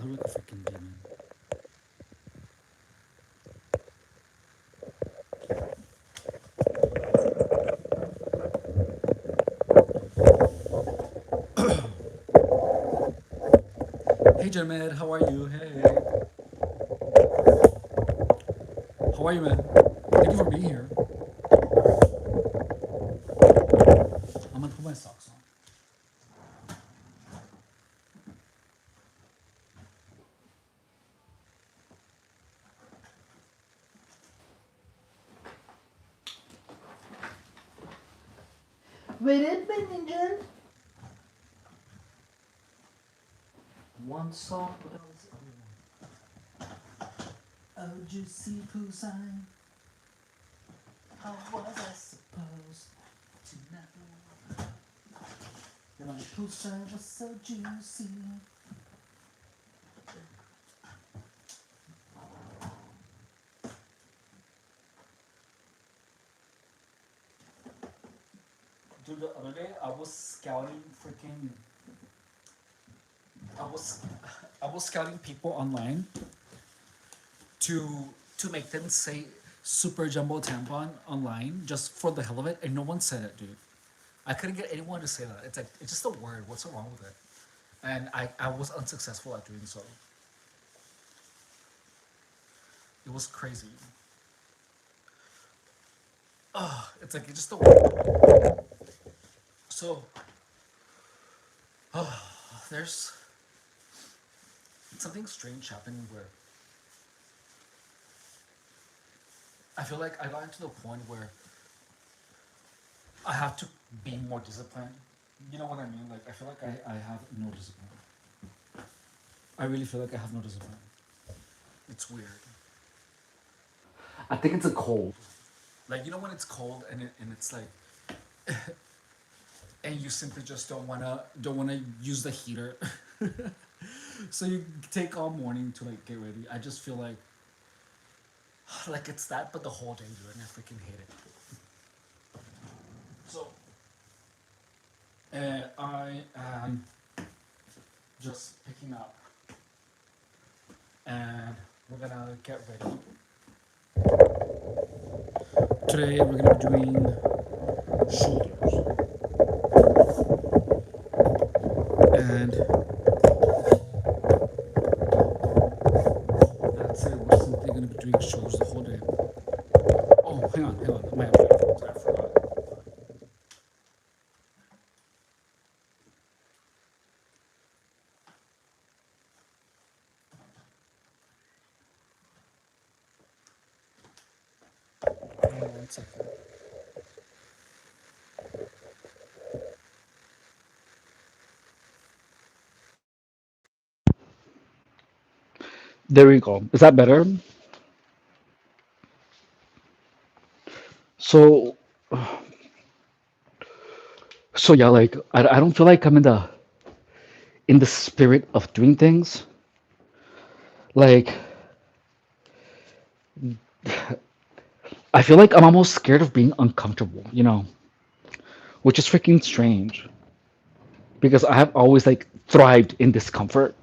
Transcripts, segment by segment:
her like a freaking demon. Hey, Jermaine, how are you? Hey, how are you, man? Thank you for being here. I'm gonna put my socks on. Wait a minute. One song without the other one. Oh, juicy poo sign. How was I supposed to know that my poo sign was so juicy? Dude, the other day I was scouting freaking. I was, I was scouting people online to to make them say super jumbo tampon online just for the hell of it, and no one said it, dude. I couldn't get anyone to say that. It's like it's just a word. What's so wrong with it? And I was unsuccessful at doing so. It was crazy. It's like it's just a word. So there's something strange happening where I feel like I got to the point where I have to be more disciplined. You know what I mean? Like I feel like I have no discipline. I really feel like I have no discipline. It's weird. I think it's a cold. Like you know when it's cold and it's like and you simply just don't wanna use the heater. So you take all morning to like get ready. I just feel like it's that but the whole day, dude, and I freaking hate it. So I am just picking up and we're gonna get ready. Today we're gonna be doing shoulders. And that's it. We're simply gonna be doing shoulders the whole day. Oh, hang on. I might have headphones. I forgot. Hang on 1 second. There we go. Is that better? So, so yeah, like I don't feel like I'm in the spirit of doing things. Like I feel like I'm almost scared of being uncomfortable, which is freaking strange because I have always like thrived in discomfort.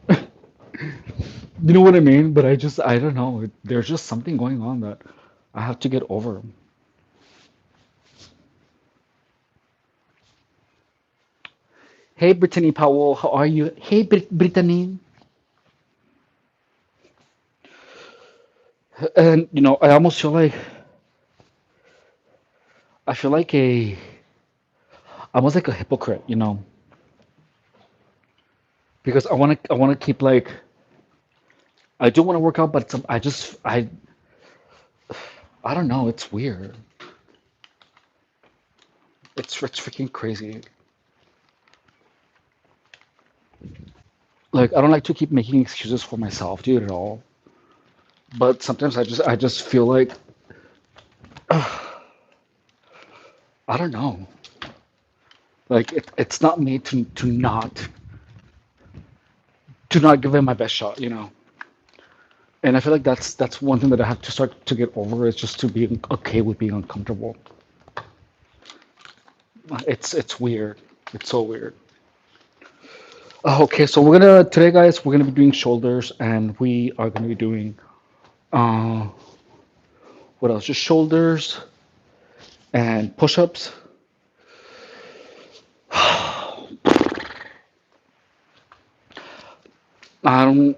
You know what I mean? But I don't know. There's just something going on that I have to get over. Hey, Brittany Powell, how are you? Hey, Brittany. And I almost feel like I feel like almost like a hypocrite, because I want to keep like I do want to work out, but I don't know. It's weird. It's freaking crazy. Like I don't like to keep making excuses for myself, dude, at all. But sometimes I just feel like I don't know. Like it's not me to not give it my best shot, And I feel like that's one thing that I have to start to get over is just to be okay with being uncomfortable. It's weird. It's so weird. Okay, so we're gonna today, guys. We're gonna be doing shoulders, and we are gonna be doing uh, what else? Just shoulders and push-ups. Um,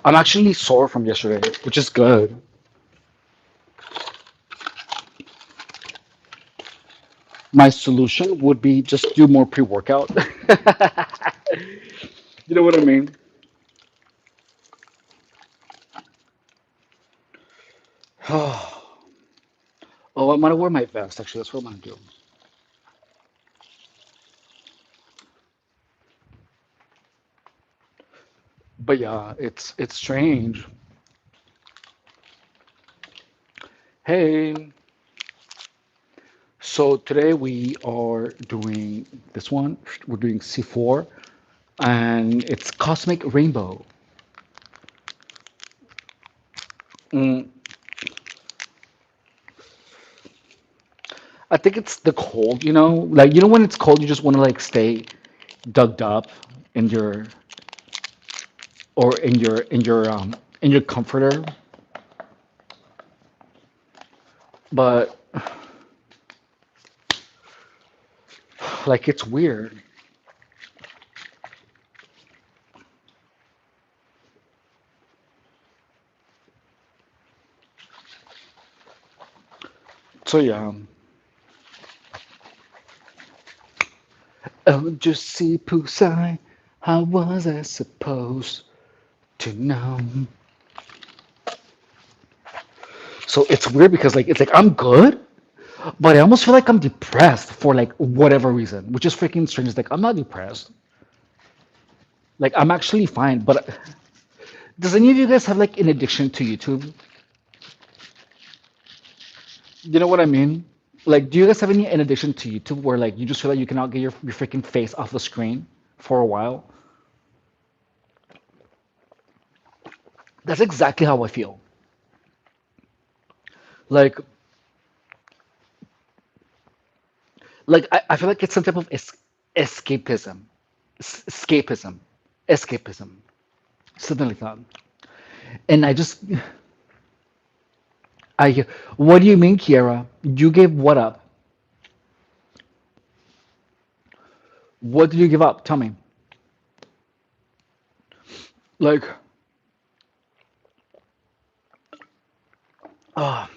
I'm actually sore from yesterday, which is good. My solution would be just do more pre-workout. You know what I mean? Oh, I'm gonna wear my vest. Actually, that's what I'm gonna do. But yeah, it's strange. Hey, so today we are doing this one. We're doing C4, and it's Cosmic Rainbow. Mm, I think it's the cold, like when it's cold, you just want to like stay dug up in your or in your comforter, but like it's weird. So yeah, oh, just see Pusai. How was I supposed to know? So it's weird because like it's like I'm good, but I almost feel like I'm depressed for like whatever reason, which is freaking strange. It's like I'm not depressed. Like I'm actually fine. But does any of you guys have like an addiction to YouTube? You know what I mean? Like, do you guys have any an addiction to YouTube where like you just feel like you cannot get your freaking face off the screen for a while? That's exactly how I feel. Like, I feel like it's some type of escapism, escapism, escapism, something like that. And what do you mean, Kiera? You gave what up? What did you give up? Tell me. Like, uh,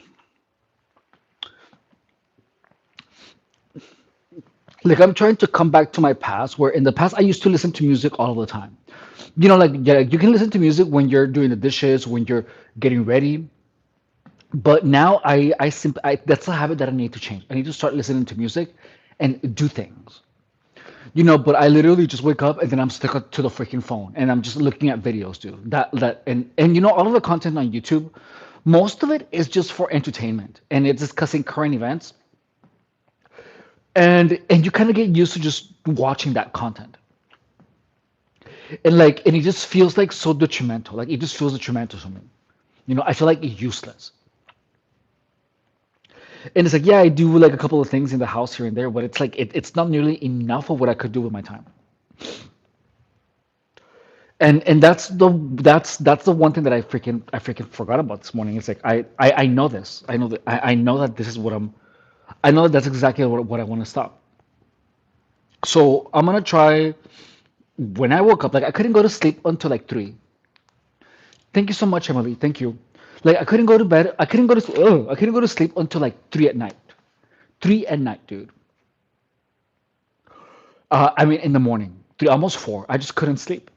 like I'm trying to come back to my past, where in the past I used to listen to music all the time. Like yeah, you can listen to music when you're doing the dishes, when you're getting ready. But now that's a habit that I need to change. I need to start listening to music and do things. But I literally just wake up and then I'm stuck to the freaking phone and I'm just looking at videos, dude. That and all of the content on YouTube, most of it is just for entertainment and it's discussing current events. And you kind of get used to just watching that content. And it just feels like so detrimental. Like it just feels detrimental to me. I feel like useless. And it's like, yeah, I do like a couple of things in the house here and there, but it's like it's not nearly enough of what I could do with my time. And that's the one thing that I freaking forgot about this morning. It's like I know this. I know that this is what I know that that's exactly what I want to stop. So I'm gonna try when I woke up, like I couldn't go to sleep until like 3. Thank you so much, Emily. Thank you. Like I couldn't go to bed. I couldn't go to sleep until like 3 at night. 3 at night, dude. I mean in the morning. 3, almost 4. I just couldn't sleep.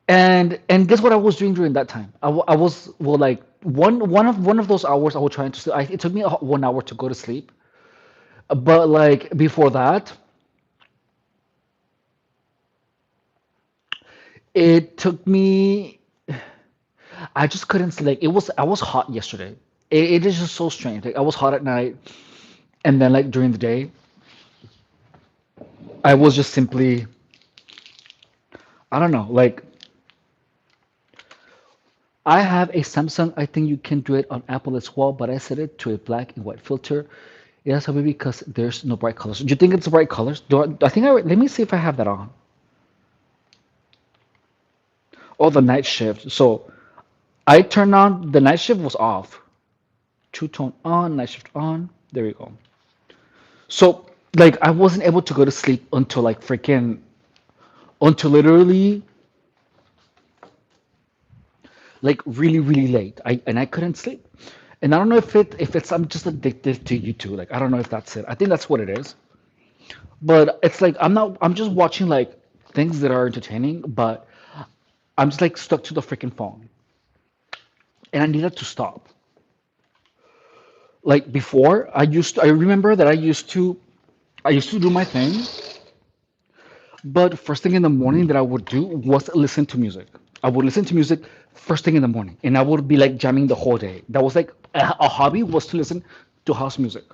And guess what I was doing during that time? I was well like one of those hours I was trying to sleep. It took me 1 hour to go to sleep. But like before that, it took me I just couldn't sleep. I was hot yesterday. It is just so strange. Like I was hot at night and then like during the day, I was just simply I don't know, like I have a Samsung. I think you can do it on Apple as well, but I set it to a black and white filter. It has to be because there's no bright colors. Do you think it's bright colors? I think let me see if I have that on. Oh, the night shift. So I turned on the night shift was off. Two tone on, night shift on. There we go. So like I wasn't able to go to sleep until like freaking until literally like really late. I couldn't sleep. And I don't know if it's I'm just addicted to YouTube. Like I don't know if that's it. I think that's what it is. But it's like I'm just watching like things that are entertaining, but I'm just like stuck to the freaking phone. And I needed to stop. Like before, I remember that I used to do my thing, but first thing in the morning that I would do was listen to music. I would listen to music first thing in the morning, and I would be like jamming the whole day. That was like a hobby was to listen to house music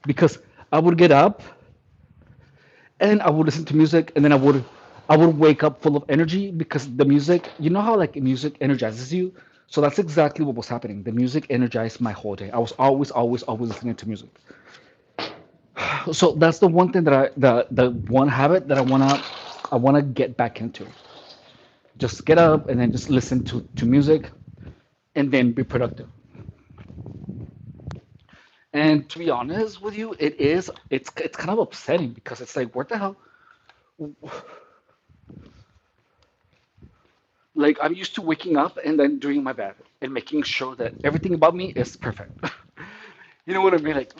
because I would get up and I would listen to music, and then I would wake up full of energy because the music, you know how like music energizes you. So that's exactly what was happening. The music energized my whole day. I was always listening to music. So that's the one thing that the one habit that I wanna get back into. Just get up and then just listen to music and then be productive. And to be honest with you, it's kind of upsetting because it's like what the hell. Like I'm used to waking up and then doing my bed and making sure that everything about me is perfect. You know what I mean? Like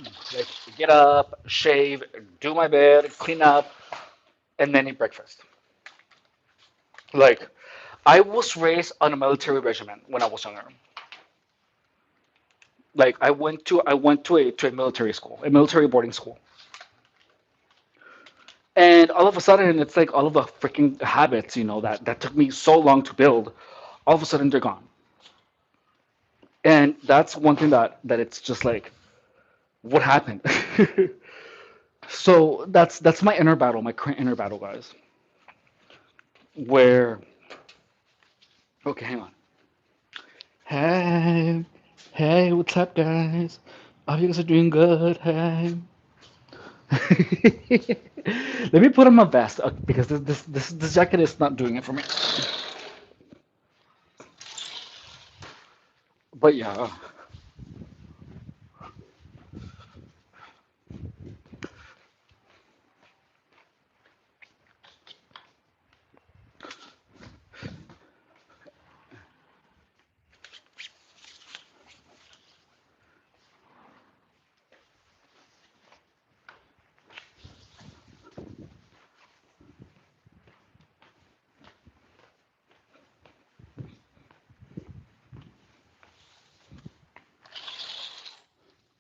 get up, shave, do my bed, clean up, and then eat breakfast. Like I was raised on a military regiment when I was younger. Like I went to a military school, a military boarding school. And all of a sudden it's like all of the freaking habits, you know, that took me so long to build, all of a sudden they're gone. And that's one thing that it's just like what happened. So that's my inner battle, my current inner battle, guys. Where okay, hang on. Hey, hey, what's up, guys? I hope you guys are doing good. Hey. Let me put on my vest because this jacket is not doing it for me. But yeah,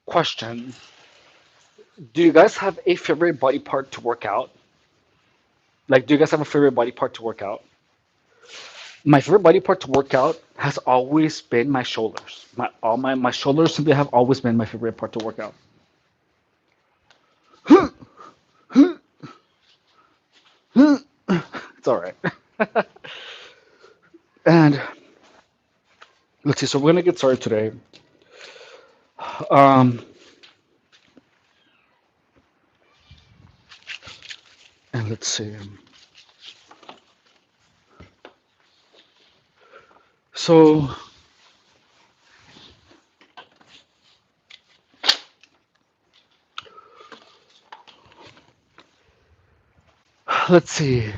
question. Do you guys have a favorite body part to work out? Like, do you guys have a favorite body part to work out? My favorite body part to work out has always been my shoulders. My shoulders simply have always been my favorite part to work out. It's all right. And let's see. So we're gonna get started today. Um, and let's see. So let's see.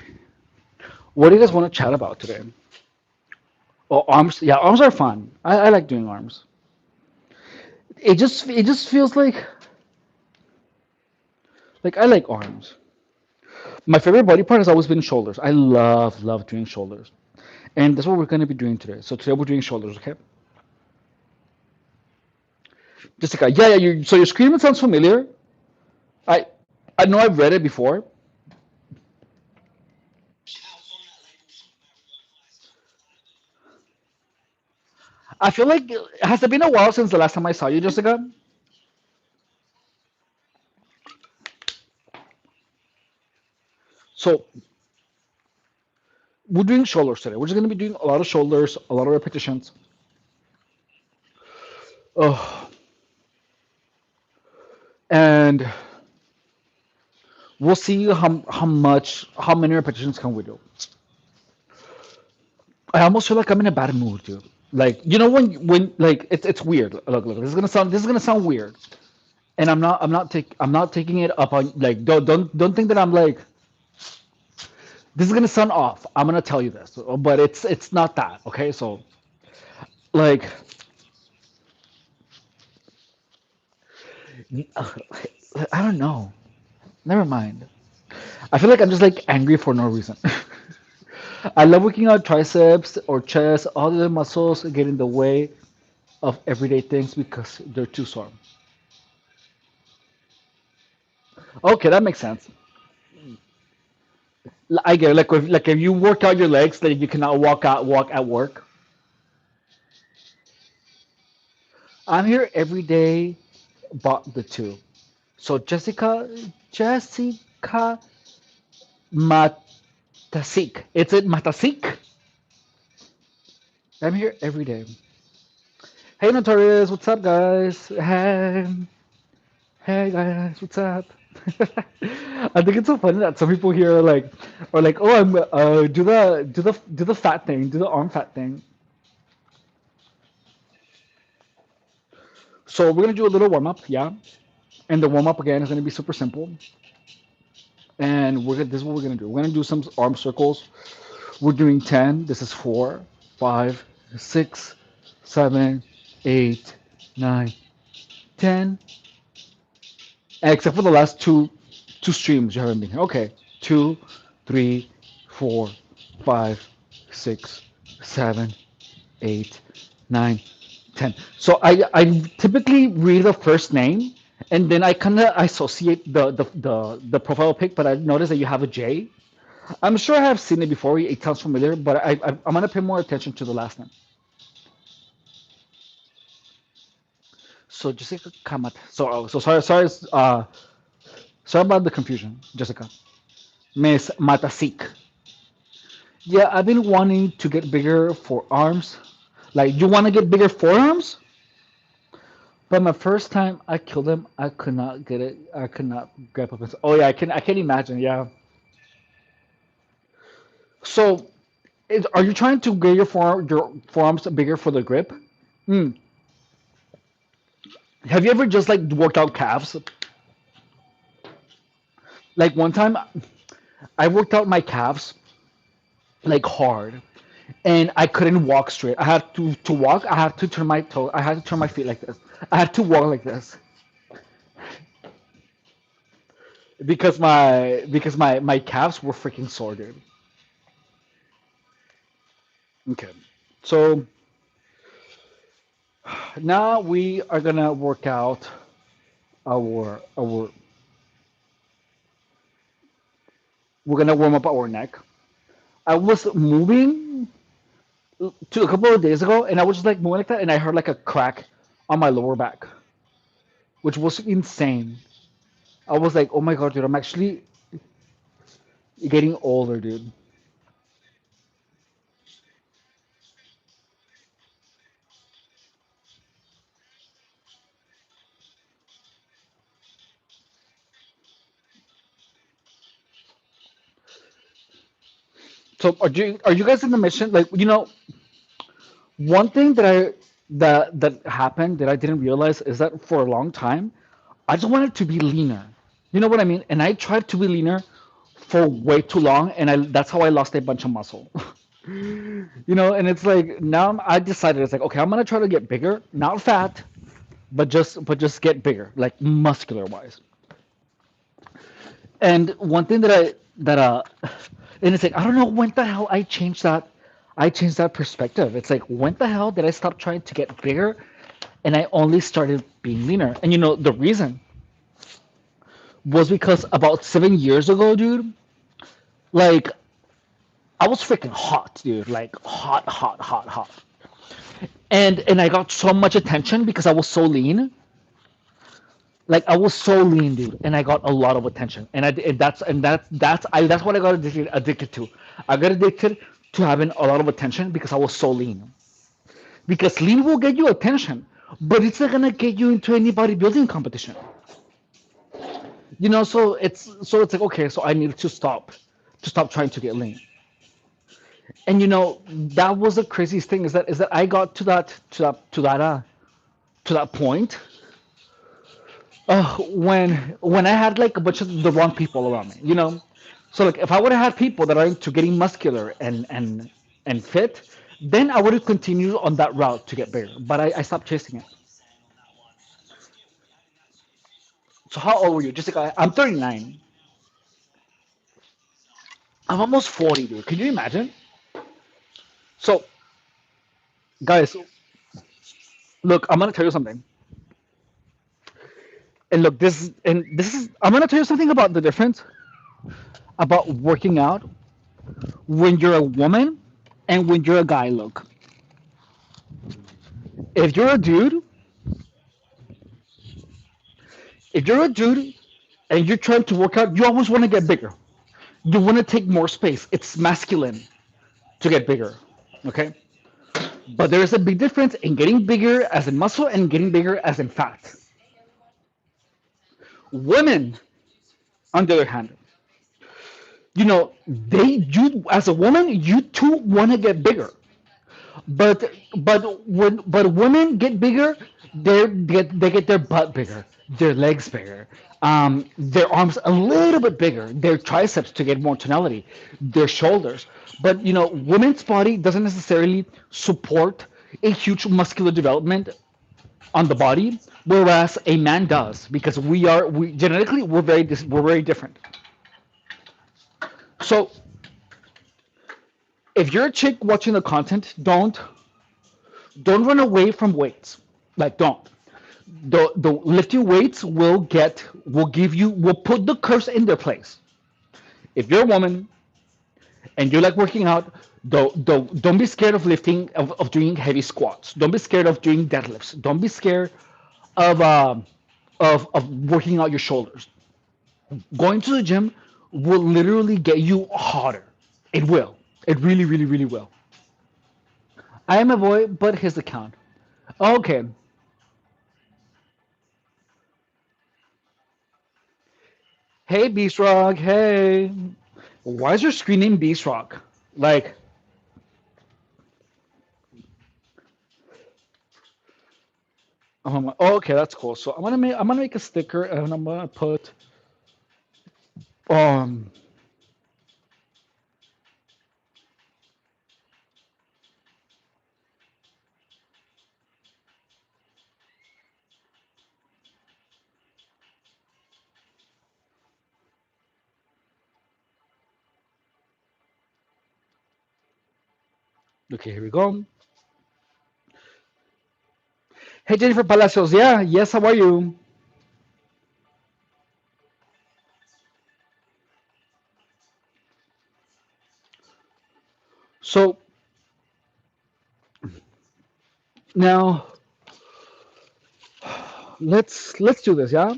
What do you guys want to chat about today? Oh, arms. Yeah, arms are fun. I like doing arms. It just feels like I like arms. My favorite body part has always been shoulders. I love doing shoulders, and that's what we're going to be doing today. So today we're doing shoulders. Okay, Jessica. Yeah, yeah. So your screen sounds familiar. I I know I've read it before. I feel like has it been a while since the last time I saw you, Jessica? So we're doing shoulders today. We're just going to be doing a lot of shoulders, a lot of repetitions. Oh, and we'll see how many repetitions can we do. I almost feel like I'm in a bad mood, dude. Like when like it's weird. Look, this is gonna sound weird, and I'm not taking it up on like don't think that I'm like this is gonna sound off. I'm gonna tell you this, but it's not that. Okay, so like I don't know. Never mind. I feel like I'm just like angry for no reason. I love working out triceps or chest. All the muscles get in the way of everyday things because they're too sore. Okay, that makes sense. I get it. Like if you work out your legs, then you cannot walk at work. I'm here every day, but the two. So Jessica Matasik. It's it Matasik. I'm here every day. Hey Notorious, what's up guys? Hey guys, what's up? I think it's so funny that some people here are like, oh, I'm do the fat thing, do the arm fat thing. So we're gonna do a little warm up, yeah. And the warm up again is gonna be super simple. And this is what we're gonna do. We're gonna do some arm circles. We're doing 10. This is 4, 5, 6, 7, 8, 9, 10. Except for the last two streams you haven't been here. Okay. 2, 3, 4, 5, 6, 7, 8, 9, 10. So I typically read the first name and then I kind of associate the profile pic, but I noticed that you have a J. I'm sure I have seen it before. It sounds familiar, but I'm gonna pay more attention to the last name. So Jessica Kamat. So sorry about the confusion, Jessica. Miss Matasik. Yeah, I've been wanting to get bigger forearms. Like you want to get bigger forearms? But my first time I killed him, I could not get it. I could not grab up. Oh yeah, I can imagine. Yeah. So, are you trying to get your forearms bigger for the grip? Hmm. Have you ever just like worked out calves? Like one time, I worked out my calves like hard, and I couldn't walk straight. I had to walk. I had to turn my toe. I had to turn my feet like this. I had to walk like this because my calves were freaking sore, dude. Okay, so now we are gonna work out our. We're gonna warm up our neck. I was moving to a couple of days ago, and I was just like moving like that, and I heard like a crack on my lower back, which was insane. I was like, oh my god, dude, I'm actually getting older, dude. So are you guys in the mission? Like, one thing that happened that I didn't realize is that for a long time, I just wanted to be leaner. You know what I mean? And I tried to be leaner for way too long, and that's how I lost a bunch of muscle. And it's like now I decided it's like okay, I'm gonna try to get bigger, not fat, but just get bigger, like muscular wise. And one thing and it's like I don't know when the hell I changed that perspective. It's like when the hell did I stop trying to get bigger and I only started being leaner? And the reason was because about 7 years ago, dude, like I was freaking hot, dude, like hot, hot, hot, hot. And I got so much attention because I was so lean. Like I was so lean, dude, and I got a lot of attention, that's what I got addicted to. I got addicted to having a lot of attention because I was so lean. Because lean will get you attention, but it's not gonna get you into any bodybuilding competition. So it's like, okay, so I need to stop trying to get lean. And that was the craziest thing, is that I got to that point, when I had like a bunch of the wrong people around me. So like, if I would have had people that are into getting muscular and fit, then I would have continued on that route to get bigger. But I stopped chasing it. So how old were you? Jessica, I'm 39. I'm almost 40, dude. Can you imagine? So, guys, look, I'm gonna tell you something. And look, this is I'm gonna tell you something about the difference about working out when you're a woman and when you're a guy. Look, if you're a dude, if you're a dude and you're trying to work out, you always want to get bigger. You want to take more space. It's masculine to get bigger. Okay? But there is a big difference in getting bigger as in muscle and getting bigger as in fat. Women, on the other hand, you as a woman, you too want to get bigger. But when women get bigger, they get their butt bigger, their legs bigger, their arms a little bit bigger, their triceps to get more tonality, their shoulders. But women's body doesn't necessarily support a huge muscular development on the body, whereas a man does, because we genetically we're very different. So if you're a chick watching the content, don't run away from weights. Like, don't. The lifting weights will put the curves in their place. If you're a woman and you like working out, don't be scared of doing heavy squats. Don't be scared of doing deadlifts. Don't be scared of working out your shoulders. Going to the gym will literally get you hotter. It will. It really, really, really will. I am a boy, but his account. Okay. Hey, Beast Rock. Hey. Why is your screen name Beast Rock? Like, okay, that's cool. So I'm gonna make a sticker and I'm gonna put um. Okay, here we go. Hey, Jennifer Palacios. Yeah, yes. How are you? So now let's do this. Yeah,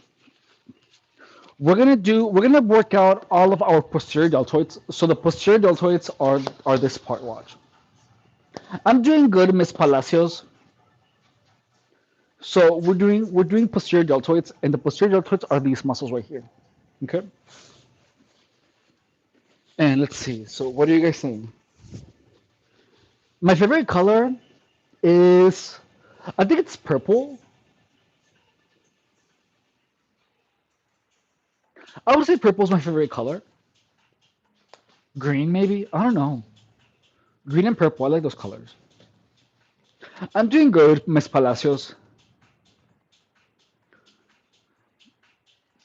we're gonna work out all of our posterior deltoids. So the posterior deltoids are this part. Watch. I'm doing good, Miss Palacios. So we're doing posterior deltoids, and the posterior deltoids are these muscles right here. Okay. And let's see. So what are you guys saying? My favorite color is, I think it's purple. I would say purple is my favorite color. Green, maybe. I don't know. Green and purple. I like those colors. I'm doing good, Miss Palacios.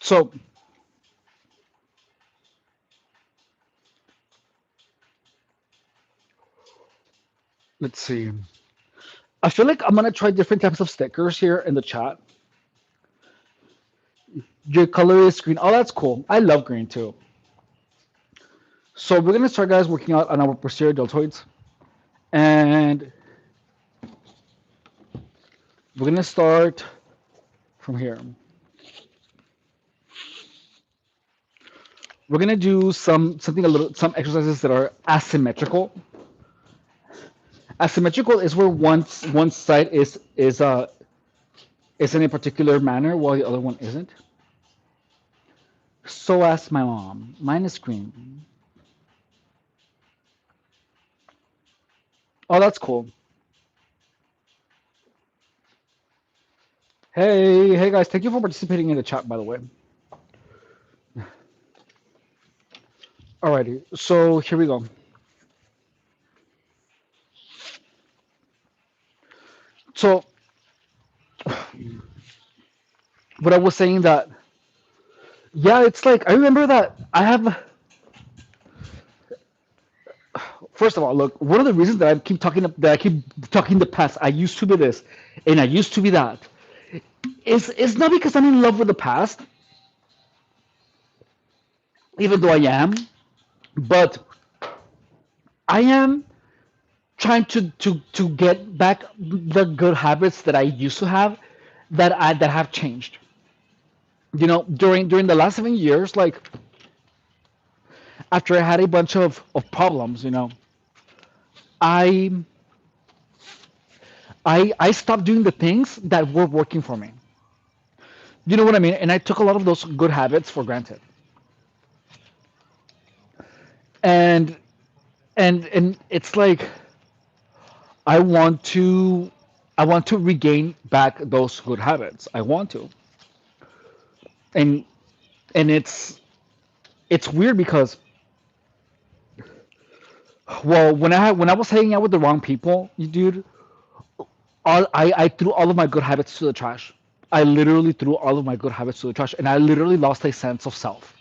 So let's see. I feel like I'm gonna try different types of stickers here in the chat. Your color is green. Oh, that's cool. I love green too. So we're gonna start, guys, working out on our posterior deltoids, and we're gonna start from here. We're gonna do some exercises that are asymmetrical. Asymmetrical is where one side is in a particular manner while the other one isn't. So asked my mom. Mine is green. Oh, that's cool. Hey guys, thank you for participating in the chat, by the way. Alrighty, so here we go. So, what I was saying that, yeah, it's like I remember that I have. First of all, look, one of the reasons that I keep talking the past, I used to be this, and I used to be that, is not because I'm in love with the past, even though I am, but I am trying to get back the good habits that I used to have, that have changed. During the last 7 years, like after I had a bunch of problems, I I stopped doing the things that were working for me. You know what I mean? And I took a lot of those good habits for granted. And and it's like I want to I want to regain back those good habits. I want to. And and it's weird because, well, when I was hanging out with the wrong people, dude, I threw all of my good habits to the trash. I literally threw all of my good habits to the trash, and I literally lost a sense of self.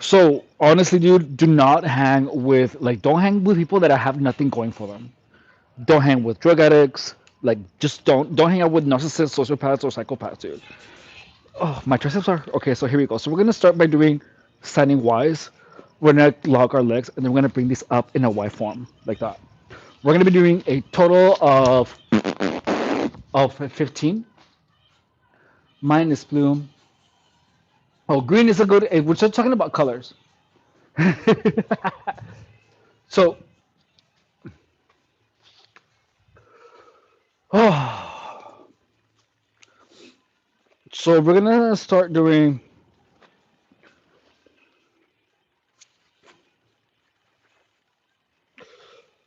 So honestly, dude, do not hang with like don't hang with people that have nothing going for them. Don't hang with drug addicts. Like just don't hang out with narcissists, sociopaths, or psychopaths, dude. Oh, my triceps are okay. So here we go. So we're gonna start by doing standing Ys. We're gonna lock our legs, and then we're gonna bring this up in a Y form like that. We're gonna be doing a total of 15. Mine is blue. Oh, green is a good. We're just talking about colors. So, oh, so we're gonna start doing.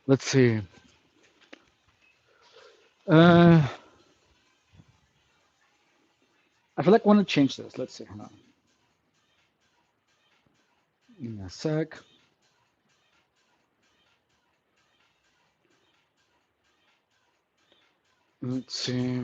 Let's see. Uh, I feel like I want to change this. Let's see. Hold on. Give me a sec. Let's see.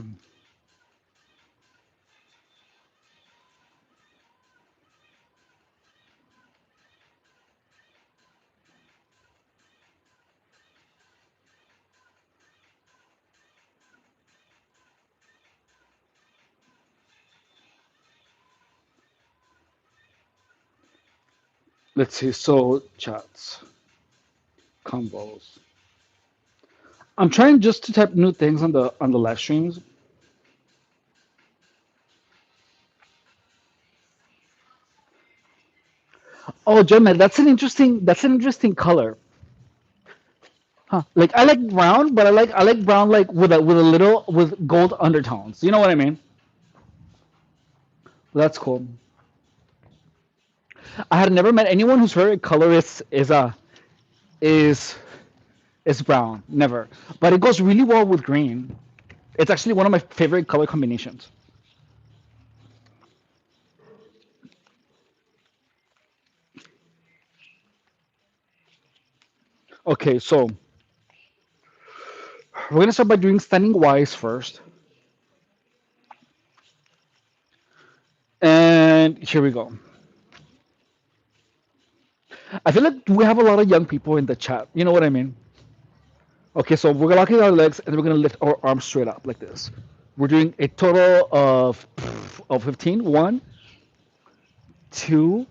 Let's see. So chats, combos. I'm trying just to type new things on the live streams. Oh, Gemma, that's an interesting color. Huh. Like I like brown, but I like brown like with a little with gold undertones. You know what I mean? That's cool. I had never met anyone whose favorite color is is brown. Never. But it goes really well with green. It's actually one of my favorite color combinations. Okay, so we're gonna start by doing standing Ys first. And here we go. I feel like we have a lot of young people in the chat. You know what I mean? Okay, so we're locking our legs and we're gonna lift our arms straight up like this. We're doing a total of 15. 1, 2,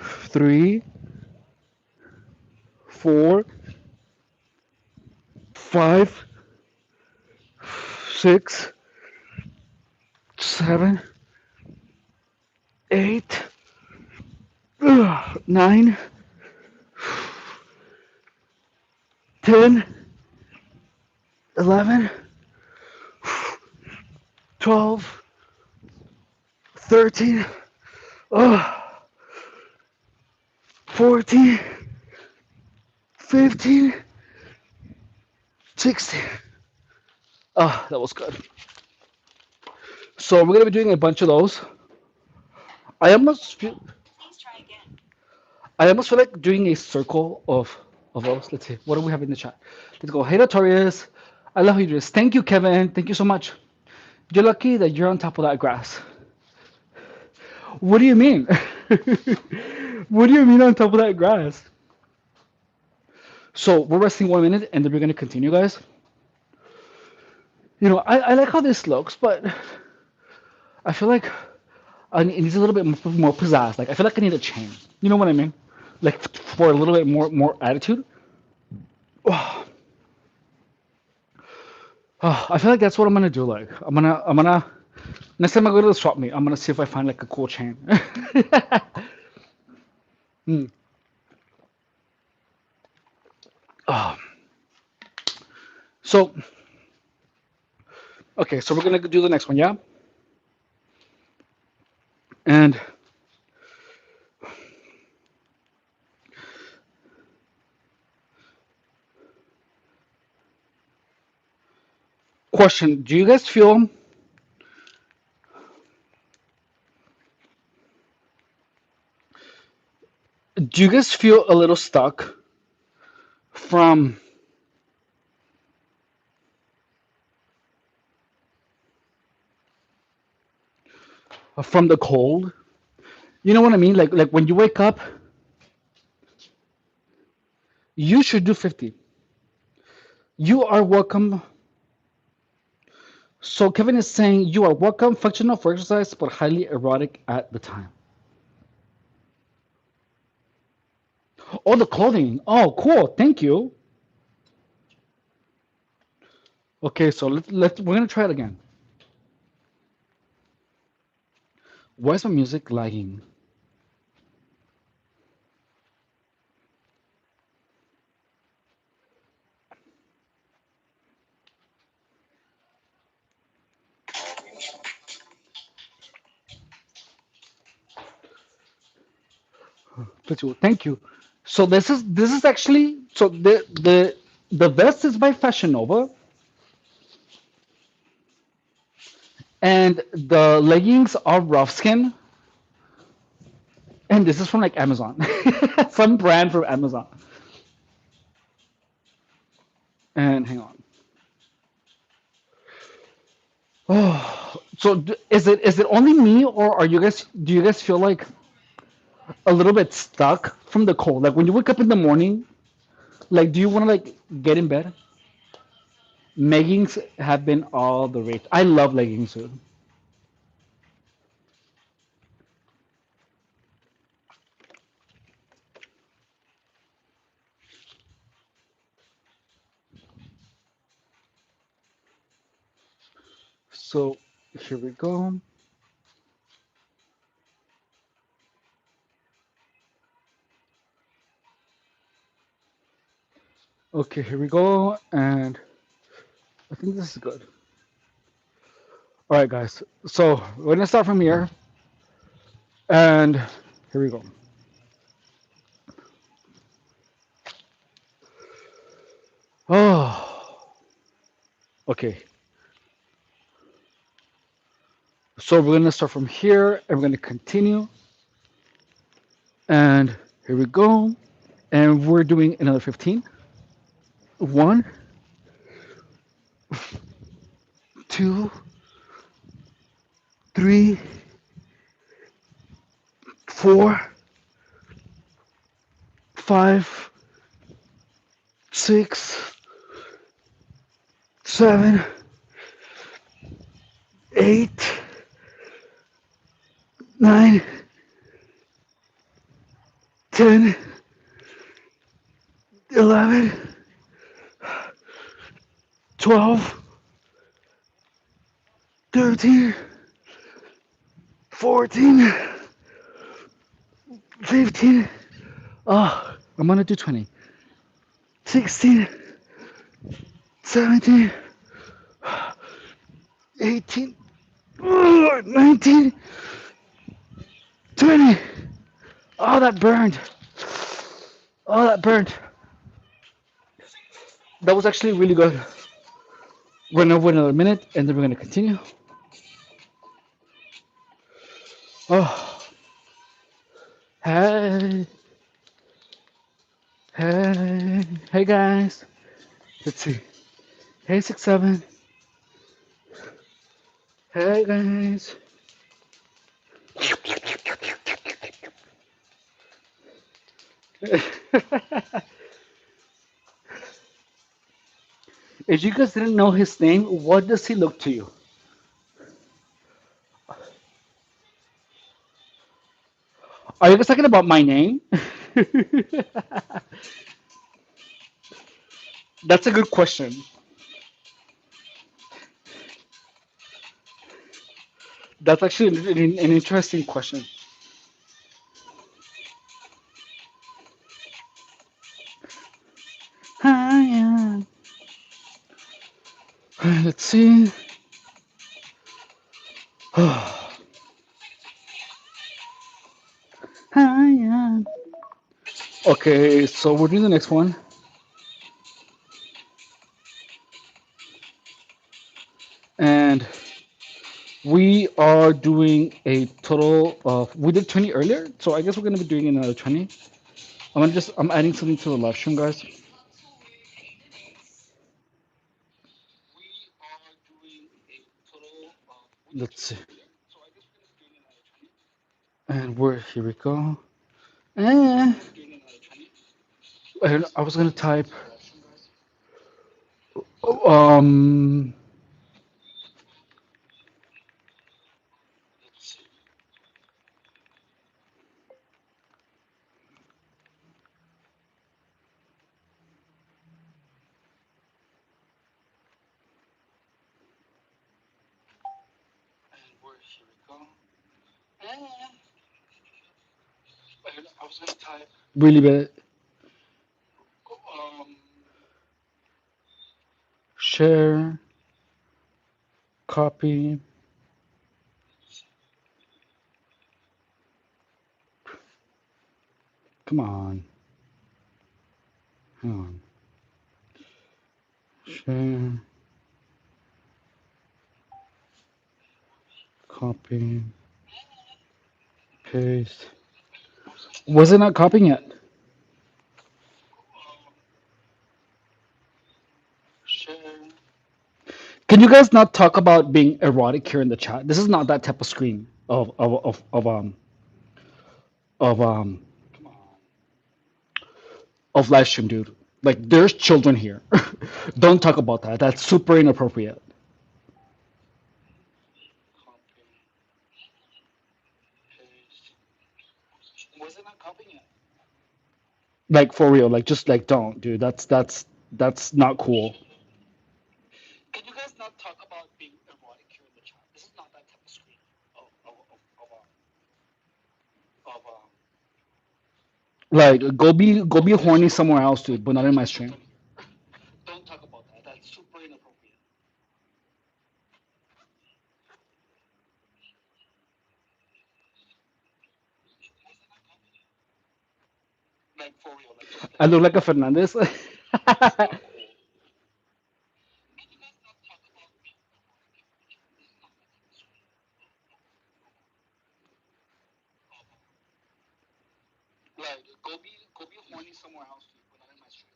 3, 4, 5, 6, 7, 8, 9, 10, 11, 12, 13, oh, 14, 15, 16. Oh, that was good. So we're gonna be doing a bunch of those. I almost feel I almost feel like doing a circle of those. Let's see. What do we have in the chat? Let's go. Hey, Notorious. I love how you do this. Thank you, Kevin. Thank you so much. You're lucky that you're on top of that grass. What do you mean? What do you mean on top of that grass? So we're resting 1 minute and then we're gonna continue, guys. I like how this looks, but I feel like it needs a little bit more pizzazz. Like I feel like I need a chain. You know what I mean? Like for a little bit more attitude. Oh, I feel like that's what I'm gonna do. Like I'm gonna next time I go to the swap meet, I'm gonna see if I find like a cool chain. Hmm. Oh. So okay, so we're gonna do the next one, yeah? And question: Do you guys feel a little stuck from the cold? You know what I mean? Like when you wake up, you should do 50. You are welcome. So Kevin is saying you are welcome, functional for exercise, but highly erotic at the time. Oh, the clothing. Oh, cool. Thank you. Okay, so we're gonna try it again. Why is my music lagging? Thank you. So this is actually so the vest is by Fashion Nova and the leggings are rough skin and this is from like Amazon. Some brand from Amazon. And hang on. Oh, so is it only me or are you guys do you guys feel like a little bit stuck from the cold? Like when you wake up in the morning, like do you want to like get in bed? Leggings have been all the rage. I love leggings too. So here we go. Okay, here we go, and I think this is good. All right, guys. So we're gonna start from here, and here we go. Oh, okay. So we're gonna start from here, and we're gonna continue, and here we go, and we're doing another 15. One, two, three, 4, 5, 6, 7, 8, 9, 10, 11, 12, 13, 14, 15. Oh, I'm gonna do 20. 16, 17, 18, 19, 20. Oh, that burned. Oh, that burned. That was actually really good. We're gonna wait another minute and then we're gonna continue. Oh, hey, hey guys. Let's see. Hey, 6 7. Hey guys. If you guys didn't know his name, what does he look to you? Are you guys talking about my name? That's a good question. That's actually an interesting question. Hi, yeah. Let's see. Hi, yeah. Okay, so we're doing the next one, and we are doing a total of. We did 20 earlier, so I guess we're gonna be doing another 20. I'm adding something to the live stream, guys. Let's see. And we're here we go. Eh, and I was gonna type um really bad. Share, copy. Come on, hang on. Share, copy, paste. Was it not copying it? Can you guys not talk about being erotic here in the chat? This is not that type of screen of of live stream, dude. Like there's children here. Don't talk about that. That's super inappropriate. Like for real. Like just like don't, dude. That's not cool. Can you guys not talk about being erotic here in the chat? This is not that type of screen of like go be horny somewhere else, dude, but not in my stream. Don't talk about that. That's super inappropriate. Like for real. I look like a Fernandez. Like go be horny somewhere else, dude, but not in my stream.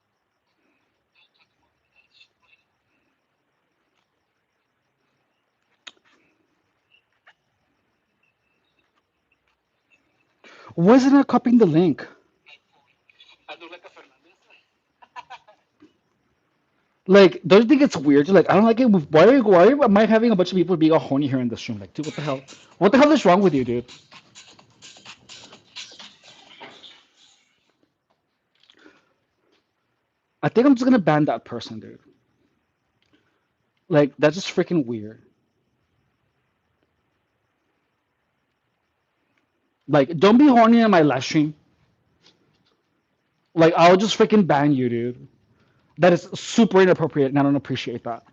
Why is it not copying the link? I look like a Fernandez. Like, don't you think it's weird? Like, I don't like it. Why am I having a bunch of people being all horny here in this stream? Like, dude, what the hell? What the hell is wrong with you, dude? I think I'm just gonna ban that person, dude. Like, that's just freaking weird. Like, don't be horny in my live stream. Like, I'll just freaking ban you, dude. That is super inappropriate, and I don't appreciate that.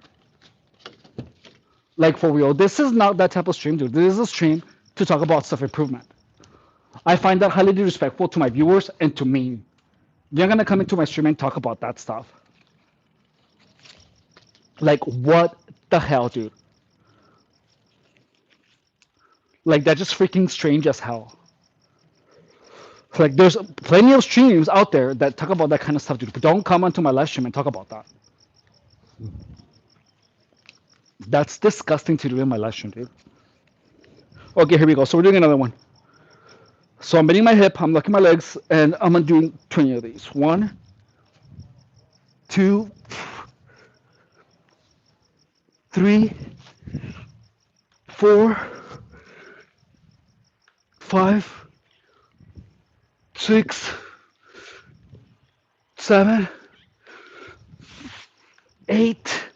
Like, for real, this is not that type of stream, dude. This is a stream to talk about self improvement. I find that highly disrespectful to my viewers and to me. You're gonna come into my stream and talk about that stuff. Like, what the hell, dude? Like, that's just freaking strange as hell. Like, there's plenty of streams out there that talk about that kind of stuff, dude. But don't come onto my live stream and talk about that. That's disgusting to do in my live stream, dude. Okay, here we go. So we're doing another one. So I'm bending my hip, I'm locking my legs, and I'm gonna do 20 of these. One, two, three, four, five, six, seven, eight,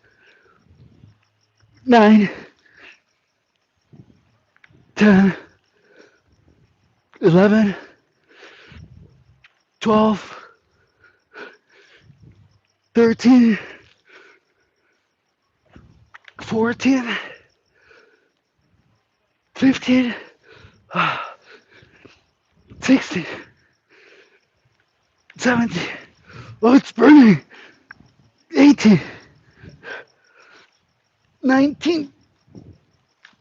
nine, 10, 11, 12, 13, 14, 15, 16, 17. Oh, it's burning. 18, 19,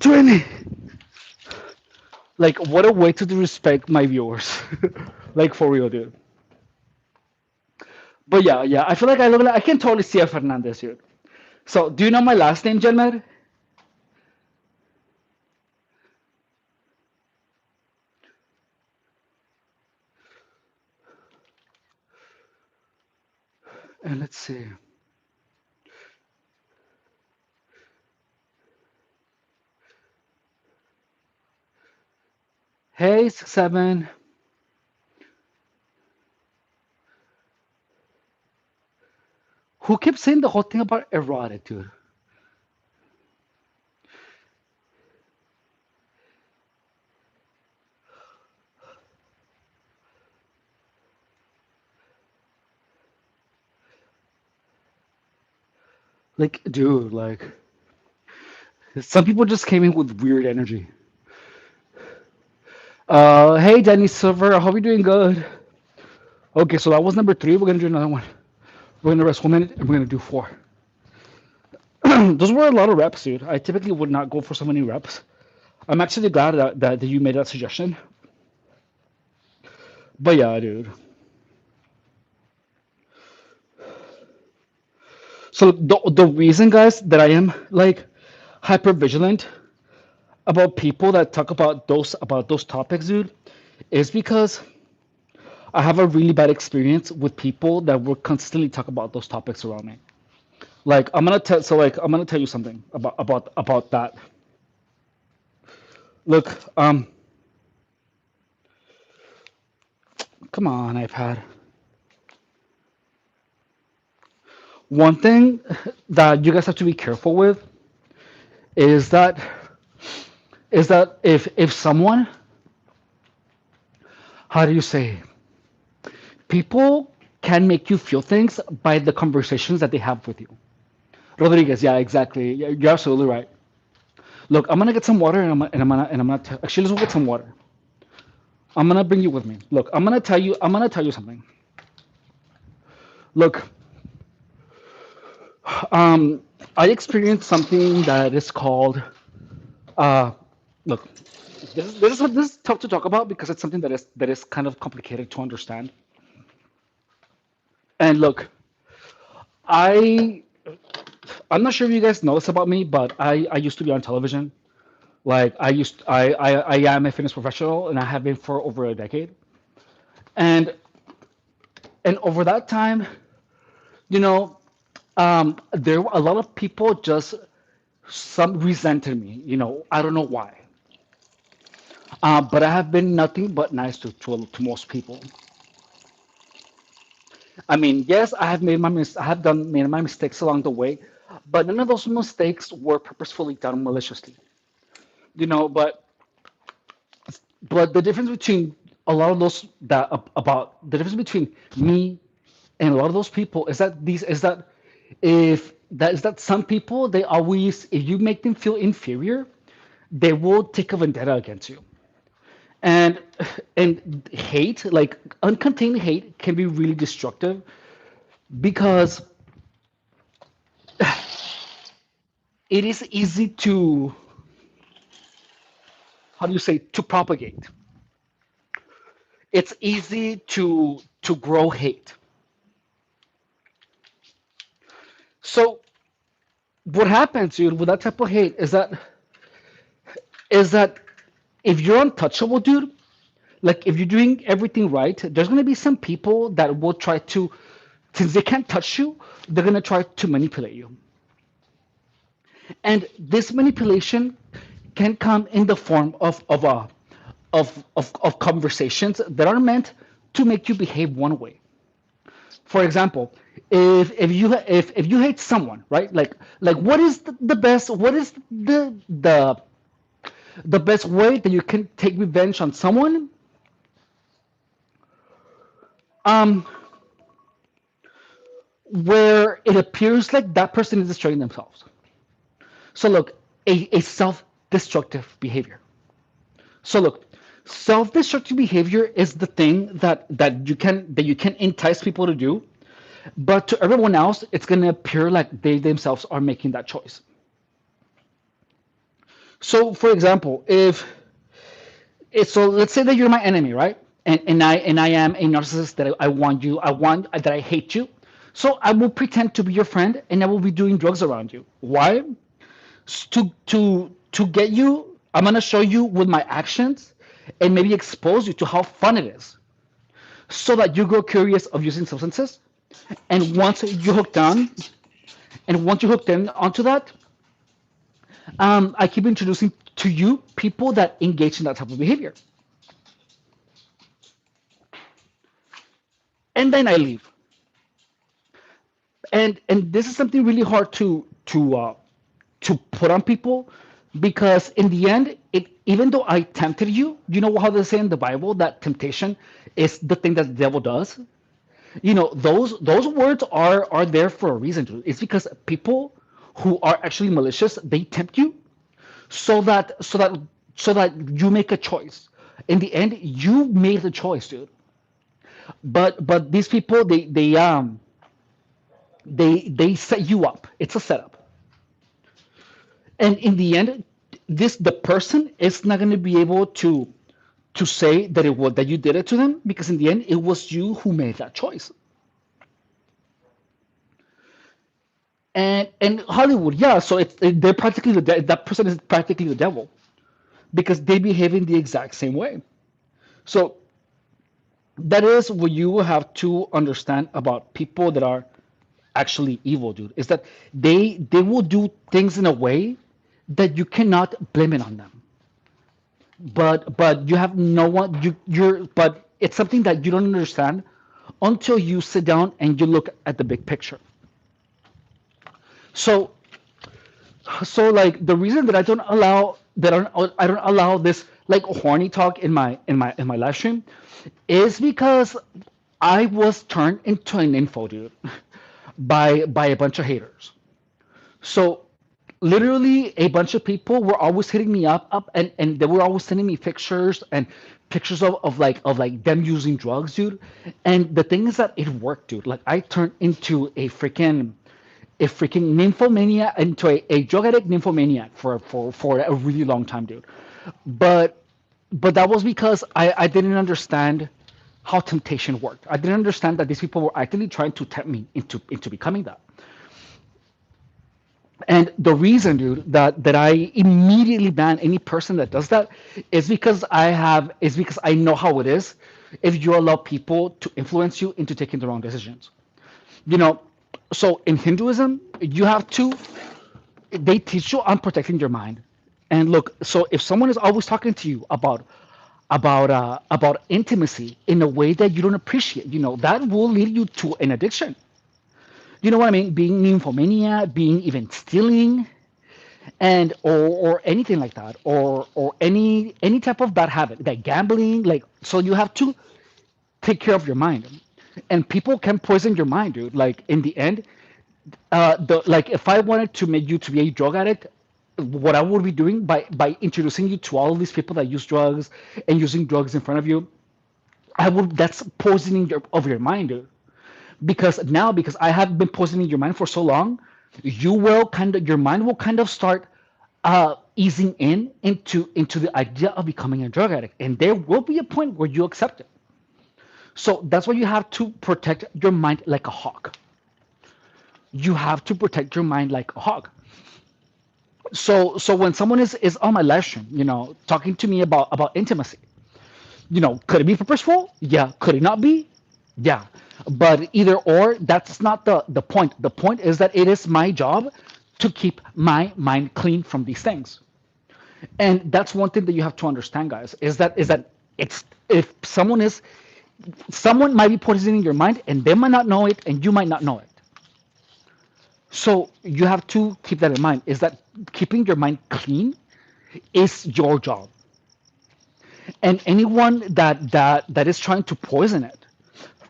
20. Like, what a way to disrespect my viewers. Like, for real, dude. But yeah, yeah, I feel like I look like I can totally see a Fernandez here. So, do you know my last name, Jenmed? And let's see. Hey, 6'7". Who keeps saying the whole thing about erotic, dude? Like, dude, like, some people just came in with weird energy. Hey, Danny Silver, I hope you're doing good. Okay, so that was number three. We're gonna do another one. We're gonna rest 1 minute and we're gonna do four. Those were a lot of reps, dude. I typically would not go for so many reps. I'm actually glad that you made that suggestion. But yeah, dude. So the reason, guys, that I am like hyper vigilant about people that talk about those topics, dude, is because I have a really bad experience with people that will consistently talk about those topics around me. Like I'm gonna tell you something about that. Look, come on, iPad. One thing that you guys have to be careful with is that if someone, how do you say, people can make you feel things by the conversations that they have with you. Rodriguez, yeah, exactly. Yeah, you're absolutely right. Look, I'm gonna get some water and I'm gonna actually let's go get some water. I'm gonna bring you with me. Look, I'm gonna tell you something. Look, um, I experienced something that is called uh, look. This is tough to talk about because it's something that is kind of complicated to understand. And look, I I'm not sure if you guys know this about me, but I used to be on television. Like I am a fitness professional and I have been for over a decade. And over that time, you know, there were a lot of people just some resented me. I don't know why. But I have been nothing but nice to most people. I mean, yes, I have made my mistakes along the way, but none of those mistakes were purposefully done maliciously. But the difference between a lot of those about the difference between me and a lot of those people is that these is that if that is that some people, they always, if you make them feel inferior, they will take a vendetta against you. And And hate, like uncontained hate, can be really destructive because it is easy to, how do you say, to propagate. It's easy to grow hate. So what happens, dude, with that type of hate is that if you're untouchable, dude, like if you're doing everything right, there's gonna be some people that will try to, since they can't touch you, they're gonna try to manipulate you. And this manipulation can come in the form of conversations that are meant to make you behave one way. For example, if you hate someone, right? Like what is the best, what is the best way that you can take revenge on someone? Um, where it appears like that person is destroying themselves. So look, a self-destructive behavior. So look, self-destructive behavior is the thing that you can entice people to do, but to everyone else, it's gonna appear like they themselves are making that choice. So, for example, so let's say that you're my enemy, right? And I am a narcissist that I want you, I want that I hate you. So I will pretend to be your friend and I will be doing drugs around you. Why? To get you, I'm gonna show you with my actions and maybe expose you to how fun it is, so that you grow curious of using substances. And once you hooked in onto that, I keep introducing to you people that engage in that type of behavior, and then I leave. And this is something really hard to put on people, because in the end, it even though I tempted you, you know how they say in the Bible that temptation is the thing that the devil does. Those words are there for a reason, too. It's because people who are actually malicious, they tempt you so that you make a choice. In the end, you made the choice, dude. But these people, they set you up. It's a setup. And in the end, the person is not going to be able to say that it was that you did it to them, because in the end it was you who made that choice. And Hollywood, yeah, so they're practically that person is practically the devil, because they behave in the exact same way. So that is what you will have to understand about people that are actually evil, dude, is that they will do things in a way that you cannot blame it on them. But you have no one, but it's something that you don't understand until you sit down and you look at the big picture. So so like the reason that I don't allow this like horny talk in my live stream is because I was turned into an info dude by a bunch of haters. So literally a bunch of people were always hitting me up, and they were always sending me pictures of them using drugs, dude. And the thing is that it worked, dude. Like I turned into a freaking nymphomaniac, into a drug addict nymphomaniac for a really long time, dude. But that was because I didn't understand how temptation worked. I didn't understand that these people were actively trying to tempt me into becoming that. And the reason, dude, that I immediately ban any person that does that is because I know how it is if you allow people to influence you into taking the wrong decisions. You know, so in Hinduism, they teach you on protecting your mind. And look, so if someone is always talking to you about intimacy in a way that you don't appreciate, that will lead you to an addiction. You know what I mean? Being nymphomania, being even stealing, and or anything like that, or any type of bad habit, like gambling. Like, so you have to take care of your mind, and people can poison your mind, dude. Like in the end, like if I wanted to make you to be a drug addict, what I would be doing by introducing you to all of these people that use drugs and using drugs in front of you. I will. That's poisoning your mind, dude. Because now, because I have been poisoning your mind for so long, you will kind of your mind will kind of start easing into the idea of becoming a drug addict, and there will be a point where you accept it. So that's why you have to protect your mind like a hawk. You have to protect your mind like a hawk. So when someone is on my live stream, talking to me about intimacy, could it be purposeful? Yeah. Could it not be? Yeah. But either or, that's not the point. The point is that it is my job to keep my mind clean from these things. And that's one thing that you have to understand, guys, is that it's if someone might be poisoning your mind and they might not know it and you might not know it. So you have to keep that in mind, is that keeping your mind clean is your job. And anyone that is trying to poison it,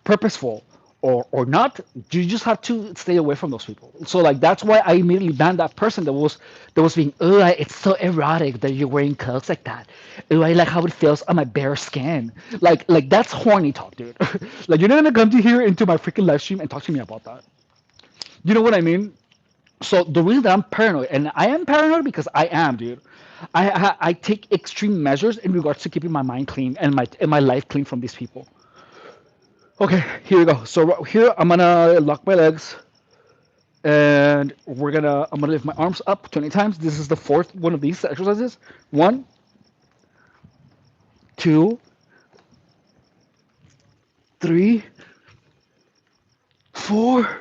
purposeful or not, you just have to stay away from those people. So like that's why I immediately banned that person that was being, oh, it's so erotic that you're wearing clothes like that. Oh, I like how it feels on my bare skin. Like that's horny talk, dude. Like you're not gonna come to here into my freaking live stream and talk to me about that. You know what I mean? So the reason that I'm paranoid, and I am paranoid because I am, dude. I take extreme measures in regards to keeping my mind clean and my life clean from these people. Okay, here we go. So right here I'm gonna lock my legs, and I'm gonna lift my arms up 20 times. This is the fourth one of these exercises. One, two, three, four,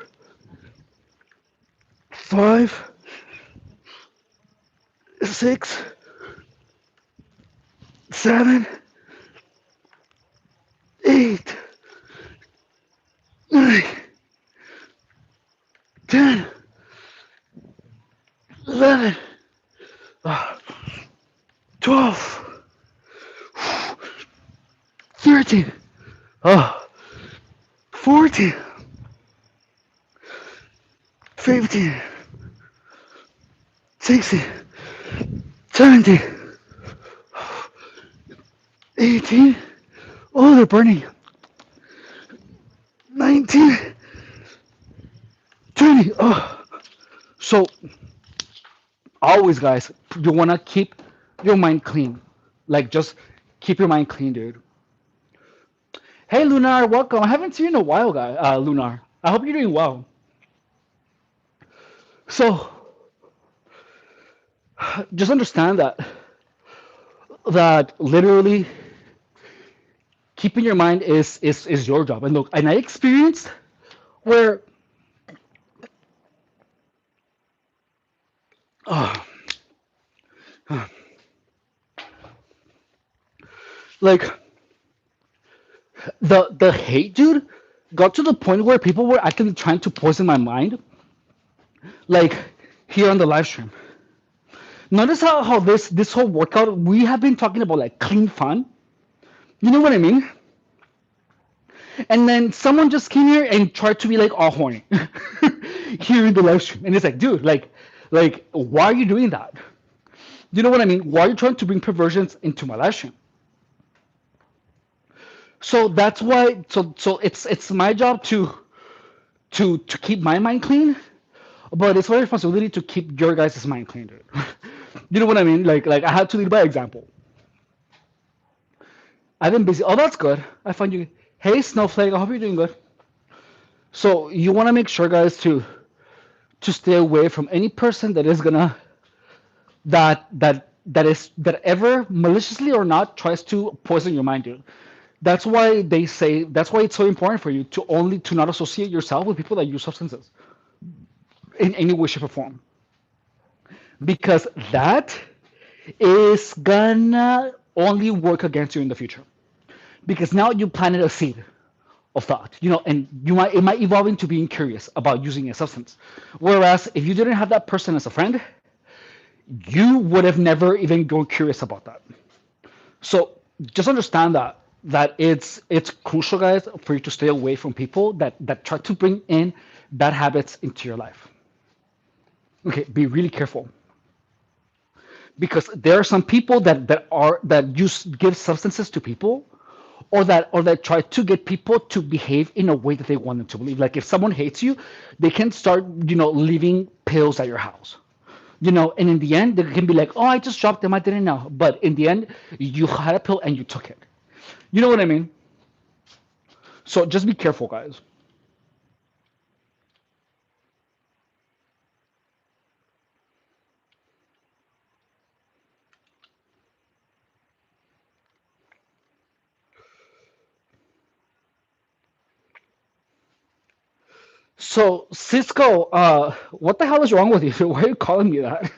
five, six, seven, eight, nine, 10, 11, 12, 13, 14, 15, 16, 17, 18. Oh, they're burning. 19, 20. Oh. So, always, guys, you want to keep your mind clean. Like, just keep your mind clean, dude. Hey, Lunar, welcome. I haven't seen you in a while, guy. Lunar. I hope you're doing well. So, just understand that literally keeping your mind is your job. And look, and I experienced where, uh, like, the hate, dude, got to the point where people were actually trying to poison my mind, like here on the live stream. Notice how this whole workout we have been talking about like clean fun. You know what I mean? And then someone just came here and tried to be like all horny here in the live stream, and it's like, dude, like why are you doing that? You know what I mean? Why are you trying to bring perversions into my live stream? So that's why. So it's my job to keep my mind clean, but it's my responsibility to keep your guys' mind clean, dude. You know what I mean? Like I had to lead by example. I've been busy. Oh, that's good. I find you. Hey, Snowflake. I hope you're doing good. So you want to make sure, guys, to stay away from any person that is gonna that ever maliciously or not tries to poison your mind, dude. That's why they say that's why it's so important for you to not associate yourself with people that use substances in any way, shape, or form, because that is gonna only work against you in the future. Because now you planted a seed of thought, and it might evolve into being curious about using a substance. Whereas if you didn't have that person as a friend, you would have never even gone curious about that. So just understand that it's crucial, guys, for you to stay away from people that try to bring in bad habits into your life. Okay, be really careful, because there are some people that give substances to people or that try to get people to behave in a way that they want them to believe. Like if someone hates you, they can start, leaving pills at your house. And in the end, they can be like, "Oh, I just dropped them. I didn't know." But in the end, you had a pill and you took it. You know what I mean? So just be careful, guys. So Cisco, what the hell is wrong with you? Why are you calling me that?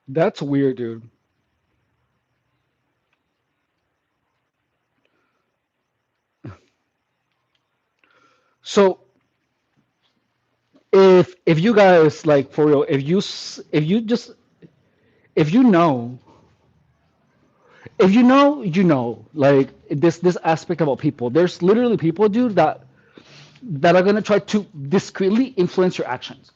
That's weird, dude. So if you guys like for real, if you know like this aspect about people, there's literally people, dude, that are gonna try to discreetly influence your actions.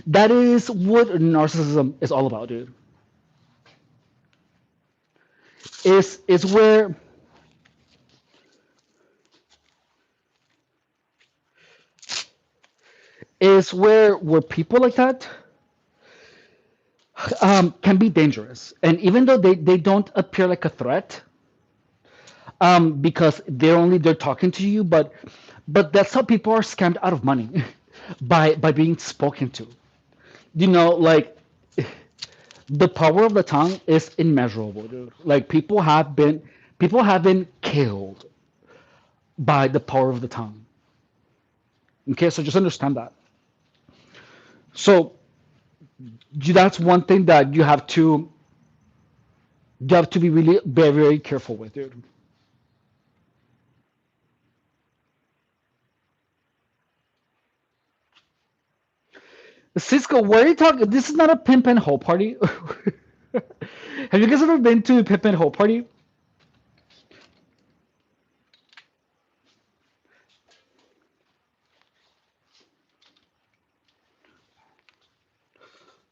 That is what narcissism is all about, dude. Is where people like that can be dangerous, and even though they don't appear like a threat, because they're talking to you, but that's how people are scammed out of money by being spoken to. Like the power of the tongue is immeasurable, dude. Like people have been killed by the power of the tongue. Okay, so just understand that. So that's one thing that you have to be really very very careful with, dude. Cisco, where are you talking? This is not a pimp and hoe party. Have you guys ever been to a pimp and hoe party?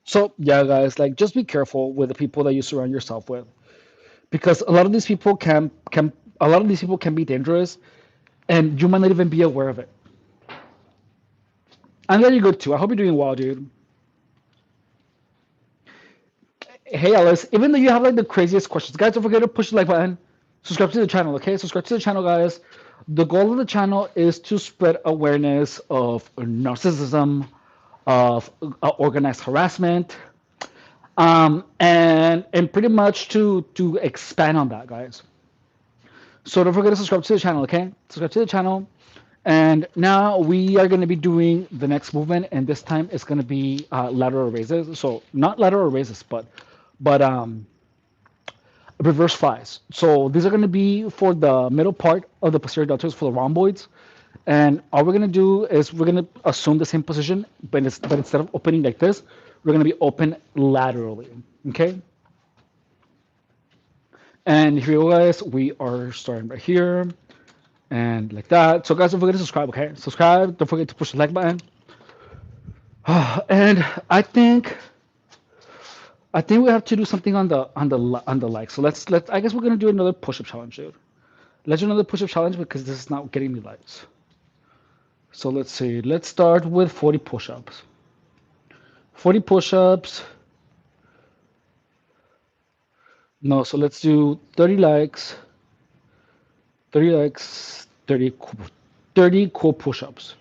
So yeah, guys, like just be careful with the people that you surround yourself with, because a lot of these people can be dangerous, and you might not even be aware of it. I'm very good too. I hope you're doing well, dude. Hey, Alice, even though you have like the craziest questions, guys, don't forget to push the like button. Subscribe to the channel, okay? Subscribe to the channel, guys. The goal of the channel is to spread awareness of narcissism, of organized harassment, and pretty much to expand on that, guys. So don't forget to subscribe to the channel, okay? Subscribe to the channel. And now we are going to be doing the next movement, and this time it's going to be lateral raises. So not lateral raises, but reverse flies. So these are going to be for the middle part of the posterior deltoids for the rhomboids. And all we're going to do is we're going to assume the same position, but instead of opening like this, we're going to be open laterally. Okay? And here you go, guys. We are starting right here and like that. So guys, don't forget to subscribe, okay? Subscribe. Don't forget to push the like button. And I think we have to do something on the like. So let's I guess we're gonna do another push-up challenge, dude. Let's do another push-up challenge because this is not getting me likes. So let's see. Let's start with 40 push-ups. 40 push-ups. No, so let's do 30 likes. 30 likes. 30 cool push-ups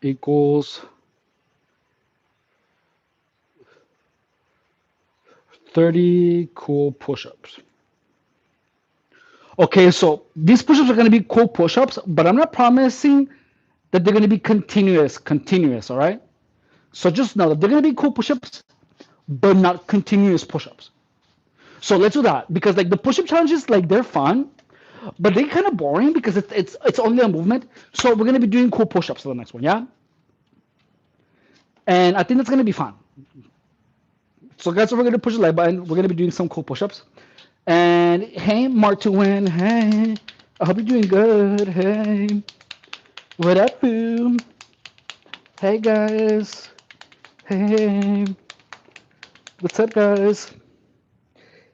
equals 30 cool push-ups. Okay, so these push-ups are going to be cool push-ups, but I'm not promising that they're going to be continuous, all right? So just know that they're going to be cool push-ups, but not continuous push-ups. So let's do that because like the push-up challenges, like they're fun, but they're kind of boring because it's only a movement. So we're going to be doing cool push-ups for the next one, yeah? And I think that's going to be fun. So guys, we're going to push the like button. We're going to be doing some cool push-ups. And hey, Mark to win. Hey, I hope you're doing good. Hey, what up, boo? Hey, guys. Hey, what's up, guys?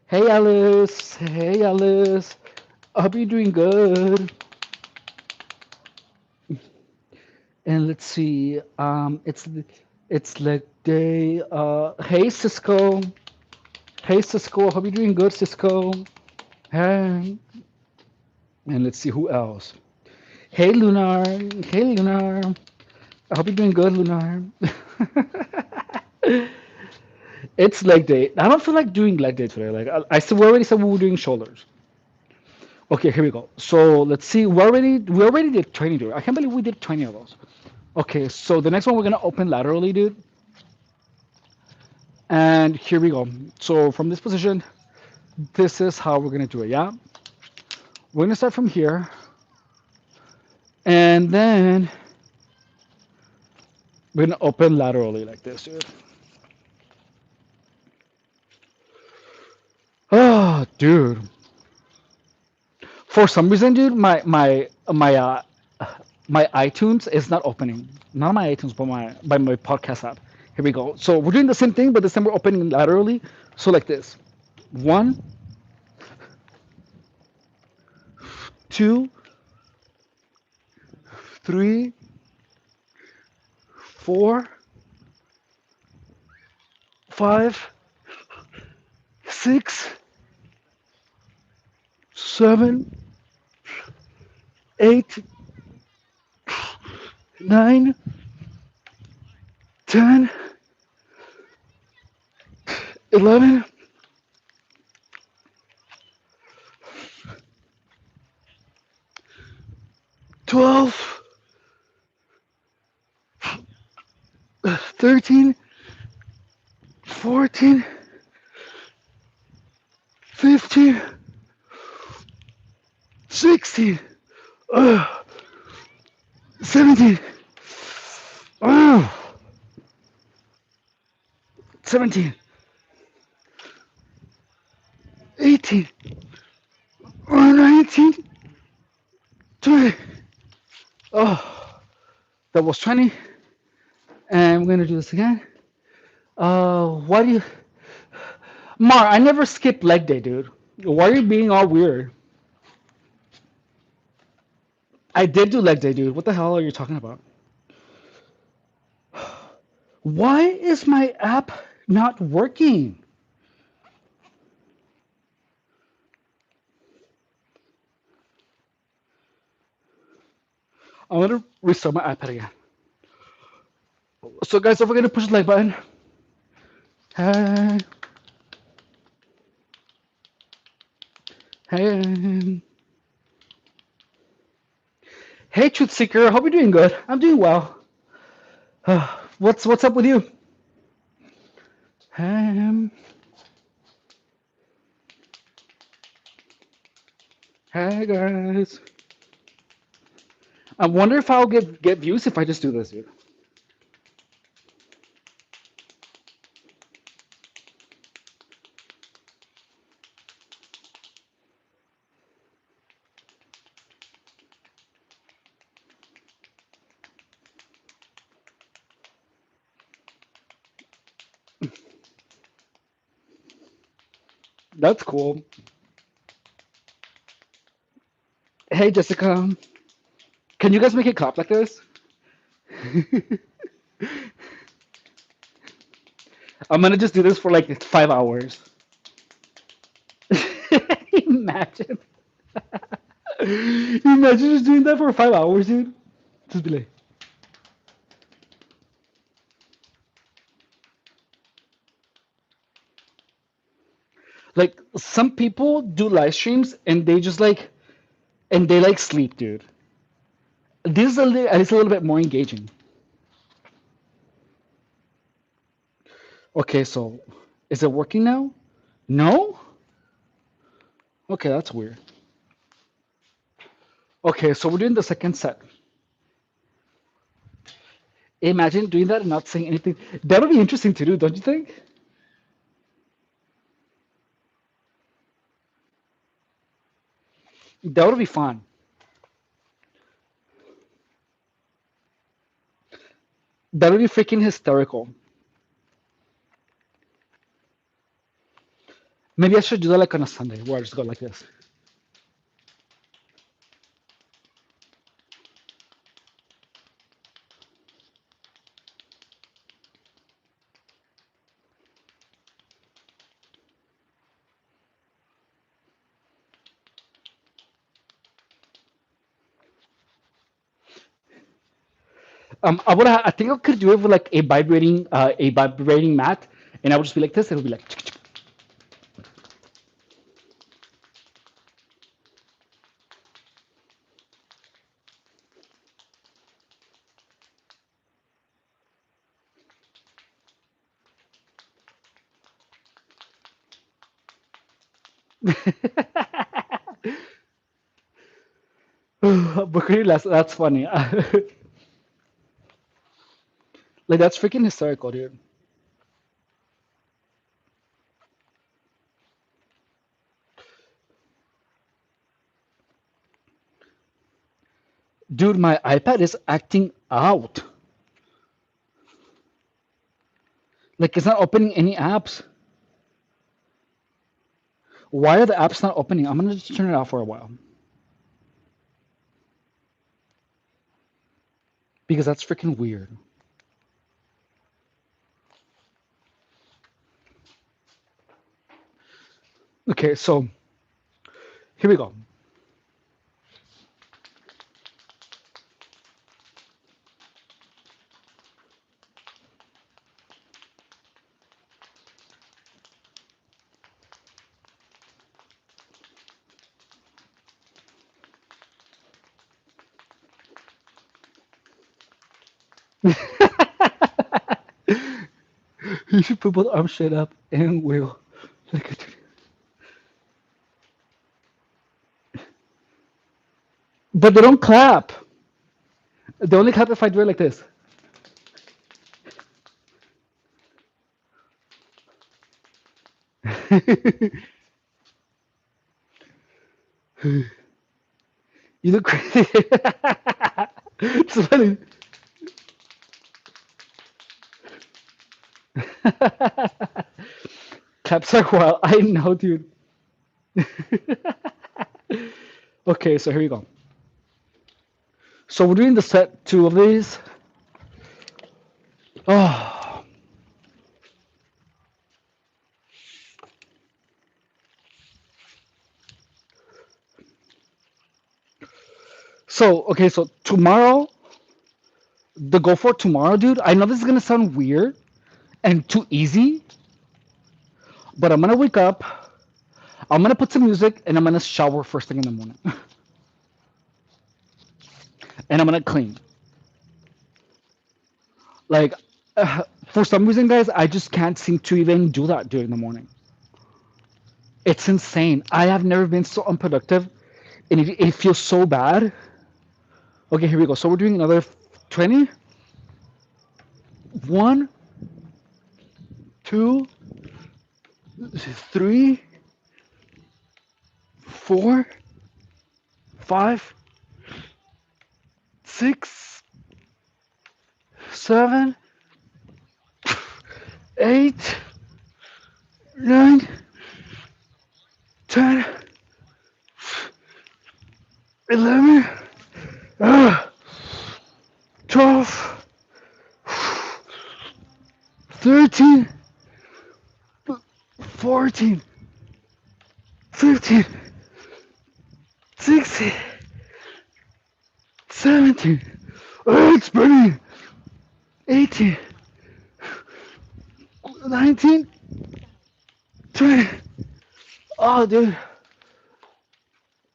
Hey, Alice. Hey, Alice. I hope you're doing good. And let's see. It's leg day. Hey, Cisco. Hey, Cisco. I hope you're doing good, Cisco. Hey. And let's see who else. Hey, Lunar. Hey, Lunar. I hope you're doing good, Lunar. It's leg day. I don't feel like doing leg day today. Like I said, we already said we were doing shoulders. Okay, here we go. So let's see. We already did 20, dude. I can't believe we did 20 of those. Okay, so the next one we're gonna open laterally, dude. And here we go. So from this position, this is how we're gonna do it. Yeah, we're gonna start from here, and then we're gonna open laterally like this, dude. Oh, dude. For some reason, dude, my iTunes is not opening. Not my iTunes, but my podcast app. Here we go. So we're doing the same thing, but this time we're opening laterally. So like this. One, two, three, four, five, six, seven, eight, nine, 10, 11, 12, 13, 14, 15, 16, uh, 17, uh, 17, 18, 19, 20. Oh, that was 20. And we're gonna do this again. Why do you, Mar? I never skip leg day, dude. Why are you being all weird? I did do leg day, dude. What the hell are you talking about? Why is my app not working? I'm gonna restart my iPad again. So, guys, don't forget to push the like button. Hey, hey, hey, Truth Seeker. Hope you're doing good. I'm doing well. What's up with you? Hey, hey, guys. I wonder if I'll get views if I just do this, dude. That's cool. Hey, Jessica. Can you guys make it clap like this? I'm gonna just do this for like 5 hours. Imagine. Imagine just doing that for 5 hours, dude. Just be like some people do live streams and they just like and they like sleep, dude. This is it's a little bit more engaging. Okay, so is it working now? No? Okay, that's weird. Okay, so we're doing the second set. Imagine doing that and not saying anything. That would be interesting to do, don't you think? That would be fun. That would be freaking hysterical. Maybe I should do that like on a Sunday where I just go like this. I think I could do it with like a vibrating mat, and I would just be like this. It would be like. Bakuri, that's funny. Like that's freaking hysterical, dude. Dude, my iPad is acting out. Like it's not opening any apps. Why are the apps not opening? I'm gonna just turn it off for a while because that's freaking weird. Okay, so here we go. You should put both arms straight up and wiggle. But they don't clap. They only clap if I do it like this. You look crazy. It's funny. Claps are wild. I know, dude. Okay, so here we go. So we're doing the set two of these. Oh. So, okay, so tomorrow, the goal for tomorrow, dude, I know this is gonna sound weird and too easy, but I'm gonna wake up, I'm gonna put some music, and I'm gonna shower first thing in the morning. And I'm gonna clean. Like, for some reason, guys, I just can't seem to even do that during the morning. It's insane. I have never been so unproductive, and it feels so bad. Okay, here we go. So we're doing another 20. 1, 2, 3, 4, 5, 6, 7, 8, 9, 10, 11, 12, 13, 14, 15, 16, 17. Oh, it's burning. 18, 19, 20. Oh, dude.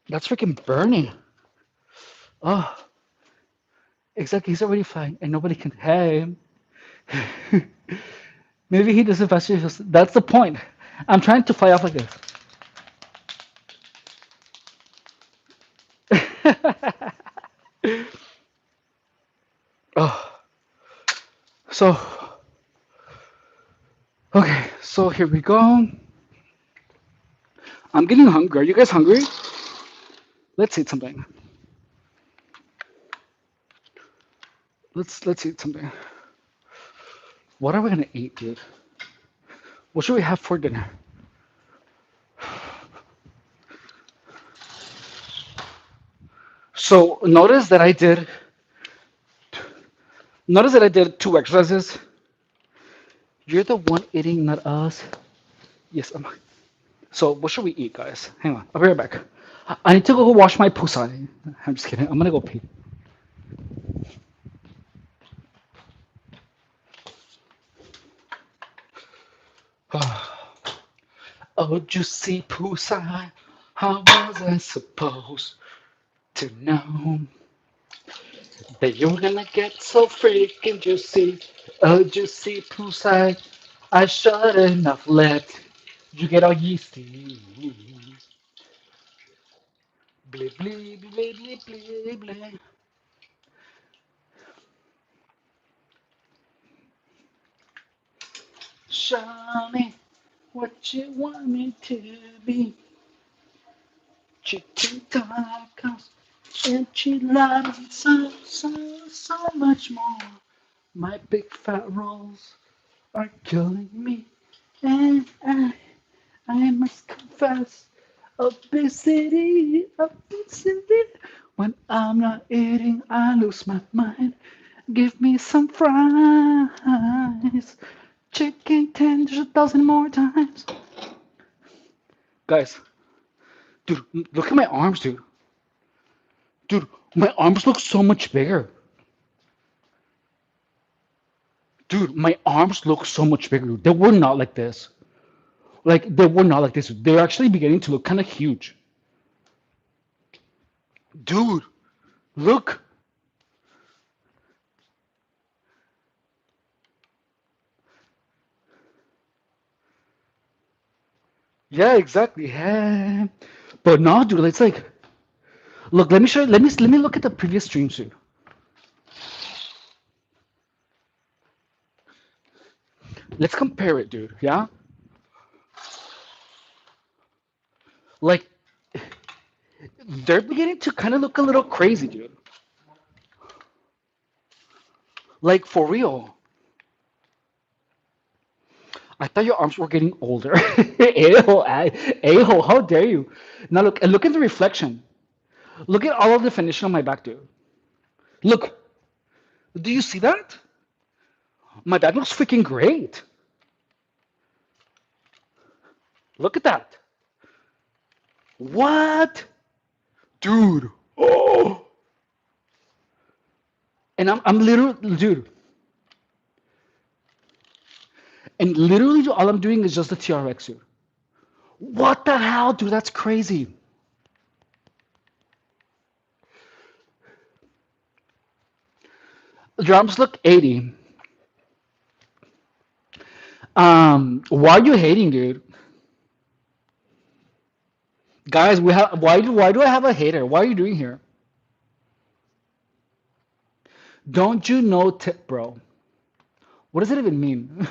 That's freaking burning. Oh, exactly. He's already flying and nobody can. Hey. Maybe he doesn't faster. That's the point. I'm trying to fly off like this. Oh, so, okay, so here we go. I'm getting hungry. Are you guys hungry? Let's eat something. Let's eat something. What are we gonna eat, dude? What should we have for dinner? So notice that I did two exercises. You're the one eating, not us. Yes, I'm. So what should we eat, guys? Hang on, I'll be right back. I need to go wash my pussy. I'm just kidding. I'm gonna go pee. Oh, juicy pussy. How was I supposed to know that you're gonna get so freaking juicy? Oh, juicy pussy. I shouldn't have let you get all yeasty. Blee, blee, blee, blee, blee, blee. Show me what you want me to be. Chicken tacos, enchiladas, so much more. My big fat rolls are killing me, and I must confess, obesity. When I'm not eating, I lose my mind. Give me some fries, chicken tenders a dozen more times. Guys, dude, look at my arms, dude. Dude, my arms look so much bigger. Dude, my arms look so much bigger. They were not like this. Like they were not like this. They're actually beginning to look kind of huge. Dude, look. Yeah, exactly. Yeah. But no, dude, it's like, look. Let me show you. Let me look at the previous streams, dude. Let's compare it, dude. Yeah. Like they're beginning to kind of look a little crazy, dude. Like for real. I thought your arms were getting older. A-hole, how dare you? Now look, and look at the reflection. Look at all of the definition on my back, dude. Look, do you see that? My back looks freaking great. Look at that. What? Dude. Oh. And I'm literally, dude. And literally all I'm doing is just the TRX, dude. What the hell, dude? That's crazy. Drums look 80. Why are you hating, dude? Guys, we have why do I have a hater? Why are you doing here? Don't you know tip, bro? What does it even mean?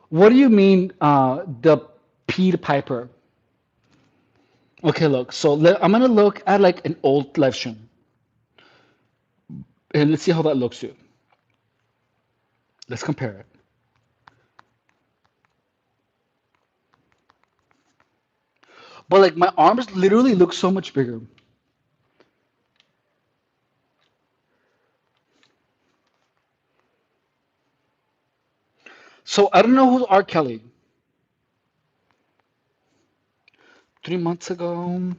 What do you mean, the Pied Piper? Okay, look. So I'm gonna look at like an old live stream, and let's see how that looks, dude. Let's compare it. But like my arms literally look so much bigger. So I don't know who's R. Kelly. 3 months ago,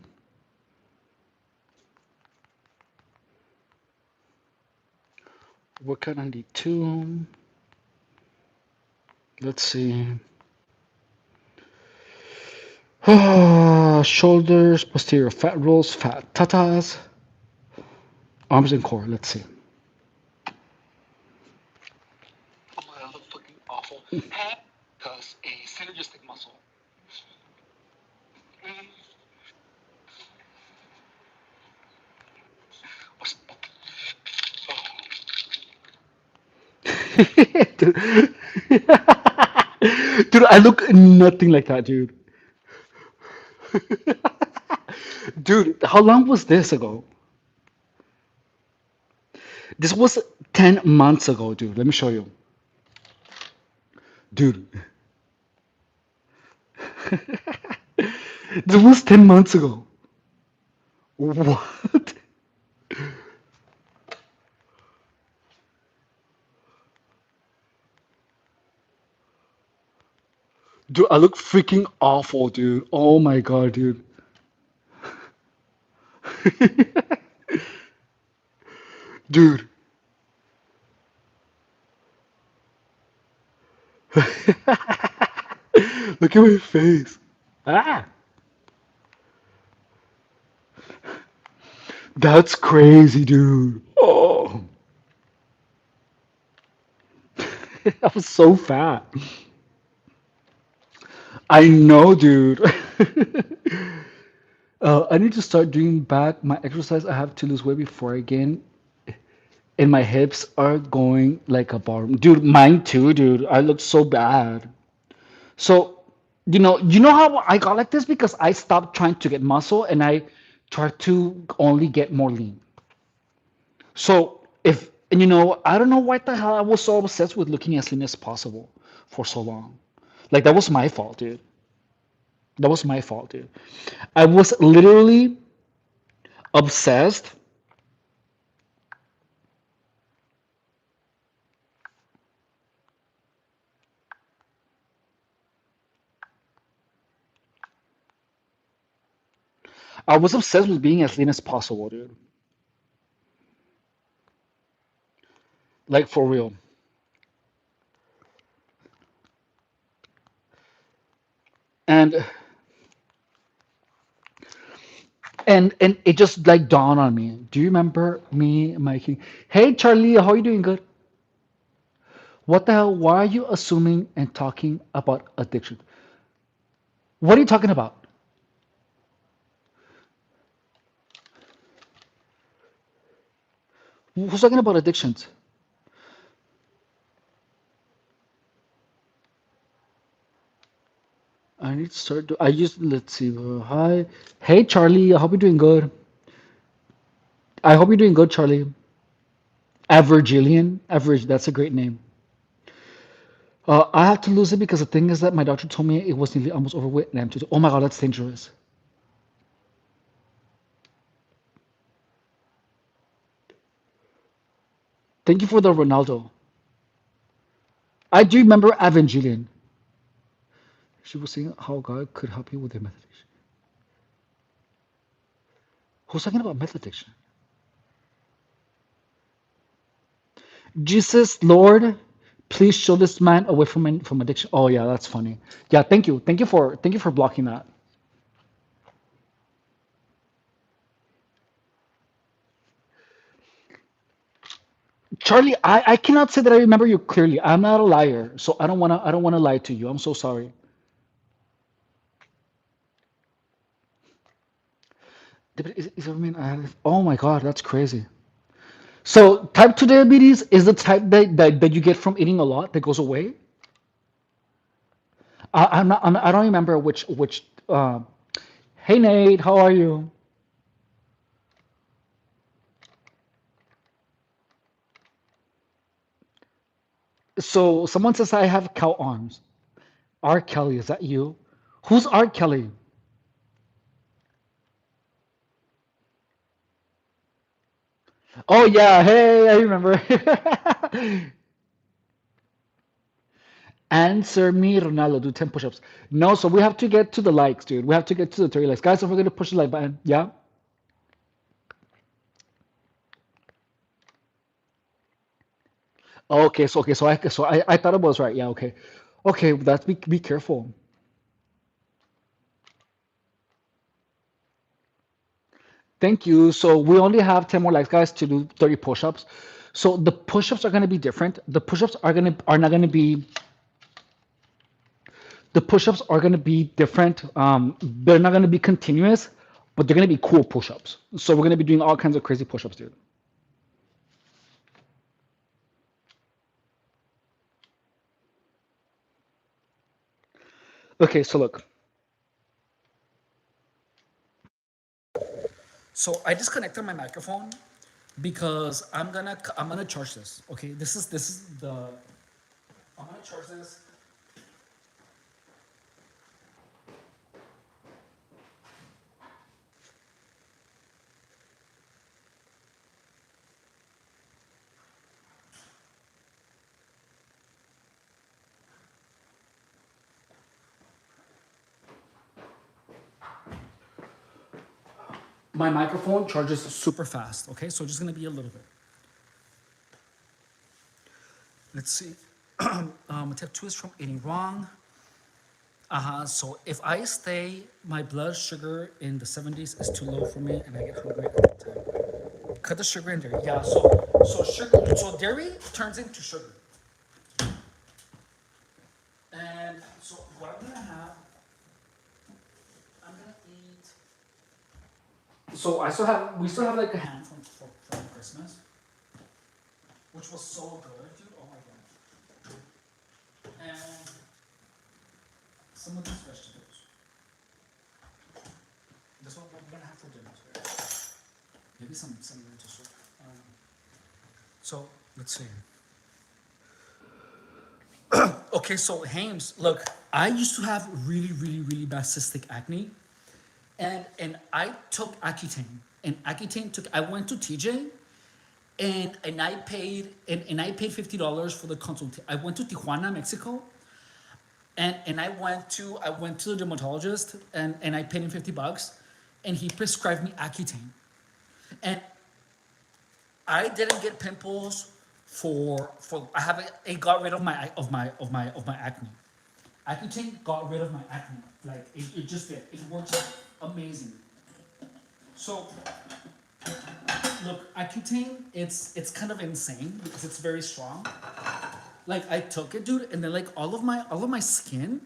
workout 92. Let's see. Shoulders, posterior fat rolls, fat tatas, arms and core. Let's see. Oh my god, that looks fucking awful. Cause a synergistic muscle. Dude. Dude, I look nothing like that, dude. Dude, how long was this ago? This was 10 months ago, dude. Let me show you. Dude, that was 10 months ago. What? Dude, I look freaking awful, dude. Oh my god, dude. Dude. Look at my face. Ah, that's crazy, dude. Oh, I was so fat. I know, dude. I need to start doing back my exercise. I have to lose weight before again, and my hips are going like a bar. Dude, mine too, dude. I look so bad. So, you know how I got like this because I stopped trying to get muscle and I tried to only get more lean. So if and I don't know why the hell I was so obsessed with looking as lean as possible for so long. Like that was my fault, dude. That was my fault, dude. I was literally obsessed. I was obsessed with being as lean as possible, dude. Like for real. And and it just like dawned on me. Do you remember me, Mikey? Hey Charlie, how are you doing? Good. What the hell? Why are you assuming and talking about addiction? What are you talking about? Who's talking about addictions? I need to start. I just let's see. Hi, hey Charlie. I hope you're doing good. I hope you're doing good, Charlie. Averagilian, average. That's a great name. I have to lose it because the thing is that my doctor told me it was nearly almost overweight, and I'm just. Oh my god, that's dangerous. Thank you for the Ronaldo. I do remember Evangelion. She was saying how God could help you with your meth addiction. Who's talking about meth addiction? Jesus, Lord, please show this man away from addiction. Oh yeah, that's funny. Yeah, thank you for blocking that. Charlie, I cannot say that I remember you clearly. I'm not a liar, so I don't wanna lie to you. I'm so sorry. Is it mean oh my god, that's crazy. So type 2 diabetes is the type that you get from eating a lot that goes away. I don't remember which. Hey Nate, how are you? So someone says I have cow arms. R. Kelly, is that you? Who's R. Kelly? Oh yeah, hey, I remember. Answer me, Ronaldo. Do 10 push-ups. No, so we have to get to the likes, dude. We have to get to the 30 likes, guys. If we're gonna push the like button, yeah. Okay, so I thought it was right. Yeah, okay, okay. That's be careful. Thank you. So we only have 10 more likes, guys, to do 30 push-ups. So the push-ups are gonna be different. The push-ups are gonna be different. They're not gonna be continuous, but they're gonna be cool push-ups. So we're gonna be doing all kinds of crazy push-ups, dude. Okay, so look. So I disconnected my microphone because I'm gonna charge this. Okay, this is the I'm gonna charge this my microphone charges super fast. Okay, so just gonna be a little bit. Let's see. Tip 2 is from Eating Wrong. So if I stay, my blood sugar in the 70s is too low for me, and I get hungry all the time. Cut the sugar in dairy. Yeah. So dairy turns into sugar. And so what I'm gonna have, I'm gonna eat. So we still have like a hand from Christmas, which was so good, dude. Oh my god. And some of these vegetables. That's what we're gonna have for dinner today. Maybe some lentil soup. So let's see. Okay, so Hames, look, I used to have really bad cystic acne, and I took Accutane, and Accutane took. I went to TJ, and I paid $50 for the consult. I went to Tijuana, Mexico, and I went to the dermatologist, and I paid him $50, and he prescribed me Accutane, and I didn't get pimples for I have it got rid of my acne. Accutane got rid of my acne. Like it just did. It works amazing. So look, Accutane, it's kind of insane because it's very strong. Like I took it, dude, and then like all of my skin,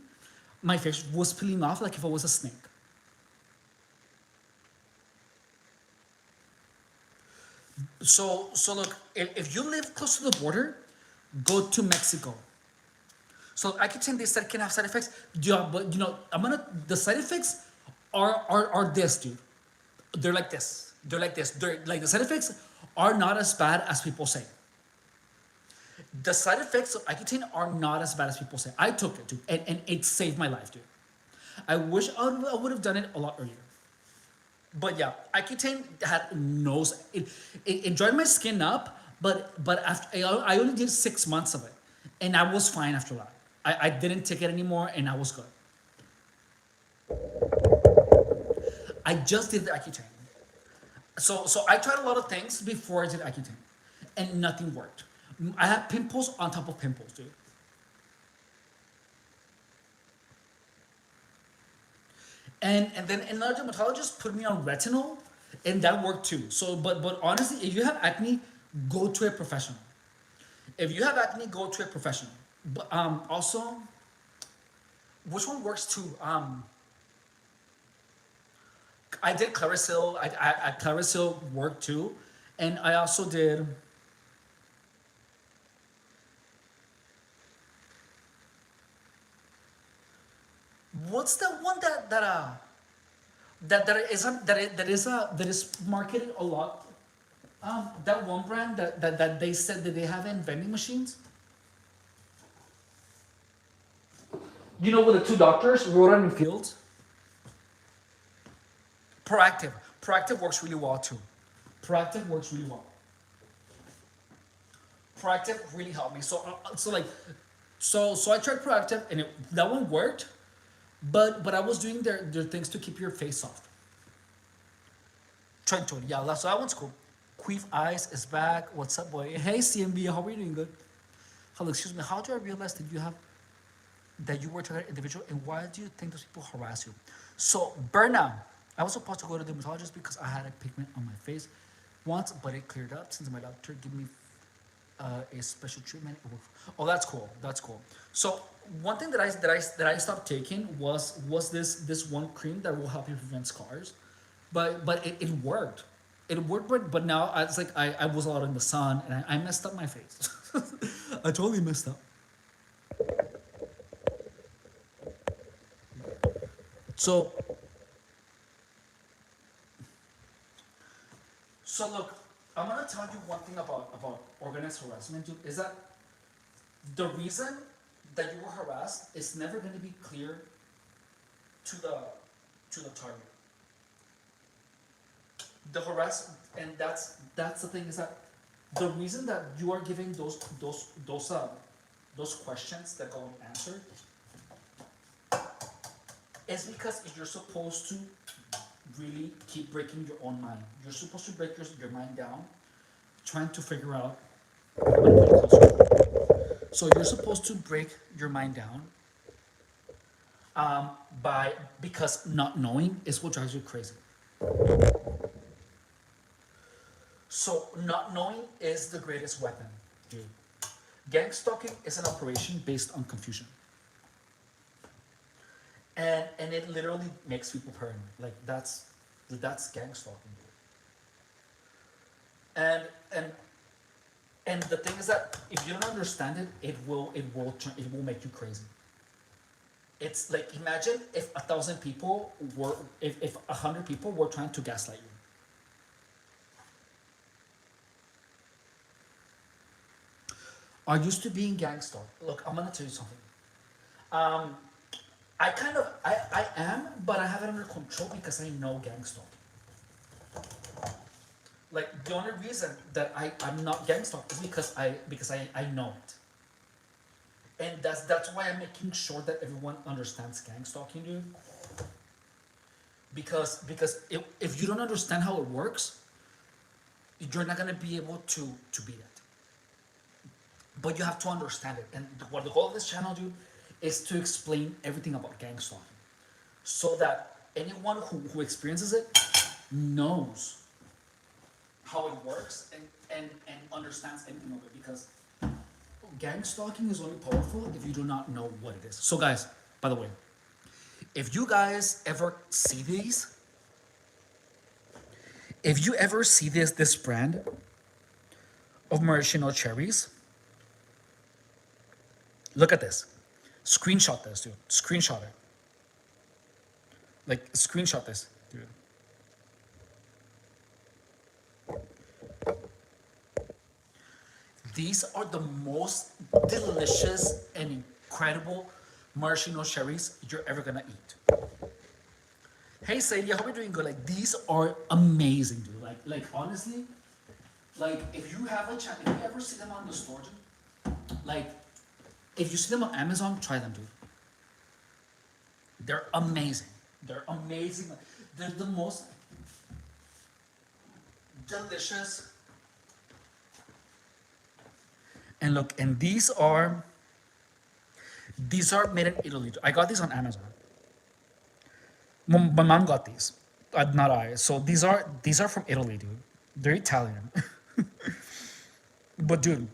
my face was peeling off like if I was a snake. So look, if you live close to the border, go to Mexico. So Accutane, they said can have side effects. Yeah, but the side effects are this, dude. They're like this. They're like this. They're like the side effects are not as bad as people say. The side effects of Accutane are not as bad as people say. I took it, dude, and it saved my life, dude. I wish I would have done it a lot earlier. But yeah, Accutane had no. It dried my skin up, but after I only did 6 months of it, and I was fine after that. I didn't take it anymore, and I was good. I just did the Accutane. So I tried a lot of things before I did Accutane, and nothing worked. I had pimples on top of pimples, dude. And then another dermatologist put me on retinol, and that worked too. So, but honestly, if you have acne, go to a professional. If you have acne, go to a professional. But also, which one works too? I did Clarisil. I Clarisil worked too, and I also did. What's the one that is marketed a lot? That one brand that they said that they have in vending machines. You know, with the two doctors, Rodan and Fields. Proactive. Proactive works really well too. Proactive works really well. Proactive really helped me. So I tried Proactive, and that one worked. But I was doing their things to keep your face soft. Trento, yeah, so that one's cool. Queef Eyes is back. What's up, boy? Hey, CMB, how are you doing? Good. Hello, excuse me. How do I realize that you were a target individual, and why do you think those people harass you? So, Berna, I was supposed to go to the dermatologist because I had a pigment on my face once, but it cleared up since my doctor gave me a special treatment. Oh, that's cool. That's cool. So one thing that I stopped taking was this one cream that will help you prevent scars, but it worked. It worked, but now it's like I was out in the sun and I messed up my face. I totally messed up. So look, I'm gonna tell you one thing about organized harassment, dude, is that the reason that you were harassed is never gonna be clear to the target. The and that's the thing, is that the reason that you are giving those questions that go unanswered is because you're supposed to really keep breaking your own mind. You're supposed to break your mind down, trying to figure out. I'm gonna put it closer. So you're supposed to break your mind down um, by because not knowing is what drives you crazy. So not knowing is the greatest weapon, dude. Gang stalking is an operation based on confusion, and it literally makes people paranoid. Like that's gang stalking, dude. And the thing is that if you don't understand it, it will make you crazy. It's like imagine if 1,000 people were if 100 people were trying to gaslight you. Are used to being gang stalked. Look, I'm gonna tell you something. Um, I am, but I have it under control because I know gang stalking. Like the only reason that I'm not gang stalked is because I know it. And that's why I'm making sure that everyone understands gang stalking, dude. Because if you don't understand how it works, you're not gonna be able to beat it. But you have to understand it. And what the goal of this channel, dude, is to explain everything about gang stalking, so that anyone who experiences it knows how it works and understands anything of it. Because gang stalking is only powerful if you do not know what it is. So, guys, by the way, if you guys ever see these, if you ever see this brand of maraschino cherries, look at this. Screenshot this, dude. Screenshot it. Like, screenshot this, dude. These are the most delicious and incredible maraschino cherries you're ever gonna eat. Hey Sadie, I hope you're doing good. Like these are amazing, dude. Like honestly, like if you have a chance, if you ever see them on the store, dude, like if you see them on Amazon, try them, dude. They're amazing. They're amazing. They're the most delicious. And look, and these are made in Italy. I got these on Amazon. My mom got these, not I. So these are from Italy, dude. They're Italian, but dude,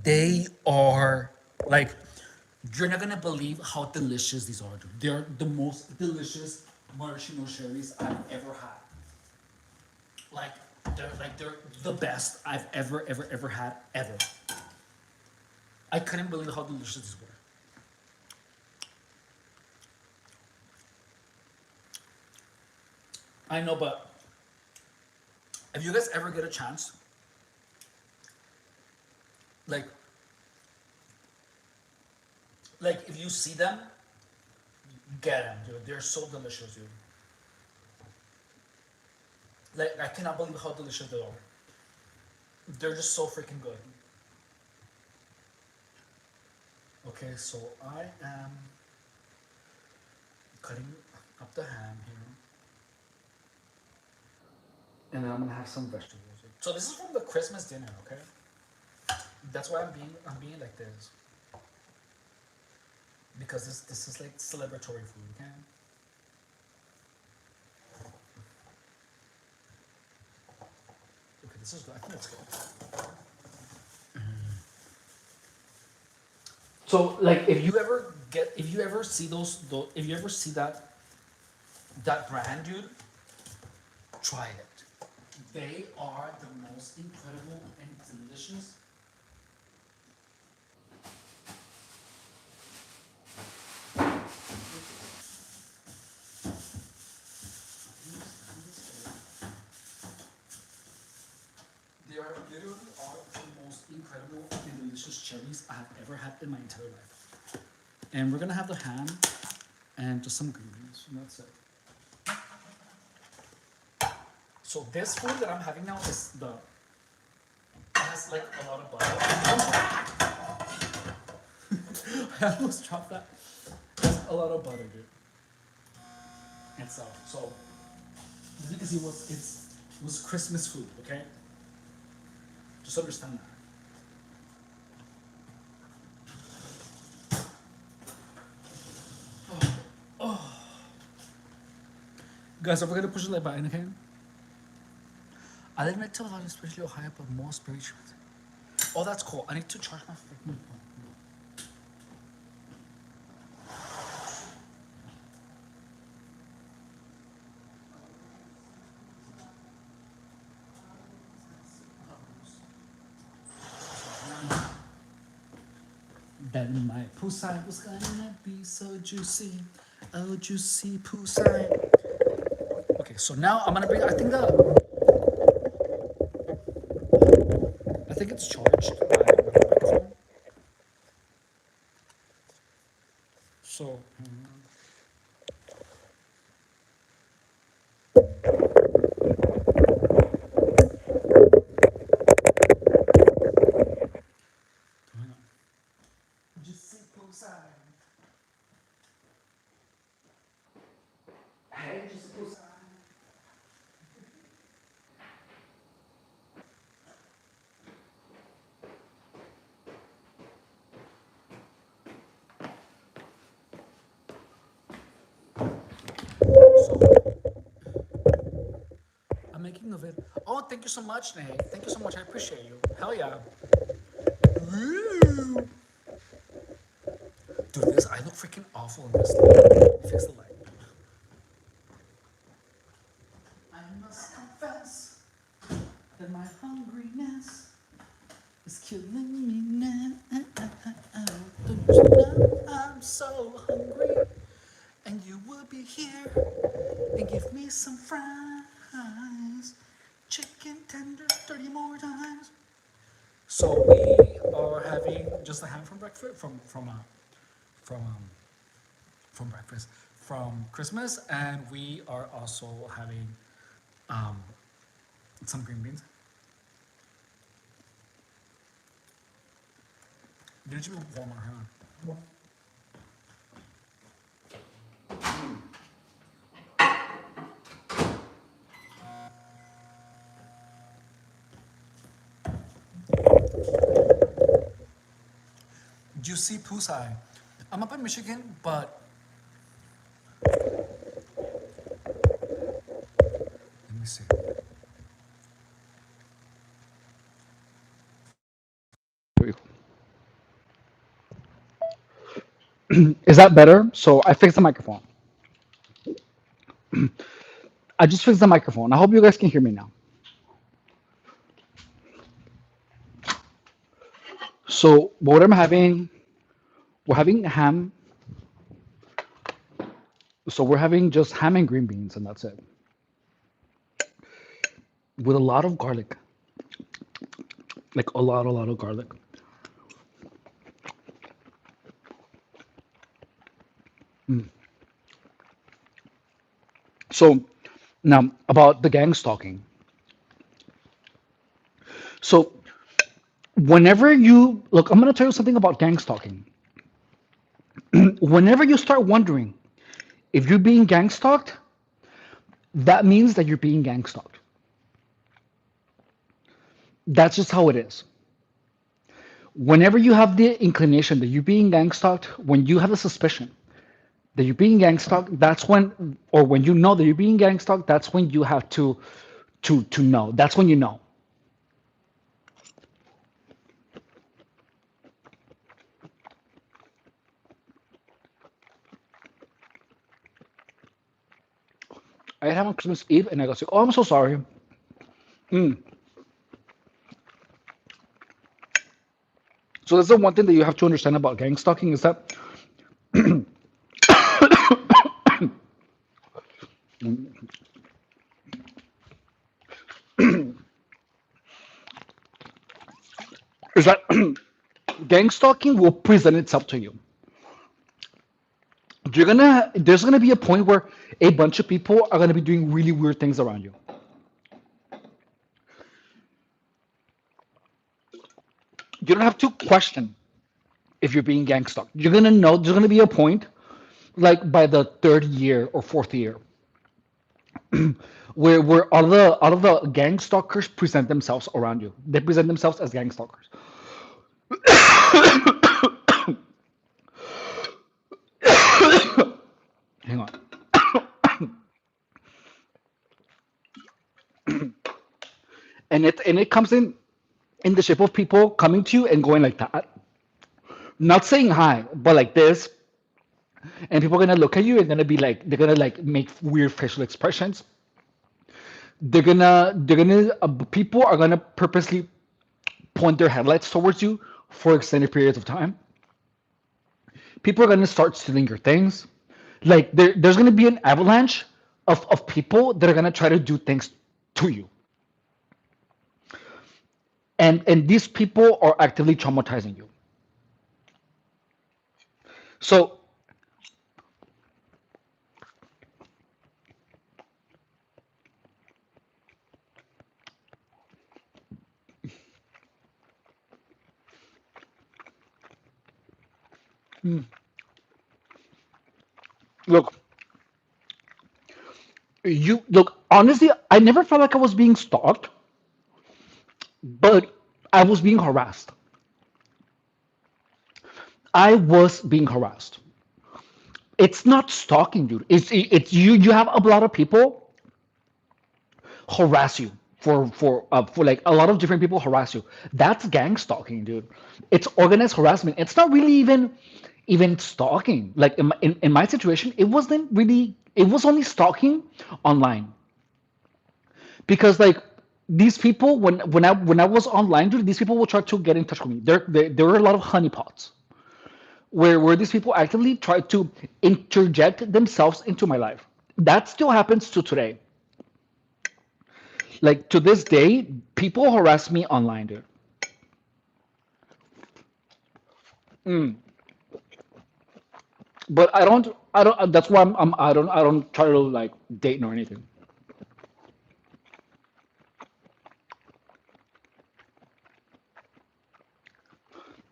they are like you're not gonna believe how delicious these are, dude. They're the most delicious maraschino cherries I've ever had. They're the best I've ever had ever. I couldn't believe how delicious these were. I know, but if you guys ever get a chance, like if you see them, get them, dude. They're so delicious, dude. Like I cannot believe how delicious they are. They're just so freaking good. Okay, so I am cutting up the ham here. And then I'm gonna have some vegetables. So this is from the Christmas dinner, okay? That's why I'm being like this. Because this is like celebratory food, okay? Okay, this is good. I think that's good. So like if you ever see if you ever see that brand, dude, try it. They are the most incredible and delicious. They are literally all the most incredible and delicious cherries I have ever had in my entire life. And we're gonna have the ham and just some green beans, and that's it. So this food that I'm having now is has like a lot of butter. I almost dropped that. It has a lot of butter, dude. itself. So because it was Christmas food. Okay, just understand that. Guys, are we gonna push the like button again? I didn't like to a lot, especially Ohio, but more spiritual. Oh, that's cool. I need to charge my freaking phone. Then my poolside was gonna be so juicy. Oh, juicy poolside. Okay, so now I'm gonna bring. I think it's charged. My microphone. So juicy poolside. Hey, juicy poolside. So I'm making of it. Oh, thank you so much, Nate. Thank you so much. I appreciate you. Hell yeah. Woo. Dude, this I look freaking awful in this light. Fix the light. I must confess that my hungriness is killing me now. Don't you know I'm so hungry, and you will be here and give me some fries, chicken tenders 30 more times. So we are having just a ham from breakfast from from breakfast from Christmas, and we are also having um, some green beans. Did you warm our hand? Juicy Pusai. I'm up in Michigan, but let me see. Is that better? So I fixed the microphone. I just fixed the microphone. I hope you guys can hear me now. So what I'm having, we're having ham. So we're having just ham and green beans, and that's it, with a lot of garlic, like a lot of garlic. So now about the gang stalking. So whenever you look, I'm going to tell you something about gang stalking. Whenever you start wondering if you're being gang stalked, that means that you're being gang stalked. That's just how it is. Whenever you have the inclination that you're being gang stalked, when you have a suspicion that you're being gang stalked, that's when, or when you know that you're being gang stalked, that's when you have to know. That's when you know. I had on Christmas Eve, and I go, "Oh, I'm so sorry." Mm. So that's the one thing that you have to understand about gang stalking is that is that gang stalking will present itself to you. There's gonna be a point where a bunch of people are gonna be doing really weird things around you. You don't have to question if you're being gang stalked. You're gonna know there's gonna be a point, like by the third year or fourth year. where all of the gang stalkers present themselves around you. They present themselves as gang stalkers. Hang on. And it comes in the shape of people coming to you and going like that, not saying hi, but like this, and people are gonna look at you and gonna be like, they're gonna like make weird facial expressions. People are gonna purposely point their headlights towards you for extended periods of time. People are gonna start stealing your things. Like there's gonna be an avalanche of people that are gonna try to do things to you, and these people are actively traumatizing you. So look, you look honestly, I never felt like I was being stalked, but I was being harassed. I was being harassed. It's not stalking, dude. It's you have a lot of people harass you for like a lot of different people harass you. That's gang stalking, dude. It's organized harassment. It's not really even stalking. Like in my situation, it wasn't really. It was only stalking online because like these people when I was online, dude, these people will try to get in touch with me. There were a lot of honeypots where these people actively try to interject themselves into my life. That still happens to today. Like to this day, people harass me online, dude. Mm. But I don't. That's why I don't try to like date nor anything.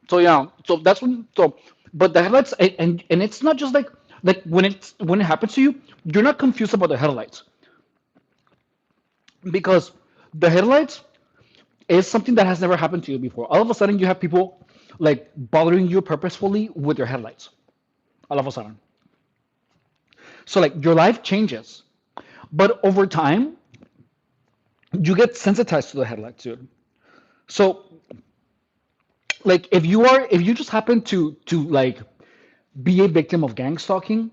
So yeah, so that's when. So, but the headlights, and it's not just like when it happens to you, you're not confused about the headlights because the headlights is something that has never happened to you before. All of a sudden, you have people like bothering you purposefully with their headlights. All of a sudden, so like your life changes, but over time, you get sensitized to the headlights, dude. So like if you just happen to like be a victim of gang stalking,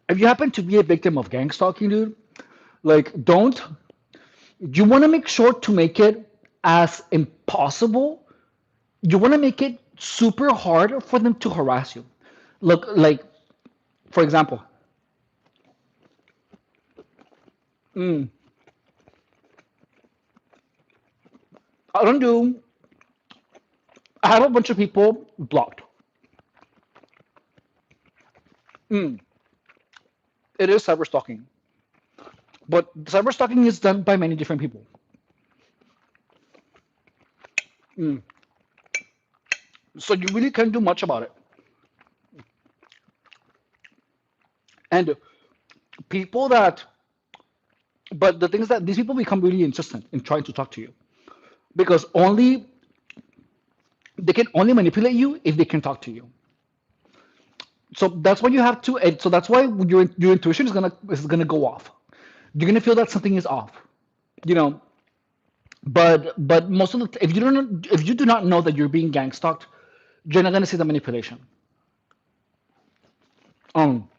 if you happen to be a victim of gang stalking, dude, like don't you want to make sure to make it as impossible. You want to make it super hard for them to harass you. Look, like for example, mm, I don't do. I have a bunch of people blocked. Mm, it is cyber stalking, but cyber stalking is done by many different people. Mm, so you really can't do much about it. And people that, but the thing is that these people become really insistent in trying to talk to you because only they can only manipulate you if they can talk to you. So that's why you have to. And so that's why your intuition is gonna go off. You're gonna feel that something is off. You know, but most of the if you don't if you do not know that you're being gang stalked, you're not gonna see the manipulation. Um,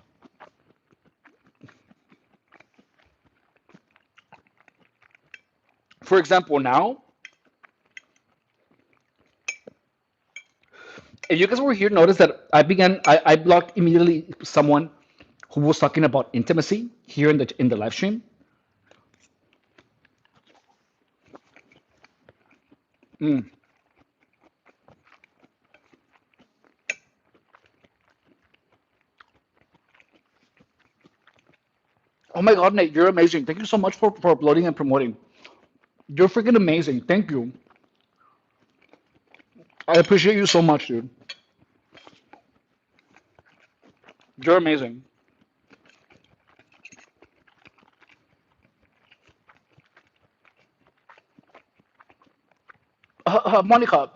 for example, now if you guys were here, notice that I blocked immediately someone who was talking about intimacy here in the live stream. Mm. Oh my God, Nate, you're amazing. Thank you so much for uploading and promoting. You're freaking amazing. Thank you. I appreciate you so much, dude. You're amazing. Monica.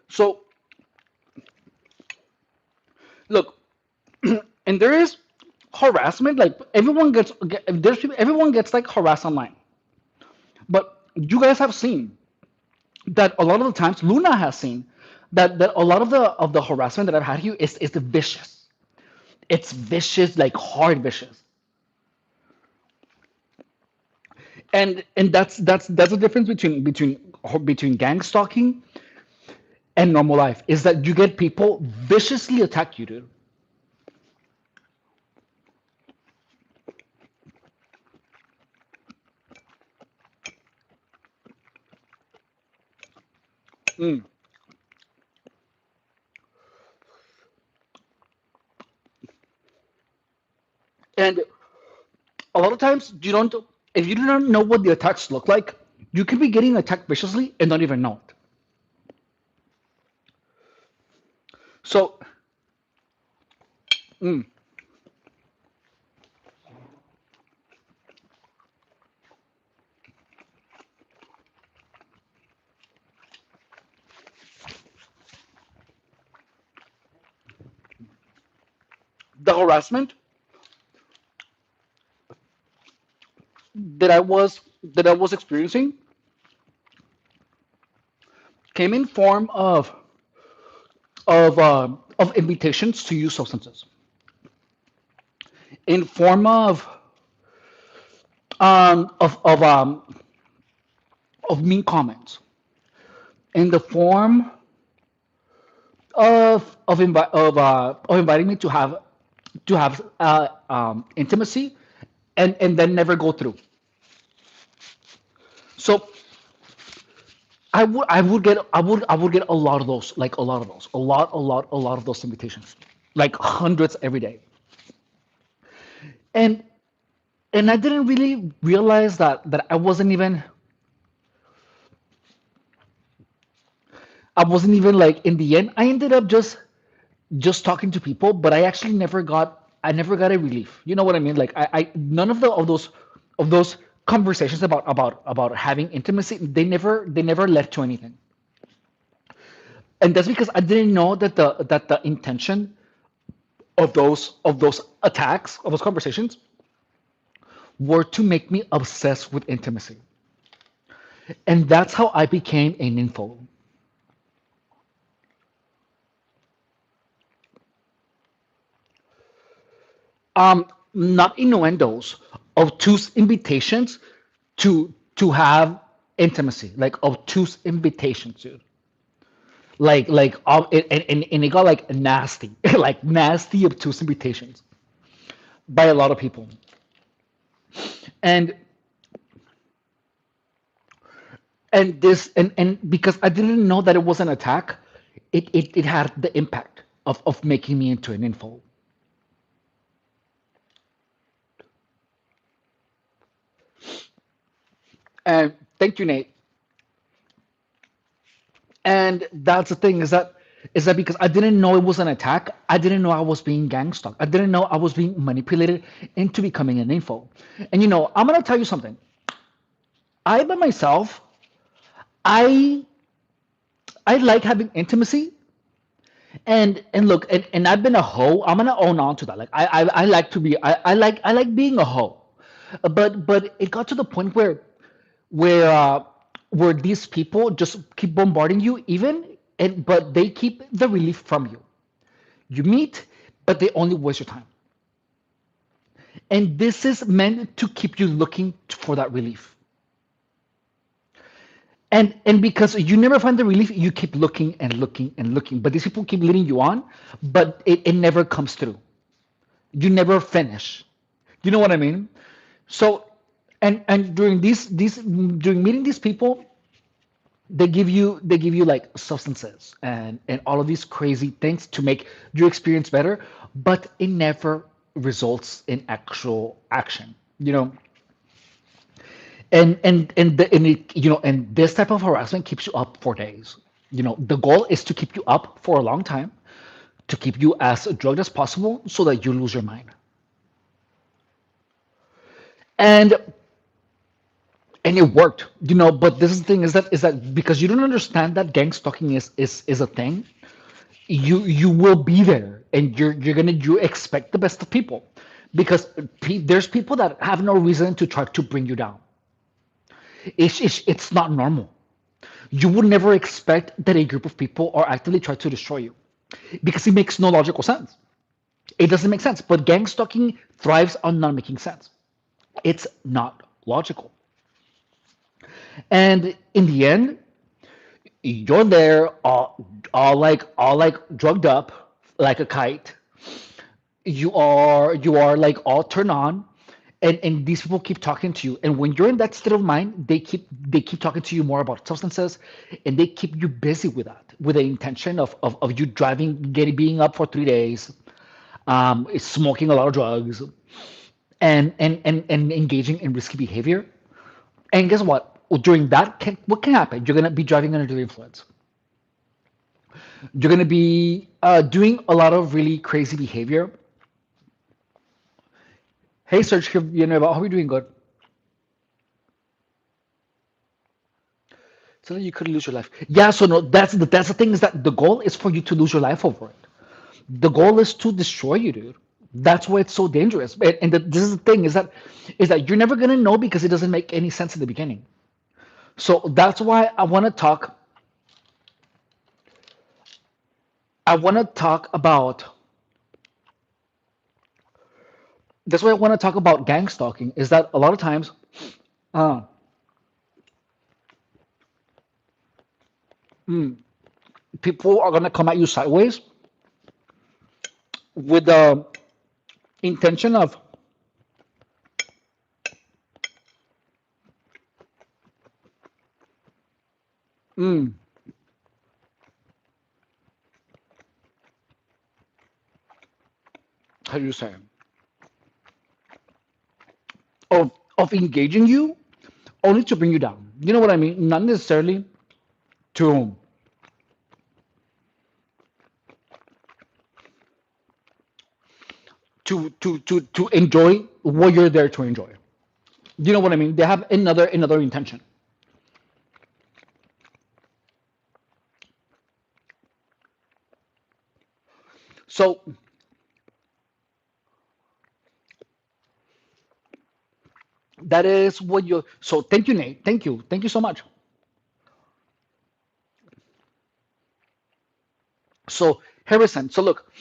So look, and there is harassment. Like everyone gets like harassed online. But you guys have seen that a lot of the times, Luna has seen that a lot of the harassment that I've had here is the vicious. It's vicious, like hard vicious. And that's the difference between gang stalking and normal life is that you get people viciously attack you, dude. Mm. And a lot of times you don't if you don't know what the attacks look like, you could be getting attacked viciously and don't even know it. So mm, the harassment that I was experiencing came in form of invitations to use substances, in form um of of um of mean comments, in the form of inviting me to have intimacy, and then never go through. So I would get a lot of those, like a lot of those, a lot of those invitations, like hundreds every day, and I didn't really realize that I wasn't even like, in the end I ended up just talking to people, but I never got a relief. You know what I mean? Like I none of those conversations about having intimacy, they never led to anything. And that's because I didn't know that the intention of those attacks, of those conversations, were to make me obsessed with intimacy. And that's how I became an info. Not innuendos, obtuse invitations to have intimacy, like obtuse invitations, dude. And it got like nasty, like nasty obtuse invitations by a lot of people. And and because I didn't know that it was an attack, it had the impact of making me into an info. And thank you, Nate. And that's the thing, is that because I didn't know it was an attack, I didn't know I was being gang stalked. I didn't know I was being manipulated into becoming an info. And I'm gonna tell you something. I by myself, I I like having intimacy, and look, and I've been a hoe. I'm gonna own on to that. Like I like to be I like being a hoe. But it got to the point where uh, where these people just keep bombarding you, but they keep the relief from you. You meet, but they only waste your time. And this is meant to keep you looking for that relief. And because you never find the relief, you keep looking and looking and looking. But these people keep leading you on, but it never comes through. You never finish. You know what I mean? So, and during meeting these people, they give you like substances and all of these crazy things to make your experience better, but it never results in actual action. And it, and this type of harassment keeps you up for days. The goal is to keep you up for a long time, to keep you as drugged as possible so that you lose your mind. And and it worked. But this is the thing, is that because you don't understand that gang stalking is a thing. You will be there, and you expect the best of people, because there's people that have no reason to try to bring you down. It's not normal. You would never expect that a group of people are actively trying to destroy you, because it makes no logical sense. It doesn't make sense. But gang stalking thrives on not making sense. It's not logical. And in the end, you're there all like drugged up like a kite. You are like all turned on, and these people keep talking to you, and when you're in that state of mind, they keep talking to you more about substances, and they keep you busy with that, with the intention of you driving, being up for 3 days, smoking a lot of drugs, and engaging in risky behavior. And guess what? During that, what can happen? You're gonna be driving under the influence. You're gonna be doing a lot of really crazy behavior. Hey, Serge, how are you doing? Good. So that you could lose your life. Yeah. So no, that's the thing, is that the goal is for you to lose your life over it. The goal is to destroy you, dude. That's why it's so dangerous. This is the thing, is that you're never gonna know, because it doesn't make any sense in the beginning. So that's why I want to talk about. That's why I want to talk about gang stalking. Is that a lot of times, uh, people are gonna come at you sideways with the intention of, mm, how do you say, of engaging you only to bring you down. You know what I mean? Not necessarily to to enjoy what you're there to enjoy. You know what I mean? They have another intention. So that is what you. So thank you, Nate. Thank you so much. So Harrison. So look,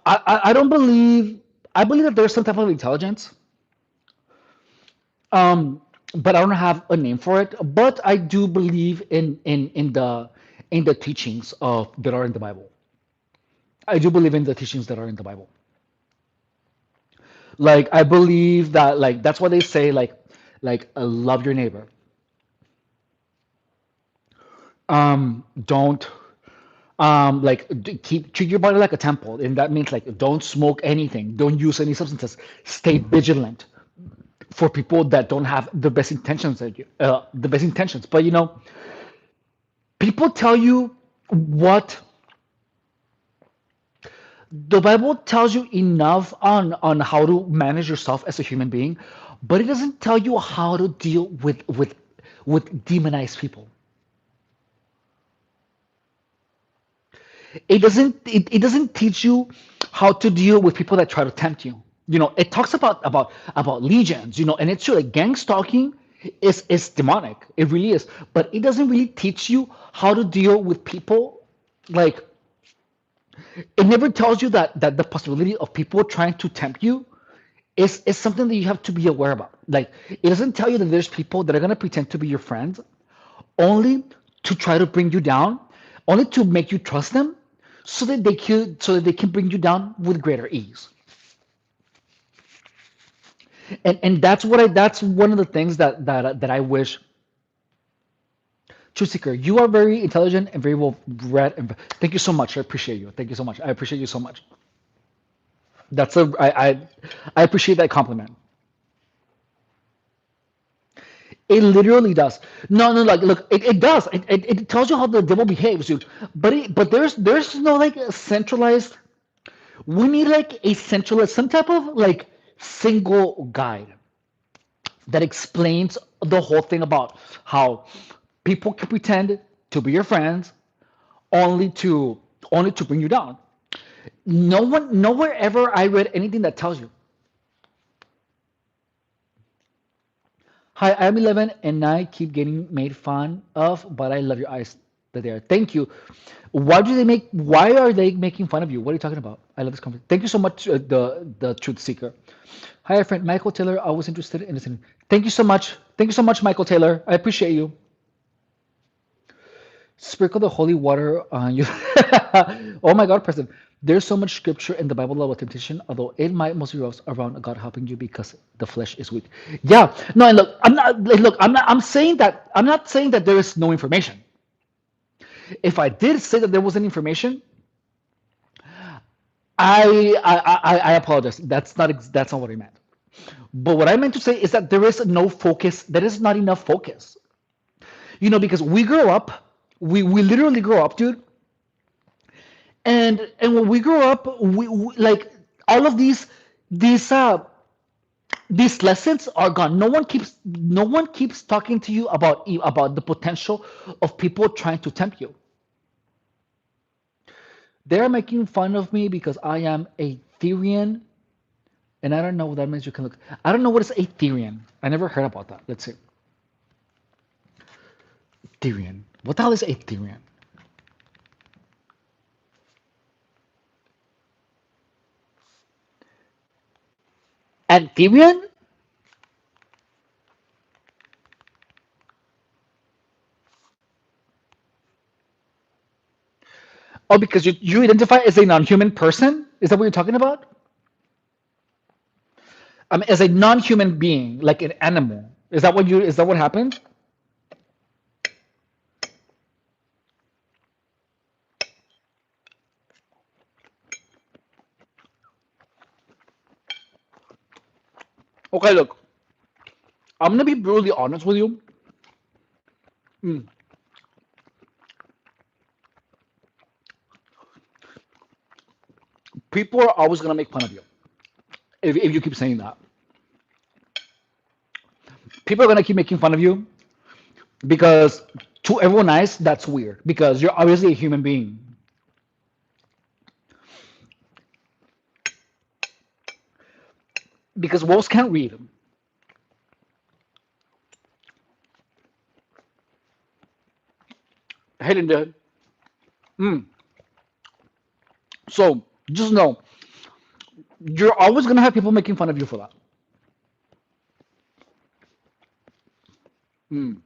I don't believe. I believe that there's some type of intelligence, but I don't have a name for it. But I do believe in the teachings of that are in the Bible. I do believe in the teachings that are in the Bible. Like, I believe that, like, that's why they say, like love your neighbor. Don't like keep treat your body like a temple, and that means, like, don't smoke anything, don't use any substances, stay vigilant for people that don't have the best intentions at you, the best intentions. But people tell you what the Bible tells you enough on how to manage yourself as a human being, but it doesn't tell you how to deal with demonized people. It doesn't teach you how to deal with people that try to tempt you. It talks about legions, and it's true, like, gang stalking is demonic. It really is. But it doesn't really teach you how to deal with people. Like, it never tells you that the possibility of people trying to tempt you is something that you have to be aware about. Like, it doesn't tell you that there's people that are gonna pretend to be your friends only to try to bring you down, only to make you trust them, so that they can bring you down with greater ease. And that's one of the things that I wish. True Seeker, you are very intelligent and very well read. And thank you so much. I appreciate you. Thank you so much. I appreciate you so much. I appreciate that compliment. It literally does. No, no, like look, it does. It tells you how the devil behaves, dude. But there's no like centralized. We need like a centralized, some type of like single guide that explains the whole thing about how people can pretend to be your friends only to only to bring you down. No one, nowhere ever I read anything that tells you, "Hi, I'm 11 and I keep getting made fun of, but I love your eyes." That they are. Thank you. Why do they make? Why are they making fun of you? What are you talking about? I love this conversation. Thank you so much, the truth seeker. Hi, friend Michael Taylor. I was interested in listening. Thank you so much. Thank you so much, Michael Taylor. I appreciate you. Sprinkle the holy water on you. Oh my God, President. There's so much scripture in the Bible about temptation, although it might mostly revolve around God helping you because the flesh is weak. Yeah, no, and look, I'm not. Look, I'm not. I'm saying that. I'm not saying that there is no information. If I did say that there wasn't information, I apologize. That's not what I meant. But what I meant to say is that there is no focus. There is not enough focus. Because we grow up, we literally grow up, dude. And when we grow up, we like all of these these lessons are gone. No one keeps talking to you about the potential of people trying to tempt you. They're making fun of me because I am a Therian, and I don't know what that means. You can look. I don't know what is a Therian. I never heard about that. Let's see. Therian. What the hell is a Therian? And Therian? Oh, because you identify as a non-human person? Is that what you're talking about? I mean, as a non-human being, like an animal. Is that what happened? Okay, look, I'm gonna be brutally honest with you. Mm. People are always gonna make fun of you if you keep saying that. People are gonna keep making fun of you because to everyone else, that's weird because you're obviously a human being. Because wolves can't read. Hey, Linda. Mm. So just know you're always gonna have people making fun of you for that. Mm.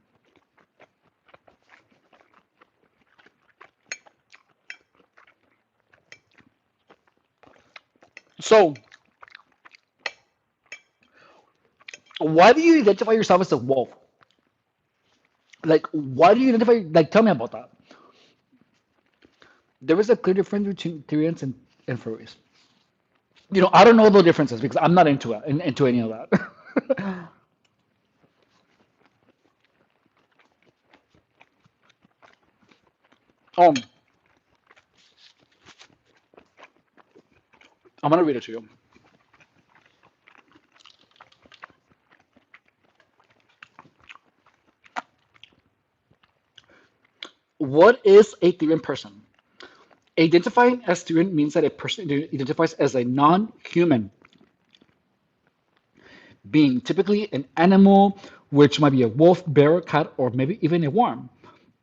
So why do you identify yourself as a wolf? Like, why do you identify? Like, tell me about that. There is a clear difference between Tyrians and furries. I don't know the differences because I'm not into any of that. um, I'm gonna read it to you. What is a Tyrian person? Identifying as Tyrian means that a person identifies as a non-human being, typically an animal, which might be a wolf, bear, cat, or maybe even a worm.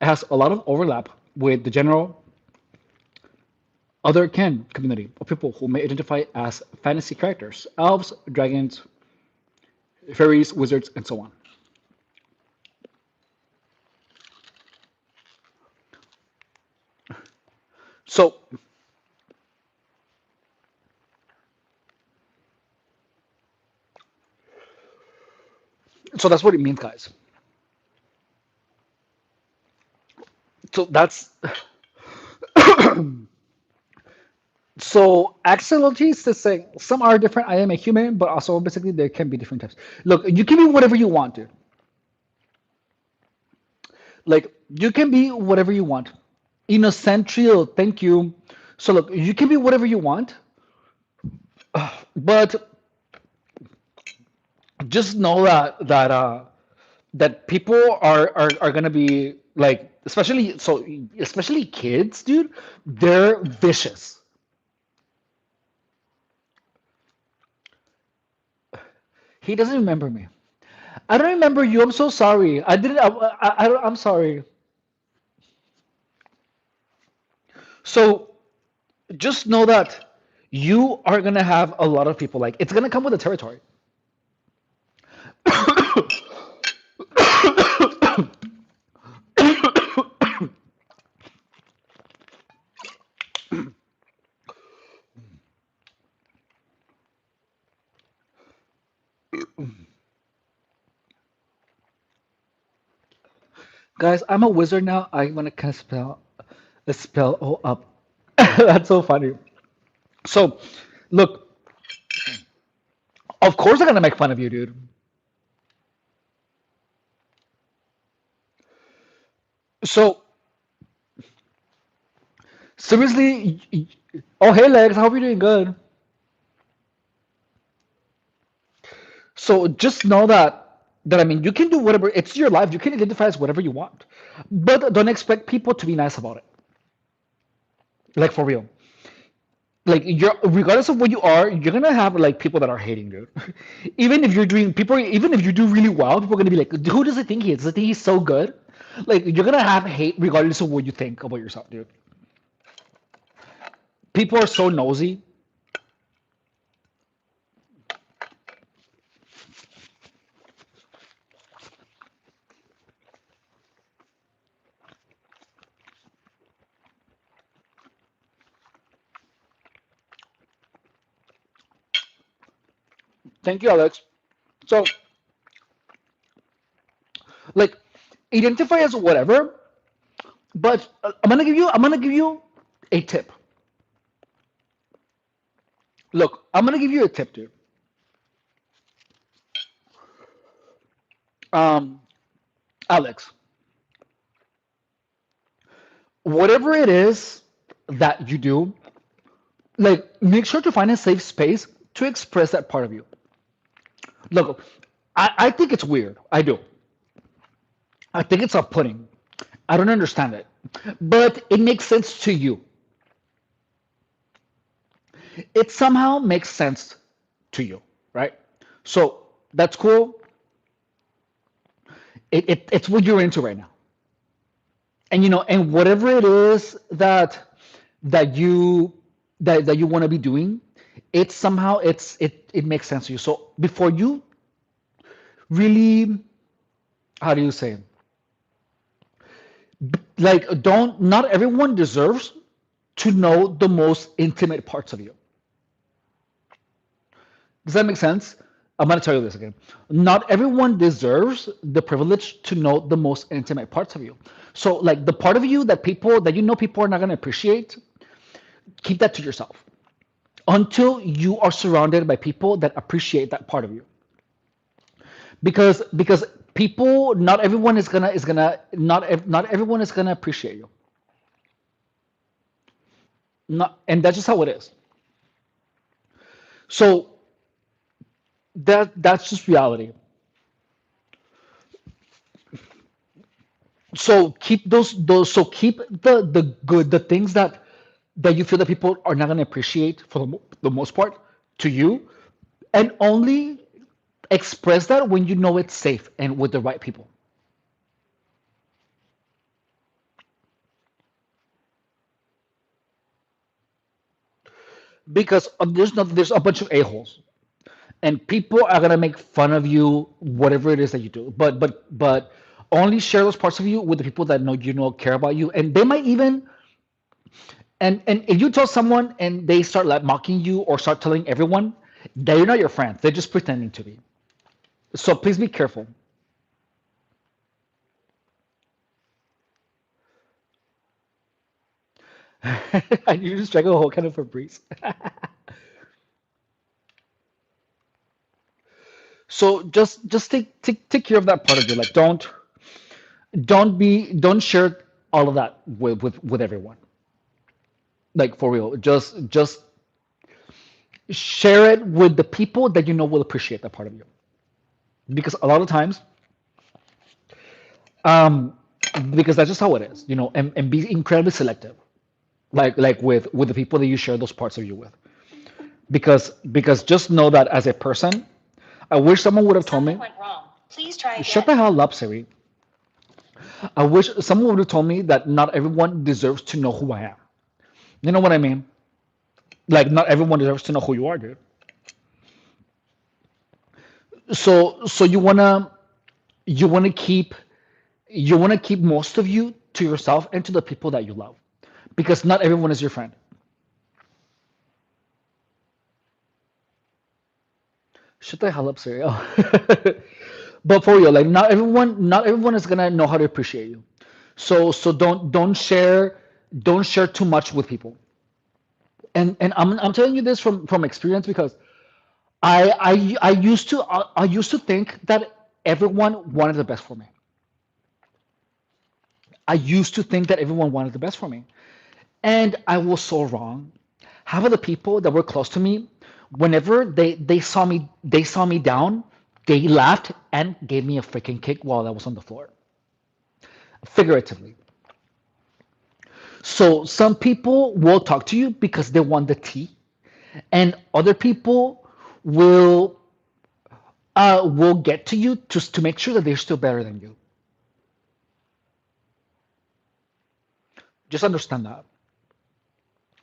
It has a lot of overlap with the general other kin community of people who may identify as fantasy characters, elves, dragons, fairies, wizards, and so on. So, so that's what it means, guys. So that's so axology is saying some are different. I am a human, but also basically there can be different types. Look, you can be whatever you want, dude. Like you can be whatever you want. Innocentrio, thank you. So look, you can be whatever you want, but just know that people are gonna be like, especially kids, dude. They're vicious. He doesn't remember me. I don't remember you. I'm so sorry. I didn't. I'm sorry. So just know that you are gonna have a lot of people. Like it's gonna come with the territory. Guys, I'm a wizard now. I'm gonna cast a spell all up. That's so funny. So, look, of course I'm gonna make fun of you, dude. So, seriously, oh hey Lex, I hope you're doing good. So just know that I mean you can do whatever. It's your life. You can identify as whatever you want, but don't expect people to be nice about it. Like for real. Like you're regardless of what you are, you're gonna have like people that are hating, dude. Even if you do really well, people are gonna be like, who does he think he is? Does he think he's so good? Like you're gonna have hate regardless of what you think about yourself, dude. People are so nosy. Thank you, Alex. So like identify as whatever, but I'm gonna give you a tip. Look, I'm gonna give you a tip, dude. Um, Alex, whatever it is that you do, like make sure to find a safe space to express that part of you. Look, I think it's weird. I do. I think it's off-putting. I don't understand it, but it makes sense to you. It somehow makes sense to you, right? So that's cool. It's what you're into right now, and and whatever it is that you that you want to be doing, it makes sense to you. So before you really, how do you say, like don't not everyone deserves to know the most intimate parts of you. Does that make sense? I'm going to tell you this again. Not everyone deserves the privilege to know the most intimate parts of you. So, like the part of you that people are not going to appreciate, keep that to yourself until you are surrounded by people that appreciate that part of you. Because people, not everyone is gonna not everyone is gonna appreciate you. Not, and that's just how it is. So that's just reality. So keep keep the good, the things that you feel that people are not going to appreciate for the most part to you, and only express that when you know it's safe and with the right people. Because there's a bunch of a-holes, and people are going to make fun of you whatever it is that you do, but only share those parts of you with the people that know care about you, and they might even, and if you tell someone and they start like mocking you or start telling everyone, they're not your friends. They're just pretending to be. So please be careful. And you just drank a whole kind of Febreze. So just take care of that part of you. Like don't, don't share all of that with everyone. Like for real, just share it with the people that you know will appreciate that part of you. Because a lot of times, um, because that's just how it is, and be incredibly selective, like with the people that you share those parts of you with. Because just know that as a person, I wish someone would have told Something me, went wrong. Please try shut again. the hell up, Siri. I wish someone would have told me that not everyone deserves to know who I am. You know what I mean? Like not everyone deserves to know who you are, dude. So you wanna keep most of you to yourself and to the people that you love, because not everyone is your friend. Shut the hell up, Siri. But for real, like not everyone is gonna know how to appreciate you. So don't share too much with people. And I'm telling you this from experience, because I used to think that everyone wanted the best for me. I used to think that everyone wanted the best for me. And I was so wrong. Half of the people that were close to me, whenever they saw me down, they laughed and gave me a freaking kick while I was on the floor, figuratively. So some people will talk to you because they want the tea, and other people will get to you just to make sure that they're still better than you. Just understand that.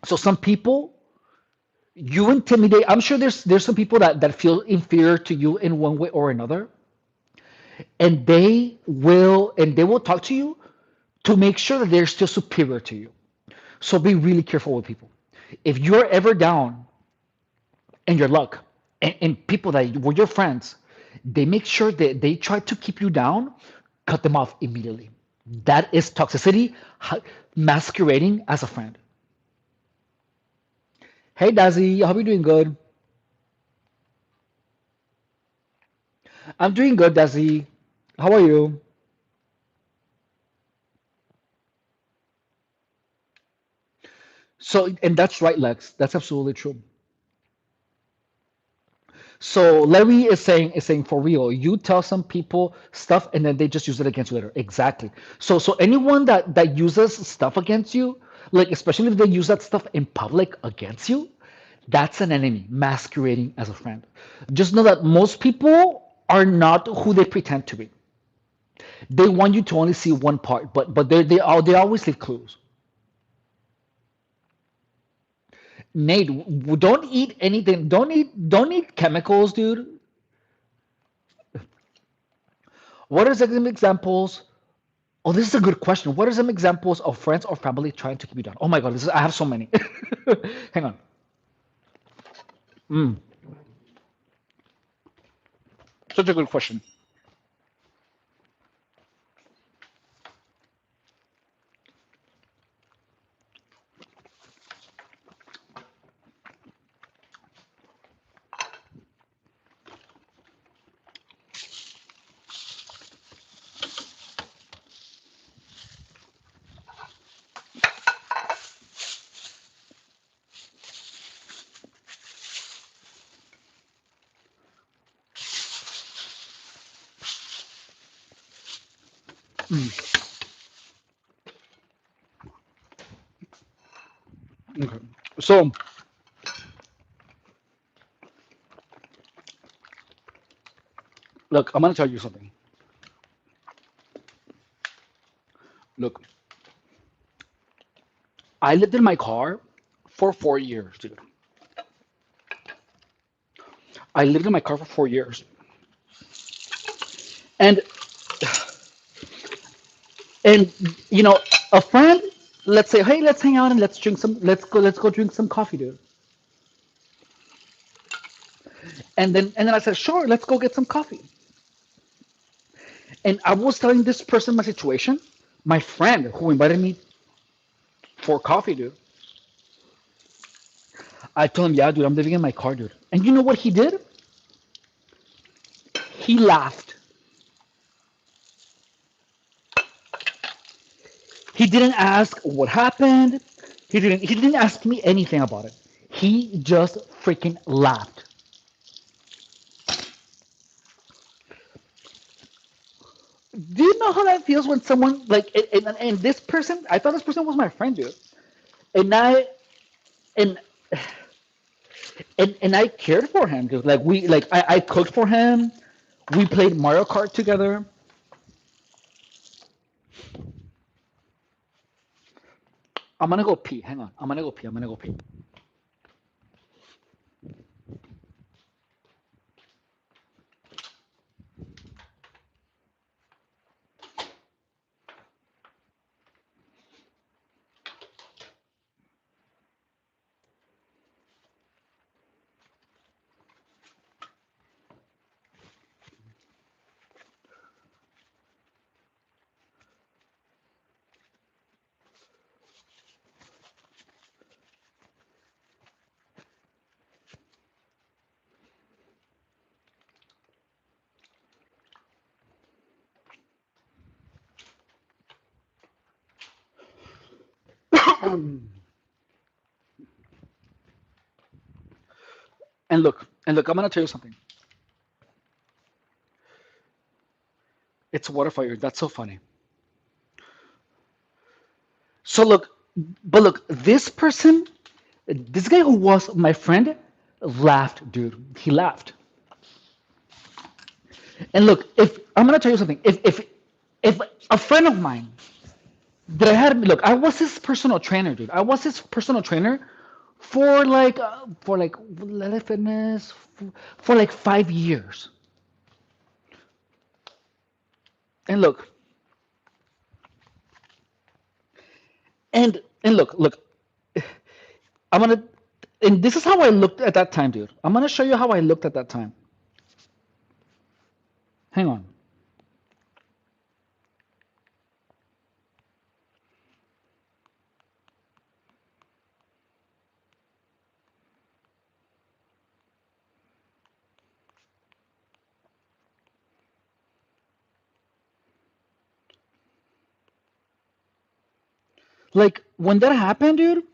So some people you intimidate. I'm sure there's some people that feel inferior to you in one way or another, and they will talk to you to make sure that they're still superior to you. So be really careful with people. If you're ever down in your luck, and people that were your friends, they make sure that they try to keep you down, cut them off immediately. That is toxicity masquerading as a friend. Hey, Dazzy, I hope you're doing good. I'm doing good, Dazzy. How are you? So, and that's right, Lex. That's absolutely true. So Larry is saying for real. You tell some people stuff and then they just use it against you later. Exactly. So anyone that uses stuff against you, like especially if they use that stuff in public against you, that's an enemy masquerading as a friend. Just know that most people are not who they pretend to be. They want you to only see one part, but they always leave clues. Nate, don't eat anything. Don't eat chemicals, dude. What are some examples? Oh, this is a good question. What are some examples of friends or family trying to keep you down? Oh my God, I have so many. Hang on. Mm, such a good question. Okay. So, look, I'm gonna tell you something. Look, I lived in my car for 4 years, dude. I lived in my car for 4 years, and and you know, a friend. Let's say, hey, let's hang out and let's go drink some coffee, dude. And then I said, sure, let's go get some coffee. And I was telling this person my situation, my friend who invited me for coffee, dude. I told him, yeah, dude, I'm living in my car, dude. And you know what he did? He laughed. He didn't ask what happened. He didn't ask me anything about it. He just freaking laughed. Do you know how that feels when someone like and this person? I thought this person was my friend, dude. And I and and I cared for him, dude. I cooked for him. We played Mario Kart together. I'm gonna go pee. Hang on. I'm gonna go pee. I'm gonna go pee. And look, I'm gonna tell you something. It's water fire. That's so funny. So look, but look, this guy who was my friend, laughed, dude. He laughed. And look, if I'm gonna tell you something, if a friend of mine that I had, look, I was his personal trainer, dude. I was his personal trainer for like Let Fitness for like 5 years. And look, and look, I'm gonna, and this is how I looked at that time, dude. I'm gonna show you how I looked at that time. Hang on. Like when that happened, dude.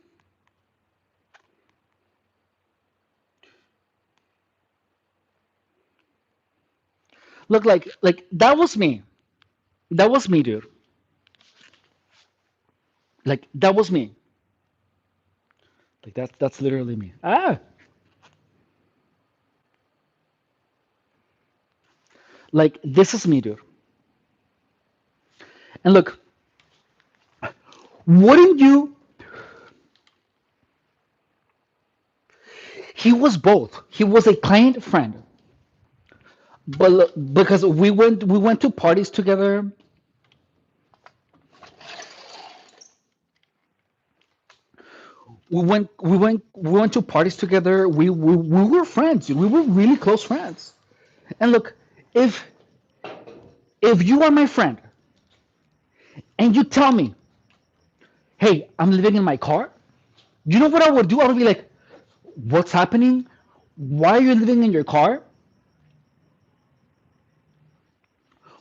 Look, like that was me. That was me, dude. Like that was me. Like that's literally me. Like this is me, dude. And look, wouldn't you? He was both. He was a client friend, but because we went to parties together. We went to parties together. We were friends, dude. We were really close friends. And look, if if you are my friend and you tell me, "Hey, I'm living in my car," you know what I would do? I would be like, "What's happening? Why are you living in your car?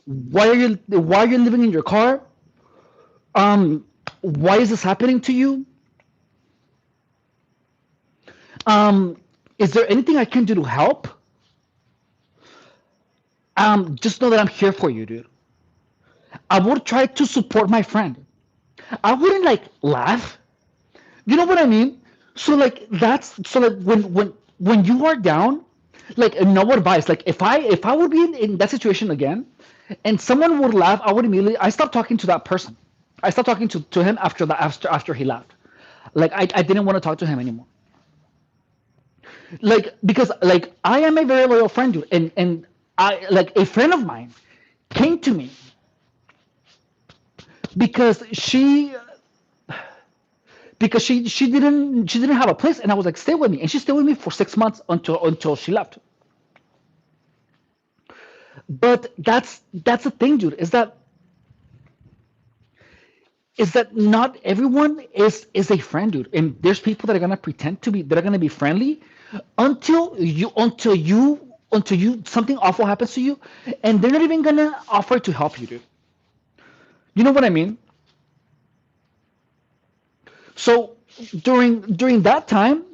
Why are you living in your car? Um, why is this happening to you? Um, is there anything I can do to help? Just know that I'm here for you, dude." I would try to support my friend. I wouldn't like laugh. You know what I mean? So like that's so like when you are down, like no advice. Like if I would be in that situation again, and someone would laugh, I would immediately I stopped talking to that person. I stopped talking to him after he laughed. Like I didn't want to talk to him anymore. Like because like I am a very loyal friend, dude, and I like a friend of mine came to me because she didn't have a place, and I was like, stay with me, and she stayed with me for 6 months until she left. But that's the thing, dude, is that not everyone is a friend, dude, and there's people that are gonna pretend to be that are gonna be friendly until you something awful happens to you, and they're not even gonna offer to help you, dude. You know what I mean? So during that time,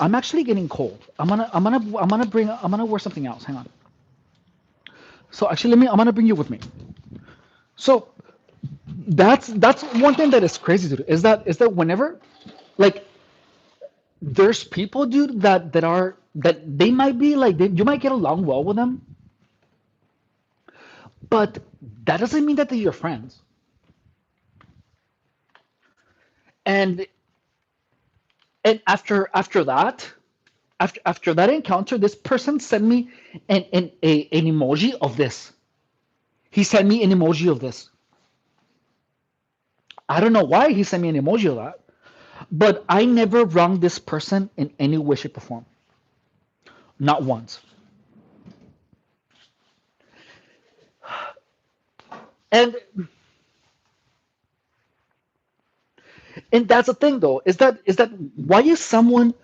I'm actually getting cold. I'm gonna wear something else. Hang on. So actually, I'm gonna bring you with me. So that's one thing that is crazy, dude. Is that whenever, like, there's people, dude, that they might be like you might get along well with them, but that doesn't mean that they're your friends. And after that, after that encounter, this person sent me an emoji of this. He sent me an emoji of this. I don't know why he sent me an emoji of that, but I never wronged this person in any way, shape, or form. Not once. And and that's the thing, though, is that why is someone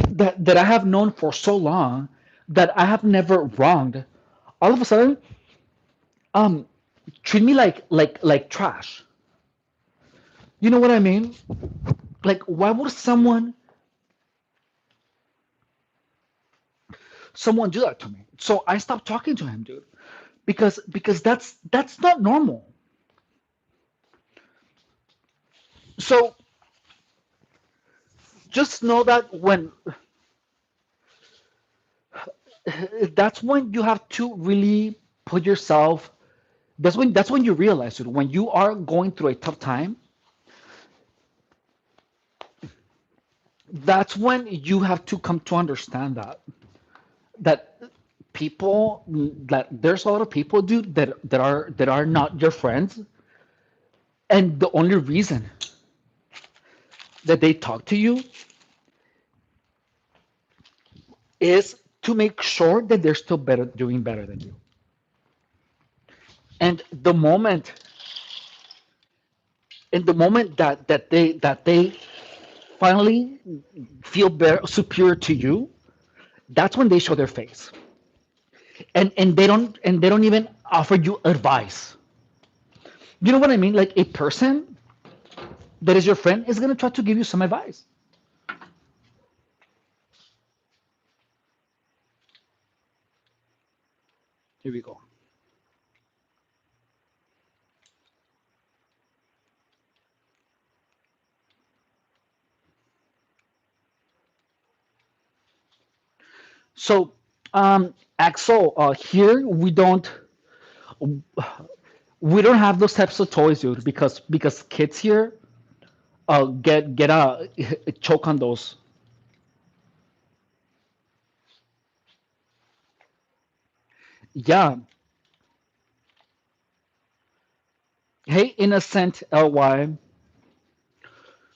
that I have known for so long, that I have never wronged, all of a sudden, um treat me like trash? You know what I mean? Like, why would someone do that to me? So I stopped talking to him, dude, because that's not normal. So just know that that's when you have to really put yourself. That's when you realize it. When you are going through a tough time, that's when you have to come to understand that people that there's a lot of people, dude, that are not your friends, and the only reason that they talk to you is to make sure that they're still doing better than you. And the moment that they finally feel better, superior to you, that's when they show their face, and they don't even offer you advice. You know what I mean? Like, a person that is your friend is gonna try to give you some advice. Here we go. So, Axel, here we don't have those types of toys, dude, because kids here get a choke on those. Yeah. Hey, innocent ly.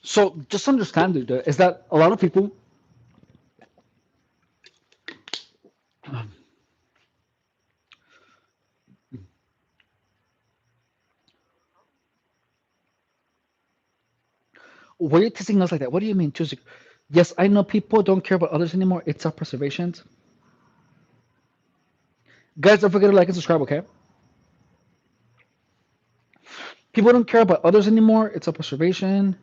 So just understand, dude, is that a lot of people. Why are you teasing us like that? What do you mean choosing? Yes, I know people don't care about others anymore. It's self-preservation. Guys, don't forget to like and subscribe, okay? People don't care about others anymore. It's self-preservation.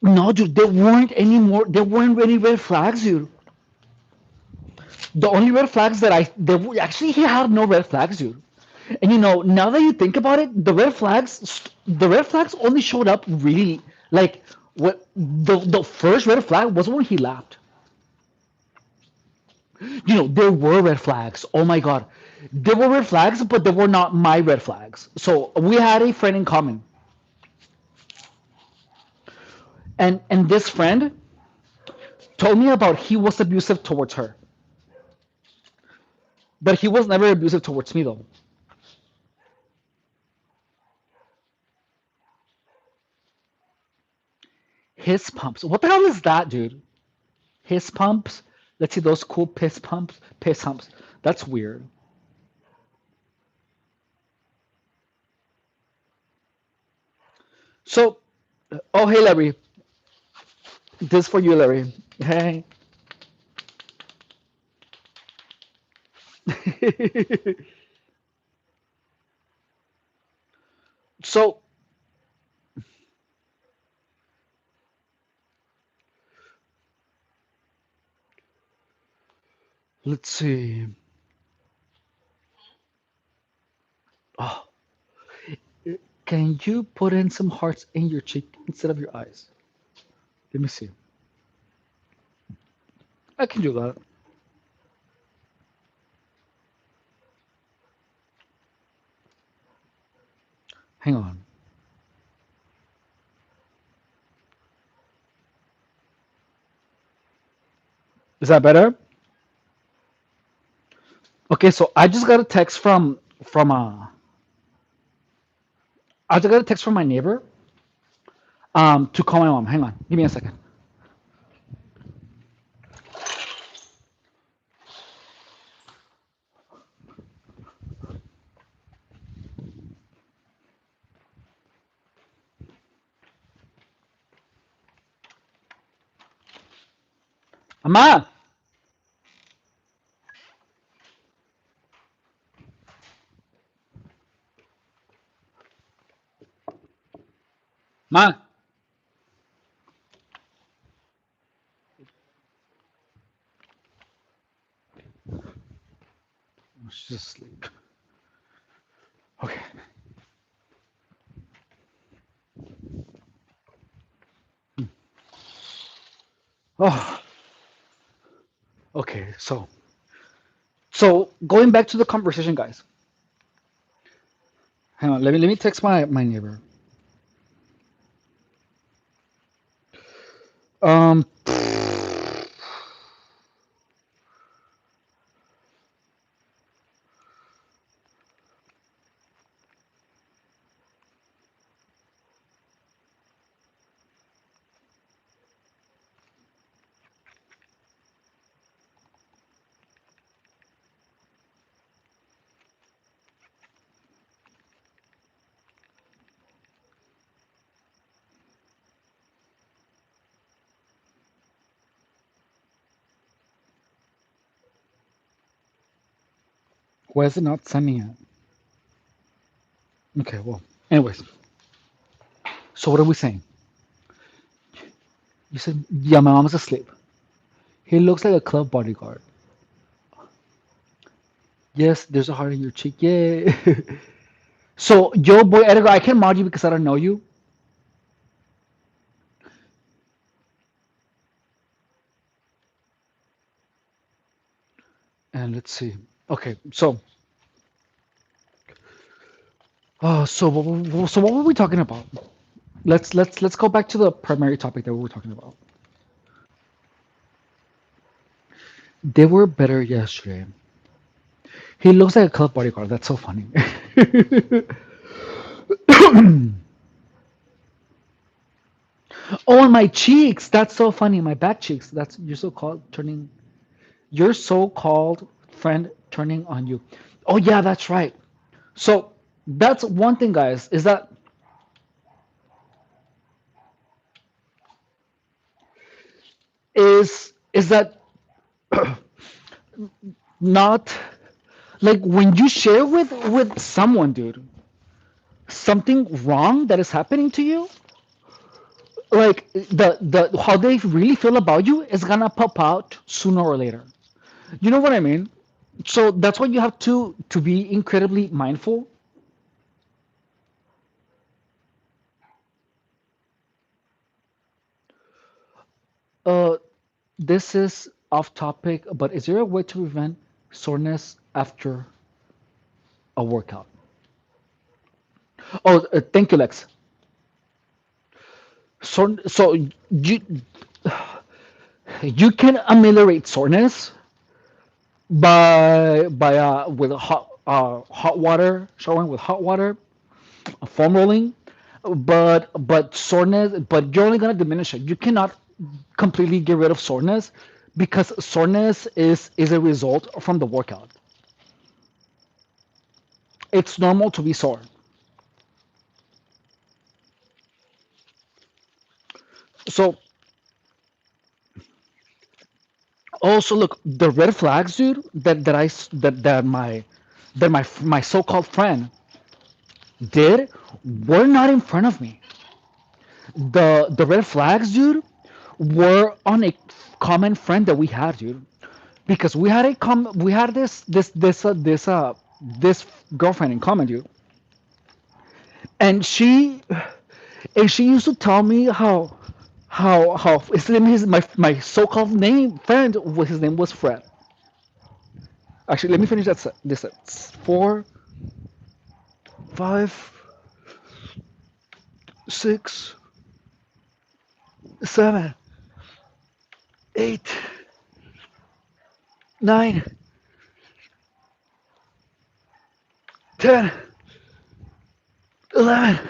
No, dude, there weren't any more. There weren't any red flags, dude. The only red flags that actually, he had no red flags, dude. And now that you think about it, the red flags only showed up really, like, what the first red flag was when he laughed. There were red flags. Oh my God, there were red flags, but they were not my red flags. So we had a friend in common, and this friend told me about he was abusive towards her, but he was never abusive towards me though. His pumps. What the hell is that, dude? His pumps. Let's see those cool piss pumps. Piss humps. That's weird. So, oh hey Larry, this for you, Larry. Hey. So Let's see. Oh, can you put in some hearts in your cheek instead of your eyes? Let me see. I can do that. Hang on. Is that better? Okay, so I just got a text from I just got a text from my neighbor to call my mom. Hang on. Give me a second. Mama, ma. She's asleep. Okay. Oh, okay. So going back to the conversation, guys. Hang on. Let me text my neighbor. Um, why is it not sending it? Okay. Well. Anyways. So what are we saying? You said yeah. My mom's asleep. He looks like a club bodyguard. Yes, there's a heart in your cheek. Yay. So, yo, boy, Edgar, I can mod you because I don't know you. And let's see. Okay, so what were we talking about? Let's go back to the primary topic that we were talking about. They were better yesterday. He looks like a club bodyguard. That's so funny. Oh, and my cheeks. That's so funny. My back cheeks. That's you're so called turning. Your so-called friend turning on you. Oh yeah, that's right. So that's one thing, guys. Is that not like when you share with someone, dude, something wrong that is happening to you, like the how they really feel about you is gonna pop out sooner or later. You know what I mean? So that's why you have to be incredibly mindful. Uh, this is off topic, but is there a way to prevent soreness after a workout? Oh, thank you, Lex. So you can ameliorate soreness by with hot water, showering with hot water, foam rolling, but soreness, but you're only gonna diminish it. You cannot completely get rid of soreness because soreness is a result from the workout. It's normal to be sore. So also look, the red flags, dude, that my so-called friend did were not in front of me. The red flags, dude, were on a common friend that we had, dude. because we had this girlfriend in common, dude, and she used to tell me how his name is my so-called name friend his name was Fred. Actually, let me finish this sentence. 4, 5, 6, 7, 8, 9, 10, 11,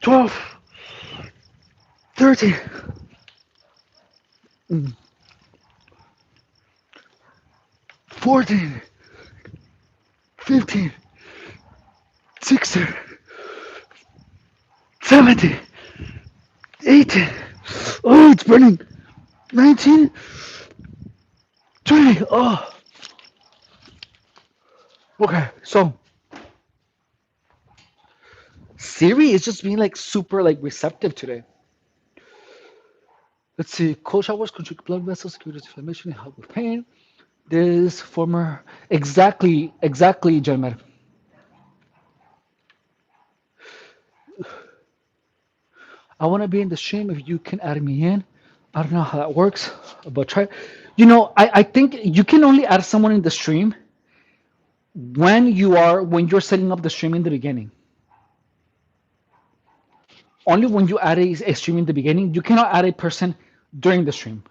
12, 13, 14, 15, 16, 17, 18. Oh, it's burning. 19, 20. Oh, okay. So Siri is just being like super like receptive today. Let's see. Cold showers constrict blood vessels, cure inflammation, and help with pain. This former exactly, Jermer. I want to be in the stream. If you can add me in, I don't know how that works, but try. I think you can only add someone in the stream when you're setting up the stream in the beginning. Only when you add a stream in the beginning, you cannot add a person during the stream.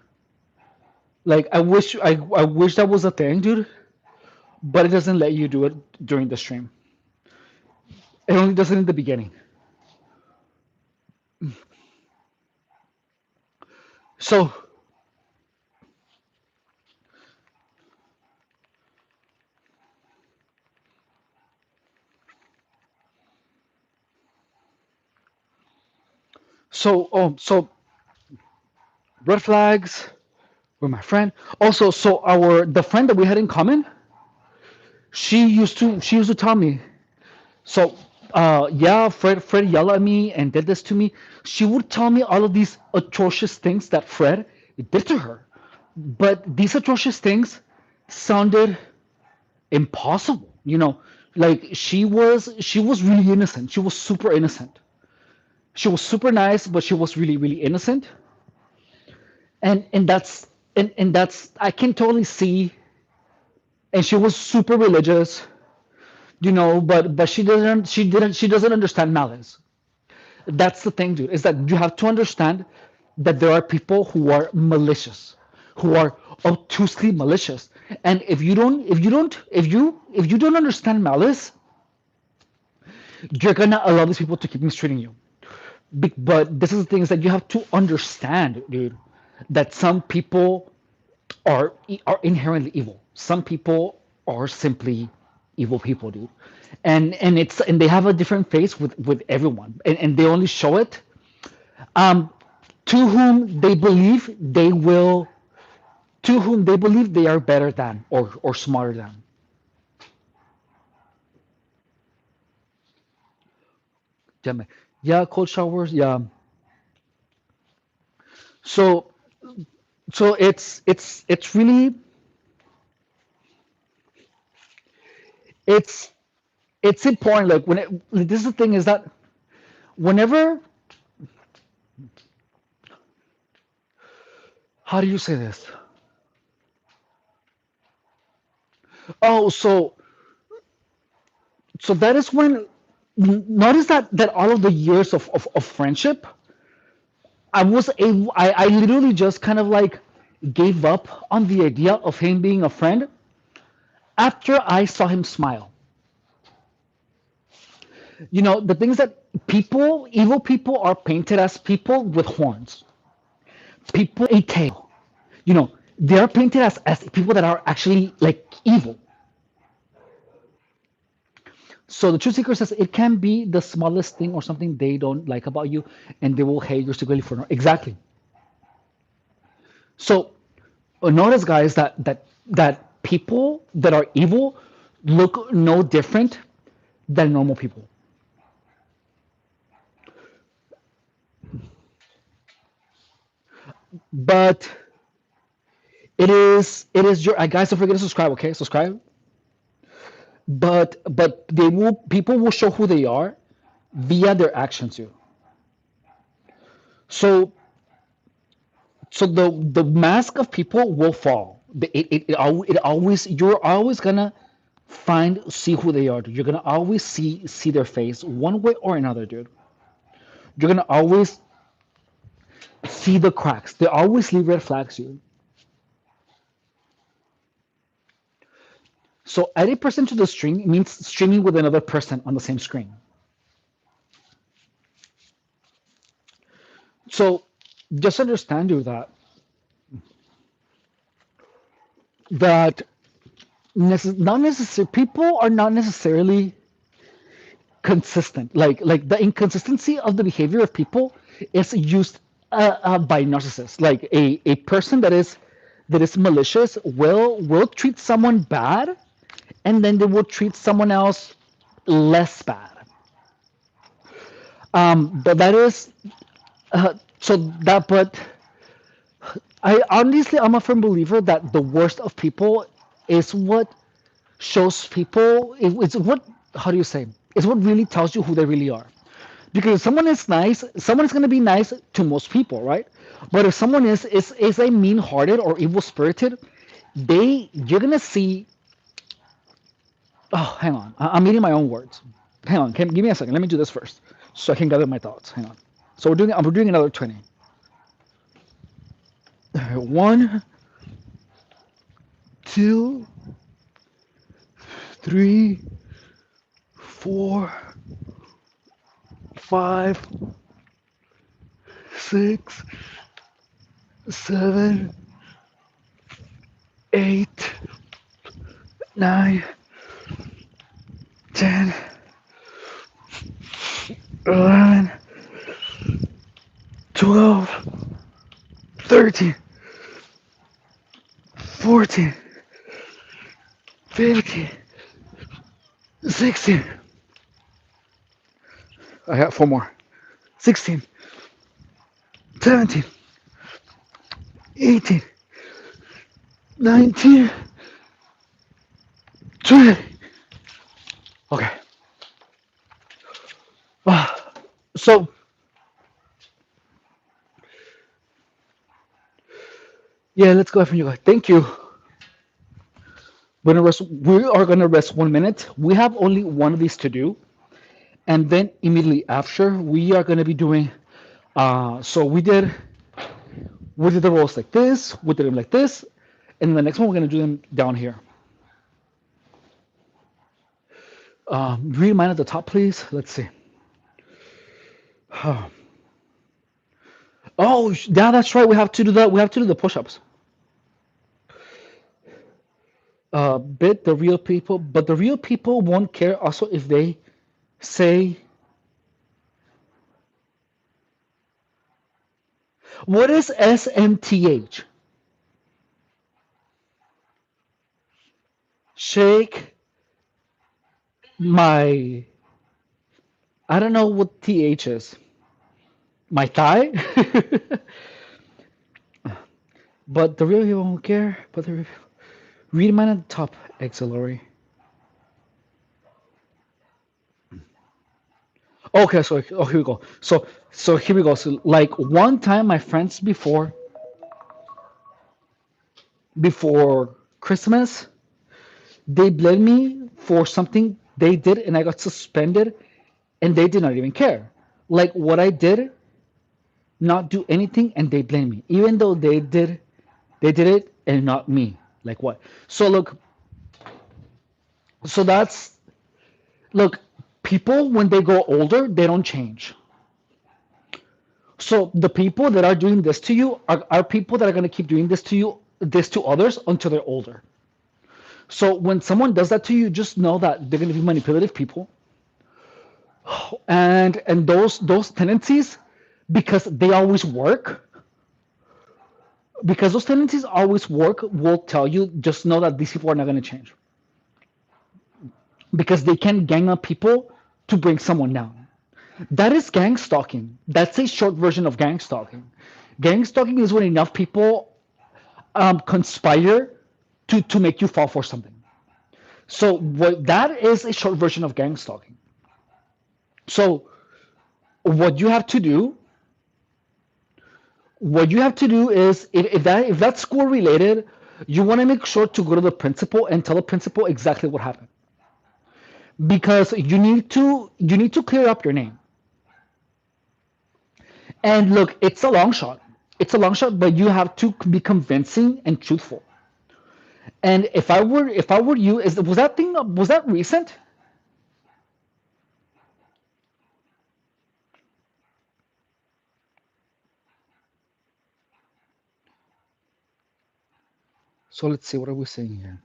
Like I wish that was a thing, dude, but it doesn't let you do it during the stream. It only does it in the beginning. So so red flags with my friend. Also, so our the friend that we had in common, she used to tell me. So yeah, Fred yelled at me and did this to me. She would tell me all of these atrocious things that Fred did to her, but these atrocious things sounded impossible. Like she was really innocent. She was super innocent. She was super nice, but she was really really innocent. And that's I can totally see. And she was super religious, but she doesn't understand malice. That's the thing, dude, is that you have to understand that there are people who are malicious, who are obtusely malicious. And if you don't understand malice, you're gonna allow these people to keep mistreating you. But this is the thing, is that you have to understand, dude, that some people are inherently evil. Some people are simply evil people, dude. And they have a different face with everyone, and they only show it um to whom they believe they will to whom they believe they are better than or smarter than. Damn it. Yeah, cold showers. Yeah. So it's really it's it's important. Like this is the thing, is that whenever, how do you say this? Oh, so that is when, notice that all of the years of friendship, I literally just kind of like gave up on the idea of him being a friend after I saw him smile. The things that evil people are painted as people with horns, people a tail. They are painted as people that are actually like evil. So the truth seeker says it can be the smallest thing or something they don't like about you, and they will hate you secretly for no exactly. So notice, guys, that people that are evil look no different than normal people. But It is your guys. Don't forget to subscribe. Okay, subscribe. But they will people will show who they are via their actions too. So the mask of people will fall. It always you're always gonna see who they are. Dude. You're gonna always see their face one way or another, dude. You're gonna always see the cracks. They always leave red flags, dude. So adding person to the string means streaming with another person on the same screen. So just understand, dude, that not necessarily people are not necessarily consistent. Like the inconsistency of the behavior of people is used by narcissists. Like a person that is malicious will treat someone bad, and then they will treat someone else less bad. But that is so that. But I'm a firm believer that the worst of people is what shows people. It's what how do you say? It's what really tells you who they really are. Because if someone is nice, someone is going to be nice to most people, right? But if someone is a mean-hearted or evil-spirited, you're going to see. Oh, hang on, I'm eating my own words. Hang on, give me a second. Let me do this first, so I can gather my thoughts. Hang on. So we're doing another 20. One, two, three, four, five, six, seven, eight, nine, 10, 11, 12, 13, 14, 15, 16. I have four more. 16, 17, 18, 19, 20. Okay. So yeah, let's go ahead and you guys. Thank you. We are gonna rest 1 minute. We have only one of these to do, and then immediately after we are gonna be doing. So we did the rolls like this. We did them like this, and the next one we're gonna do them down here. Read mine at the top, please. Let's see. Oh, yeah, that's right. We have to do that. We have to do the push-ups. Bit the real people, but the real people won't care also if they say, what is SMTH? Shake my, I don't know what TH is. My thigh? But the real people won't care. But read mine at the top, auxiliary. Okay, so here we go. So here we go. So like one time, my friends before Christmas, they blamed me for something they did, and I got suspended, and they did not even care. Like what I did, not do anything, and they blame me, even though they did it, and not me. Like what? So look, so that's look. People when they grow older, they don't change. So the people that are doing this to you are people that are going to keep doing this to others until they're older. So when someone does that to you, just know that they're going to be manipulative people, and those tendencies, because they always work, because those tendencies always work, will tell you just know that these people are not going to change, because they can gang up people to bring someone down. That is gang stalking. That's a short version of gang stalking. Gang stalking is when enough people conspire to make you fall for something. So what that is a short version of gang stalking. So what you have to do, what you have to do is if that's school related, you want to make sure to go to the principal and tell the principal exactly what happened because you need to clear up your name. And look, it's a long shot. It's a long shot, but you have to be convincing and truthful. And if I were you, was that recent? So let's see, what are we saying here?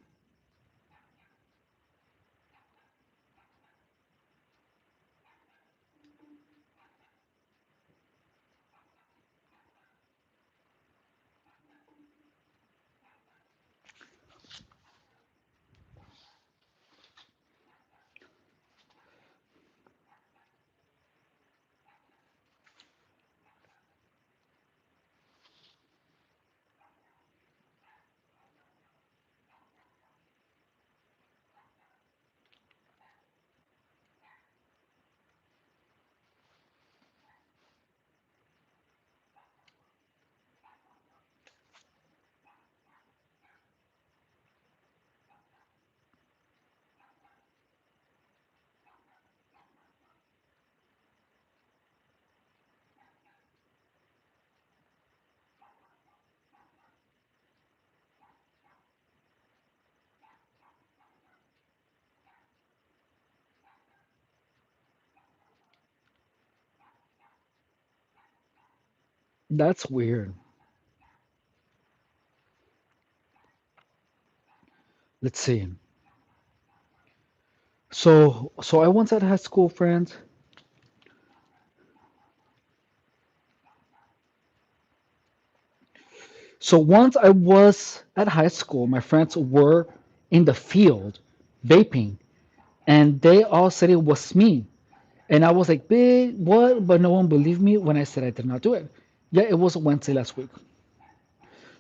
That's weird. Let's see. So I once had high school friends. So once I was at high school, my friends were in the field vaping, and they all said it was me. And I was like, "Big what?" But no one believed me when I said I did not do it. Yeah, it was Wednesday last week.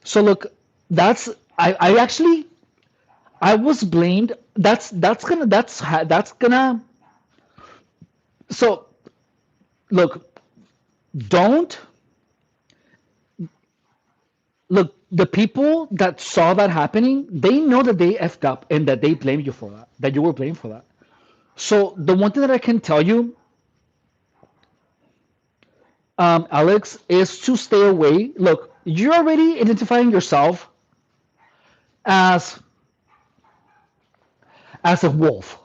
So look, that's I actually I was blamed. That's gonna. So look, don't look. The people that saw that happening, they know that they effed up and that they blame you for that. That you were blamed for that. So the one thing that I can tell you, Alex, is to stay away. Look, you're already identifying yourself as a wolf.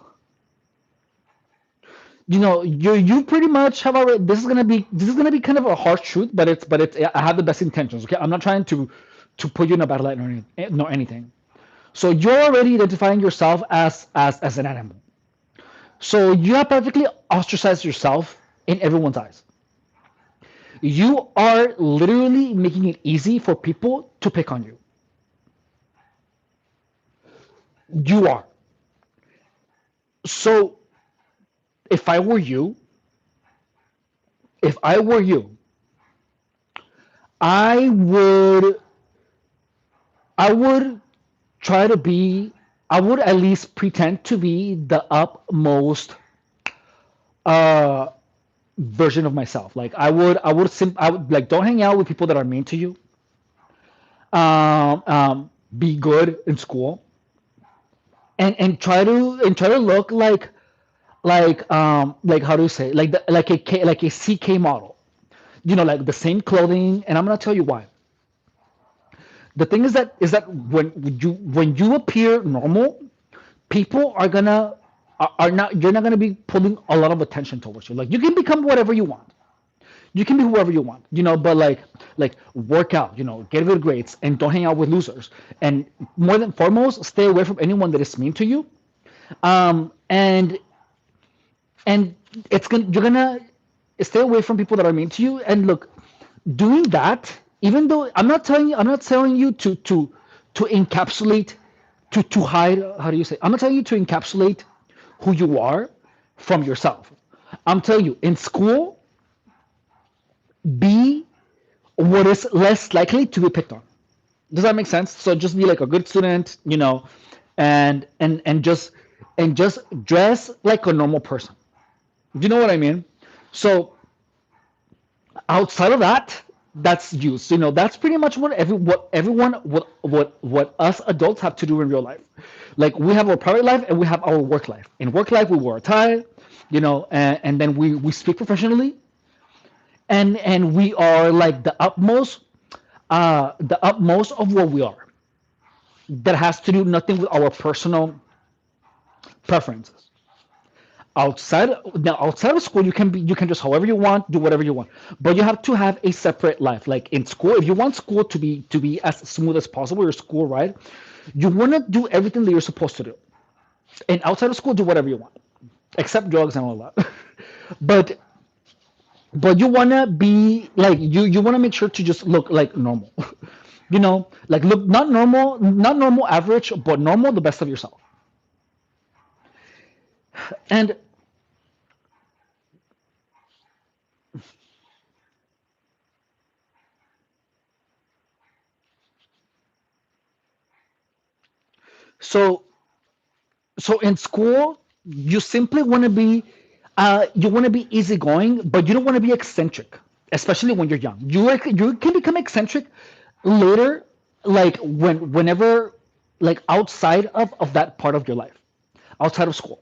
You pretty much have already. This is gonna be kind of a harsh truth, but it's I have the best intentions. Okay, I'm not trying to put you in a bad light nor anything. So you're already identifying yourself as an animal. So you have perfectly ostracized yourself in everyone's eyes. You are literally making it easy for people to pick on you. You are. So if I were you, if I were you, I would I would try to be I would at least pretend to be the utmost uh version of myself. Like I would like don't hang out with people that are mean to you. Be good in school and try to look like how do you say like a CK model. Like the same clothing, and I'm gonna tell you why. The thing is that when you appear normal, people are not you're not gonna be pulling a lot of attention towards you. Like you can become whatever you want. You can be whoever you want, but like work out, get good grades, and don't hang out with losers. And more than foremost, stay away from anyone that is mean to you. And you're gonna stay away from people that are mean to you. And look, doing that, even though I'm not telling you to encapsulate, to hide. How do you say? I'm not telling you to encapsulate who you are from yourself. I'm telling you, in school, be what is less likely to be picked on. Does that make sense? So just be like a good student, and just dress like a normal person. Do you know what I mean? So outside of that, that's used. That's pretty much what everyone what us adults have to do in real life. Like we have our private life and we have our work life. In work life, we wear a tie, and then we speak professionally, and we are like the utmost of what we are. That has to do nothing with our personal preferences. Outside of school, you can just however you want, do whatever you want, but you have to have a separate life. Like in school, if you want school to be as smooth as possible, your school, right? You want to do everything that you're supposed to do, and outside of school, do whatever you want, except drugs and all that. but but you want to be like you want to make sure to just look like normal. Like look not normal average, but normal, the best of yourself. And so so in school, you simply want to be easygoing, but you don't want to be eccentric, especially when you're young. You can become eccentric later, like whenever, like outside of that part of your life, outside of school.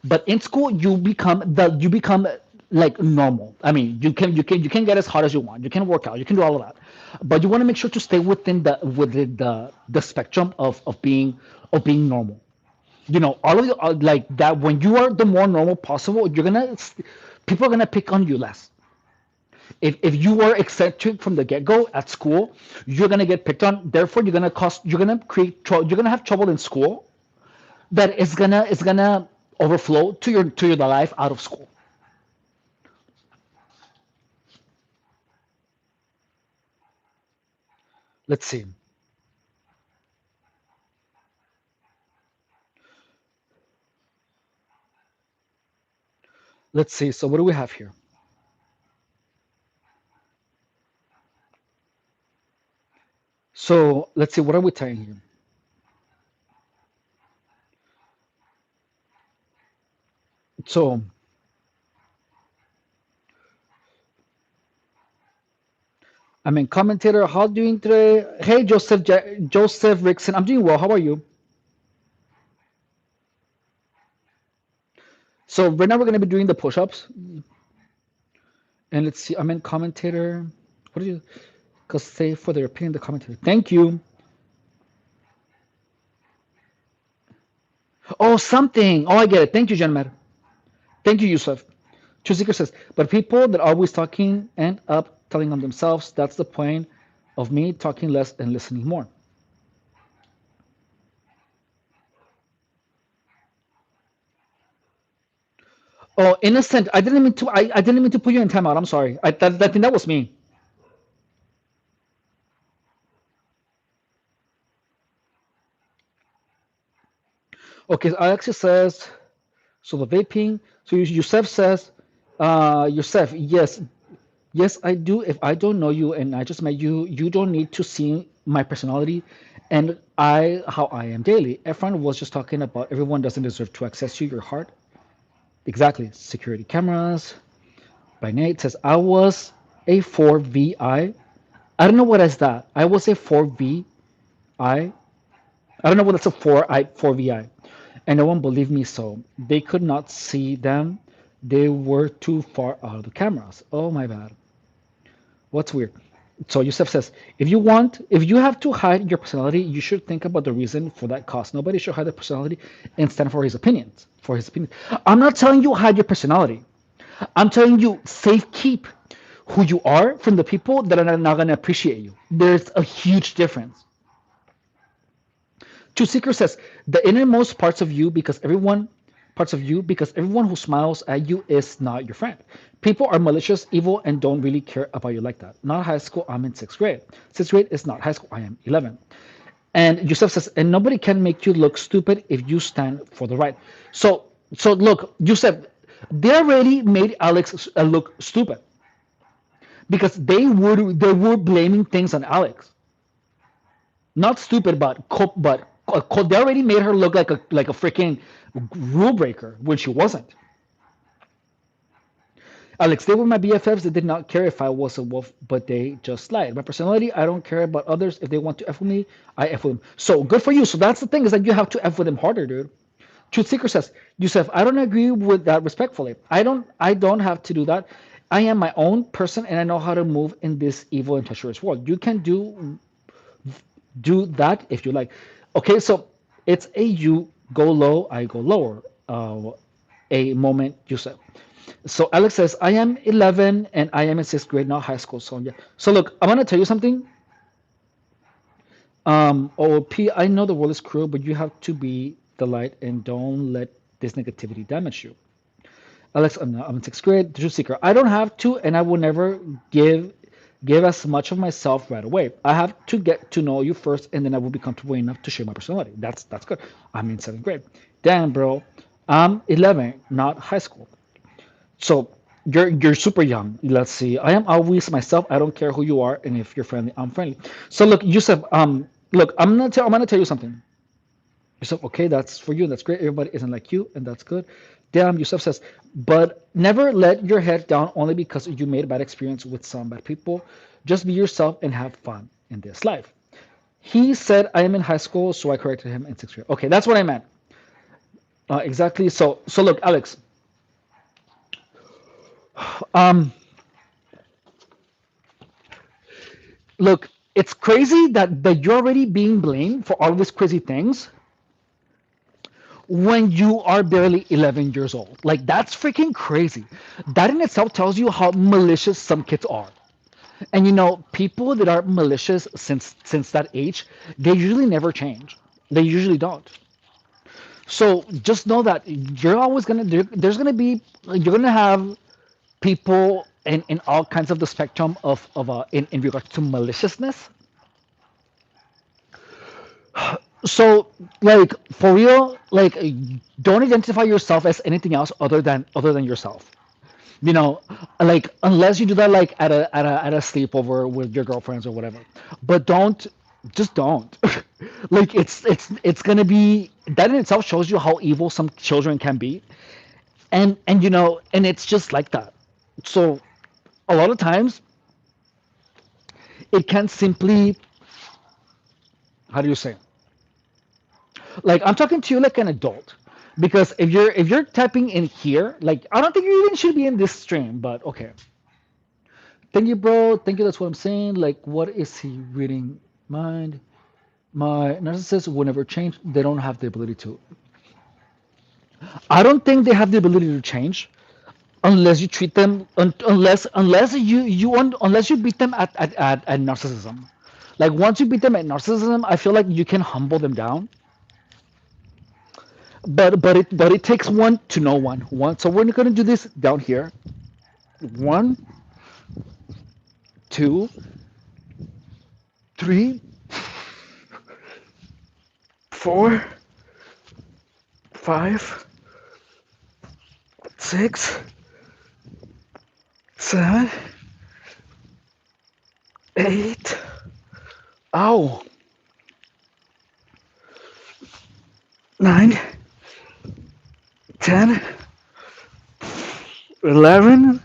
But in school, you become like normal. I mean, you can get as hot as you want. You can work out. You can do all of that, but you want to make sure to stay within the spectrum of being normal. All of like that. When you are the more normal possible, people are gonna pick on you less. If you are eccentric from the get-go at school, you're gonna get picked on. Therefore, you're gonna have trouble in school that is gonna overflow to your the life out of school. Let's see. Let's see. So what do we have here? So let's see. What are we tying here? So I'm in commentator. How doing today? Hey, Joseph Rickson. I'm doing well. How are you? So right now we're gonna be doing the push-ups, and let's see. I'm in commentator. What do you? Cause say for their opinion, the commentator. Thank you. Oh, something. Oh, I get it. Thank you, gentlemen. Thank you, Yusuf. True Seeker says, but people that are always talking end up telling on themselves. That's the point of me talking less and listening more. Oh, innocent. I didn't mean to put you in timeout. I'm sorry. I think that was me. Okay, so Alexis says, so the vaping. So Yusef says, Yusef, yes, yes, I do. If I don't know you and I just met you, you don't need to see my personality and how I am daily. Efron was just talking about everyone doesn't deserve to access you, your heart. Exactly. Security cameras. By Nate says, I was a 4VI. I don't know what is that. I was a 4VI. I don't know what that's a 4VI. And no one believed me, so they could not see them. They were too far out of the cameras. Oh my bad. What's weird? So Yusuf says, if you have to hide your personality, you should think about the reason for that cost. Nobody should hide their personality and stand for his opinions. For his opinion, I'm not telling you hide your personality. I'm telling you safe keep who you are from the people that are not going to appreciate you. There's a huge difference. Two Seeker says the innermost parts of you because everyone who smiles at you is not your friend. People are malicious, evil, and don't really care about you like that. Not high school. I'm in sixth grade. Sixth grade is not high school. I am 11. And Yusuf says, and nobody can make you look stupid if you stand for the right. So look, Yusuf, they already made Alex look stupid because they were blaming things on Alex. Not stupid, but they already made her look like a freaking rule breaker when she wasn't. Alex, they were my BFFs. They did not care if I was a wolf, but they just lied. My personality, I don't care about others. If they want to F with me, I F with them. So good for you. So that's the thing is that you have to F with them harder, dude. Truth Seeker says, Yusef, I don't agree with that respectfully. I don't have to do that. I am my own person and I know how to move in this evil and treacherous world. You can do that if you like. Okay, so it's a you go low, I go lower. A moment, Yusef. So Alex says, I am 11 and I am in sixth grade, not high school. So yeah. So look, I'm gonna tell you something. OP, I know the world is cruel, but you have to be the light and don't let this negativity damage you. Alex, I'm in sixth grade, the truth seeker. I don't have to, and I will never give as much of myself right away. I have to get to know you first, and then I will be comfortable enough to share my personality. That's good. I'm in seventh grade. Damn, bro. I'm 11, not high school. So you're super young. Let's see. I am always myself. I don't care who you are, and if you're friendly, I'm friendly. So look, Yusuf. Look, I'm gonna tell you something. Yusuf, okay, that's for you. That's great. Everybody isn't like you, and that's good. Damn, Yusuf says, but never let your head down only because you made a bad experience with some bad people. Just be yourself and have fun in this life. He said, I am in high school, so I corrected him in sixth grade. Okay, that's what I meant. Exactly. So look, Alex. Um, Look, it's crazy that you're already being blamed for all these crazy things when you are barely 11 years old. Like, that's freaking crazy. That in itself tells you how malicious some kids are. And people that are malicious since that age, they usually never change. They usually don't. So just know that you're always gonna there's gonna be you're gonna have people in all kinds of the spectrum of in regards to maliciousness. So, like, for real, like, don't identify yourself as anything else other than yourself. You know, like, unless you do that like at a sleepover with your girlfriends or whatever. But just don't. Like, it's gonna be that in itself shows you how evil some children can be, and it's just like that. So a lot of times it can simply, how do you say? Like, I'm talking to you like an adult, because if you're typing in here, like, I don't think you even should be in this stream, but okay. Thank you, bro. Thank you. That's what I'm saying. Like, what is he reading? Mind. My narcissist will never change. They don't have the ability to. I don't think they have the ability to change unless you treat them unless you beat them at narcissism. Like, once you beat them at narcissism, I feel like you can humble them down. But it takes one to know one. So we're gonna do this down here. One, two, three, four, five, six, seven, eight. Ow. Nine, 10, 11,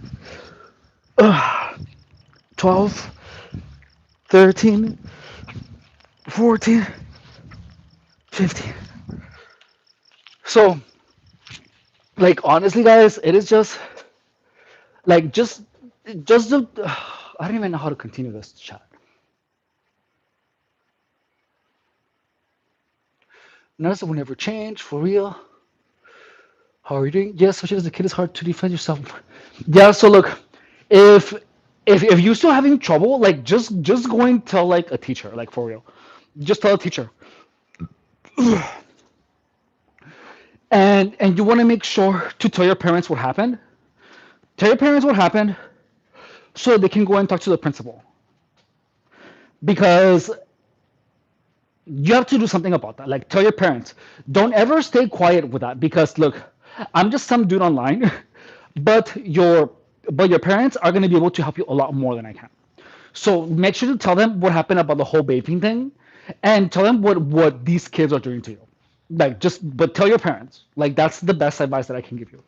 12, 13, 14, 15. So, like, honestly, guys, it is just like just the I don't even know how to continue this chat. Nurse will never change for real. How are you doing? Yes, especially as a kid, it's hard to defend yourself. Yeah. So look, if if you're still having trouble, like, just go and tell like a teacher, like, for real. Just tell a teacher, and you want to make sure to tell your parents what happened. Tell your parents what happened so they can go and talk to the principal, because you have to do something about that. Like, tell your parents. Don't ever stay quiet with that, because look, I'm just some dude online, but your parents are going to be able to help you a lot more than I can. So make sure to tell them what happened about the whole vaping thing, and tell them what these kids are doing to you. Like just, but tell your parents. Like that's the best advice that I can give you.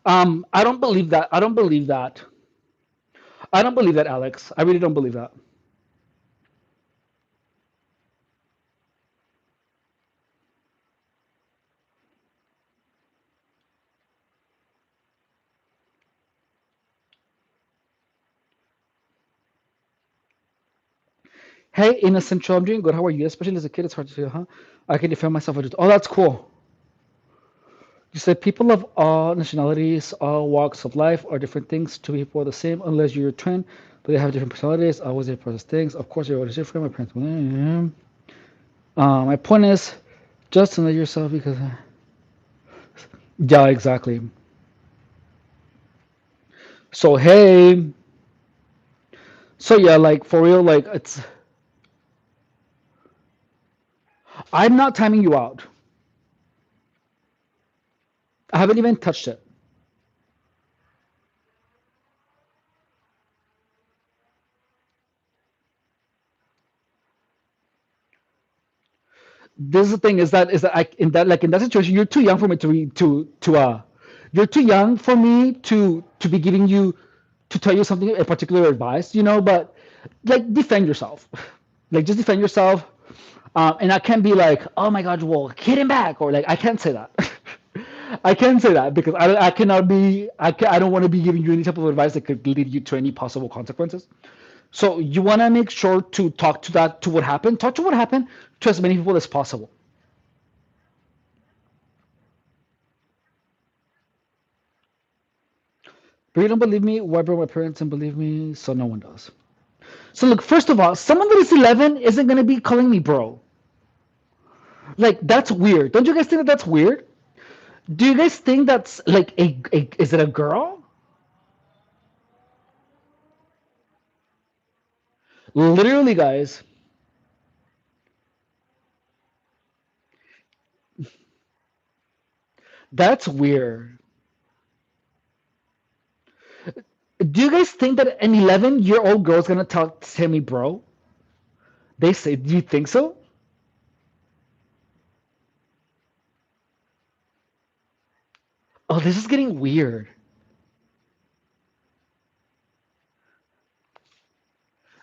I don't believe that. I don't believe that. I don't believe that, Alex. I really don't believe that. Hey, innocent child, I'm doing good. How are you? Especially as a kid, it's hard to say, huh? I can defend myself. Oh, that's cool. You said people of all nationalities, all walks of life are different things. Two people are the same unless you're a twin, but they have different personalities. Always they process things. Of course, you're always different. My parents. My point is just to know yourself because. Yeah, exactly. So, hey. So, yeah, like for real, like it's. I'm not timing you out. I haven't even touched it. This is the thing is that I in that like in that situation you're too young for me to you're too young for me to be giving you to tell you something a particular advice, but like defend yourself. Like just defend yourself. And I can't be like, oh my god, well, hit him back, or like I can't say that. I can't say that because I cannot be I don't want to be giving you any type of advice that could lead you to any possible consequences. So you want to make sure to talk to what happened. Talk to what happened to as many people as possible. But you don't believe me? Why brought my parents and believe me? So no one does. So look, first of all, someone that is 11 isn't gonna be calling me bro. Like that's weird. Don't you guys think that that's weird? Do you guys think that's like a is it a girl? Literally, guys, that's weird. Do you guys think that an 11-year-old girl is gonna tell me bro? They say, do you think so? Oh, this is getting weird.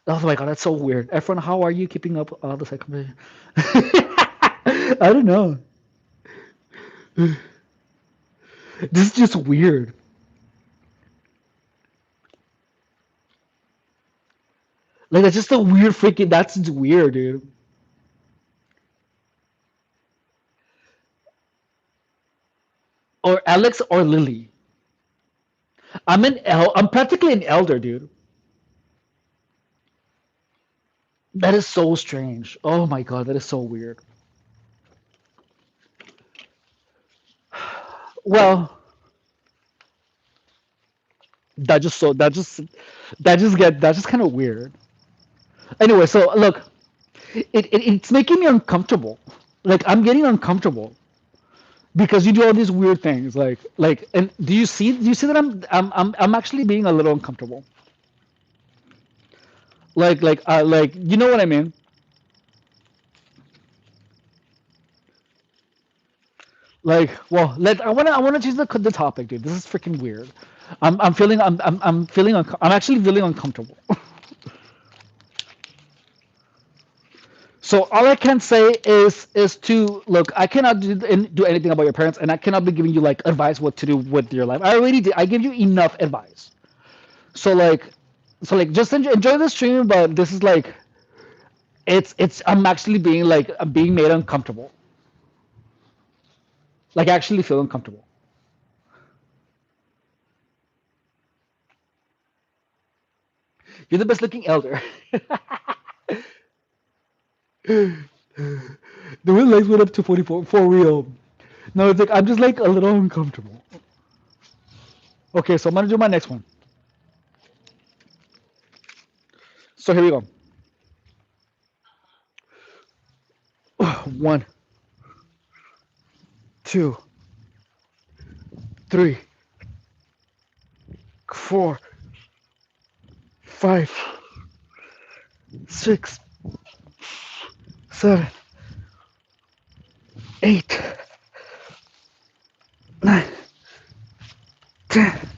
Oh my god, that's so weird. Efron, how are you keeping up all the conversation? I don't know. This is just weird. Like that's just a weird freaking. That's just weird, dude. Or Alex or Lily. I'm practically an elder, dude. That is so strange. Oh my god, that is so weird. Well, that just so that just kind of weird. Anyway, so look, it's making me uncomfortable. Like I'm getting uncomfortable because you do all these weird things. And do you see that I'm actually being a little uncomfortable. Like you know what I mean? Like, well, I wanna change the topic, dude. This is freaking weird. I'm actually feeling uncomfortable. So all I can say is to look. I cannot do anything about your parents, and I cannot be giving you like advice what to do with your life. I already did. I give you enough advice. So like, just enjoy the stream. But this is like, it's I'm actually being like I'm being made uncomfortable. Like I actually feel uncomfortable. You're the best looking elder. The win legs went up to 44 for real. No, it's like I'm just like a little uncomfortable. Okay, so I'm gonna do my next one. So here we go. One, two. 3, 4, 5, 6, 7, 8, 9, 10,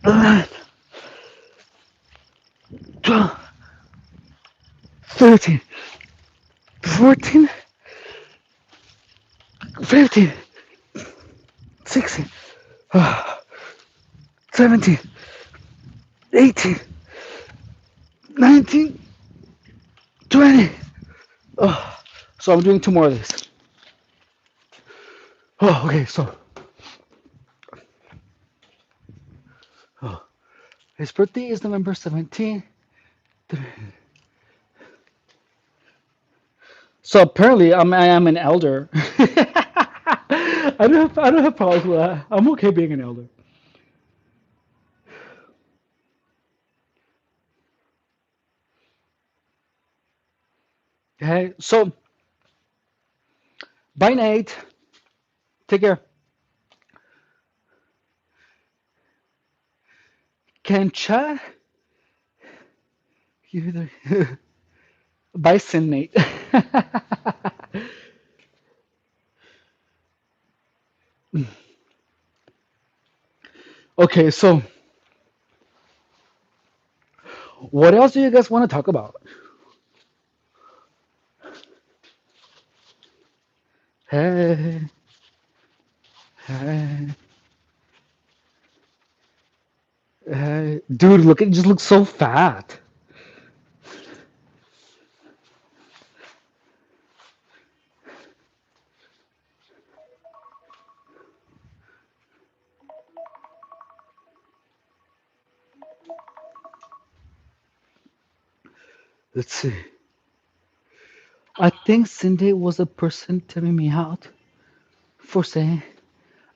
11, 12, 13, 14, 15, 16, 17, 18, 19, 20. Oh, so I'm doing two more of these. Oh, okay, so oh, his birthday is November 17th. So apparently I am an elder. I don't have problems with that. I'm okay being an elder. Okay, so bye Nate. Take care. Can chat you the bye Sin Nate. Okay, so what else do you guys want to talk about? Hey, hey, hey. Dude, look, it just looks so fat. Let's see. I think Cindy was a person telling me out for saying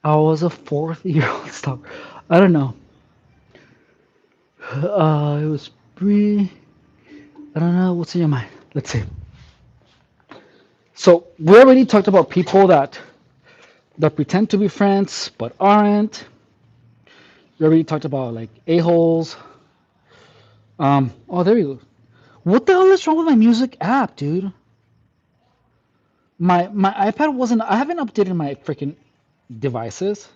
I was a fourth-year-old stalker. I don't know. It was Bree. I don't know. What's in your mind? Let's see. So we already talked about people that pretend to be friends but aren't. We already talked about like a-holes. Oh, there you go. What the hell is wrong with my music app, dude? My iPad wasn't. I haven't updated my freaking devices.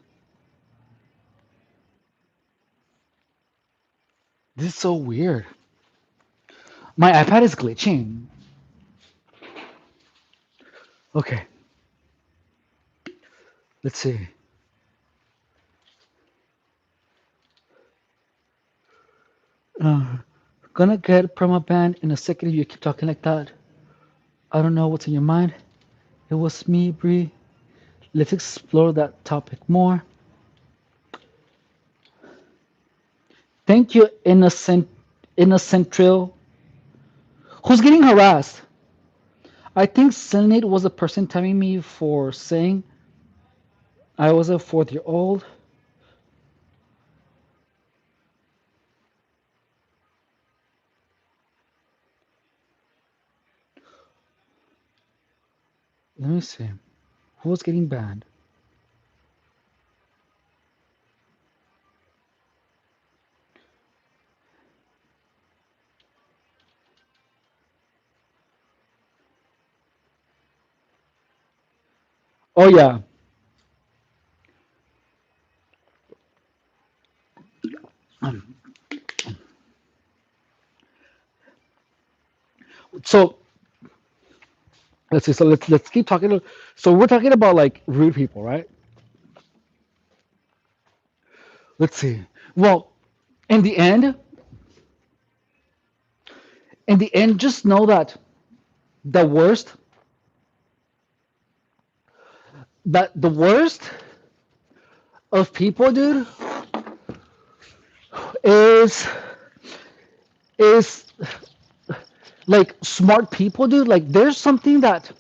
This is so weird. My iPad is glitching. Okay, let's see. Uh, Gonna get perma banned in a second if you keep talking like that. I don't know what's in your mind. It was me, Bree. Let's explore that topic more. Thank you, innocent Trill. Who's getting harassed? I think Senate was the person telling me for saying I was a fourth-year-old. Let me see. Who was getting banned? Oh yeah. So let's see. So let's keep talking. So we're talking about like rude people, right? Let's see. Well, in the end, just know that the worst, the worst of people, dude, is is like smart people, dude. Like there's something that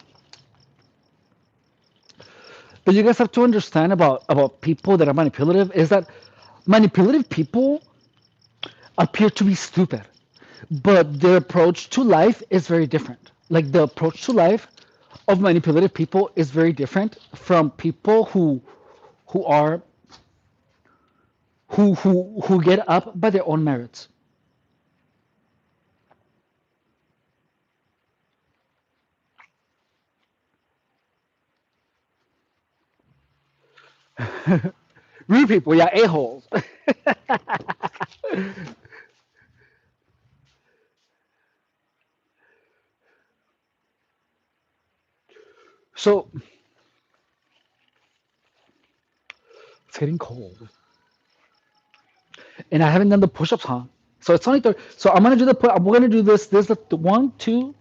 you guys have to understand about people that are manipulative is that manipulative people appear to be stupid, but their approach to life is very different. Like the approach to life of manipulative people is very different from people who are who get up by their own merits. Rude people, yeah, a-holes. So it's getting cold, and I haven't done the push-ups, huh? So it's only so I'm gonna do the we're gonna do this. This is the one, two,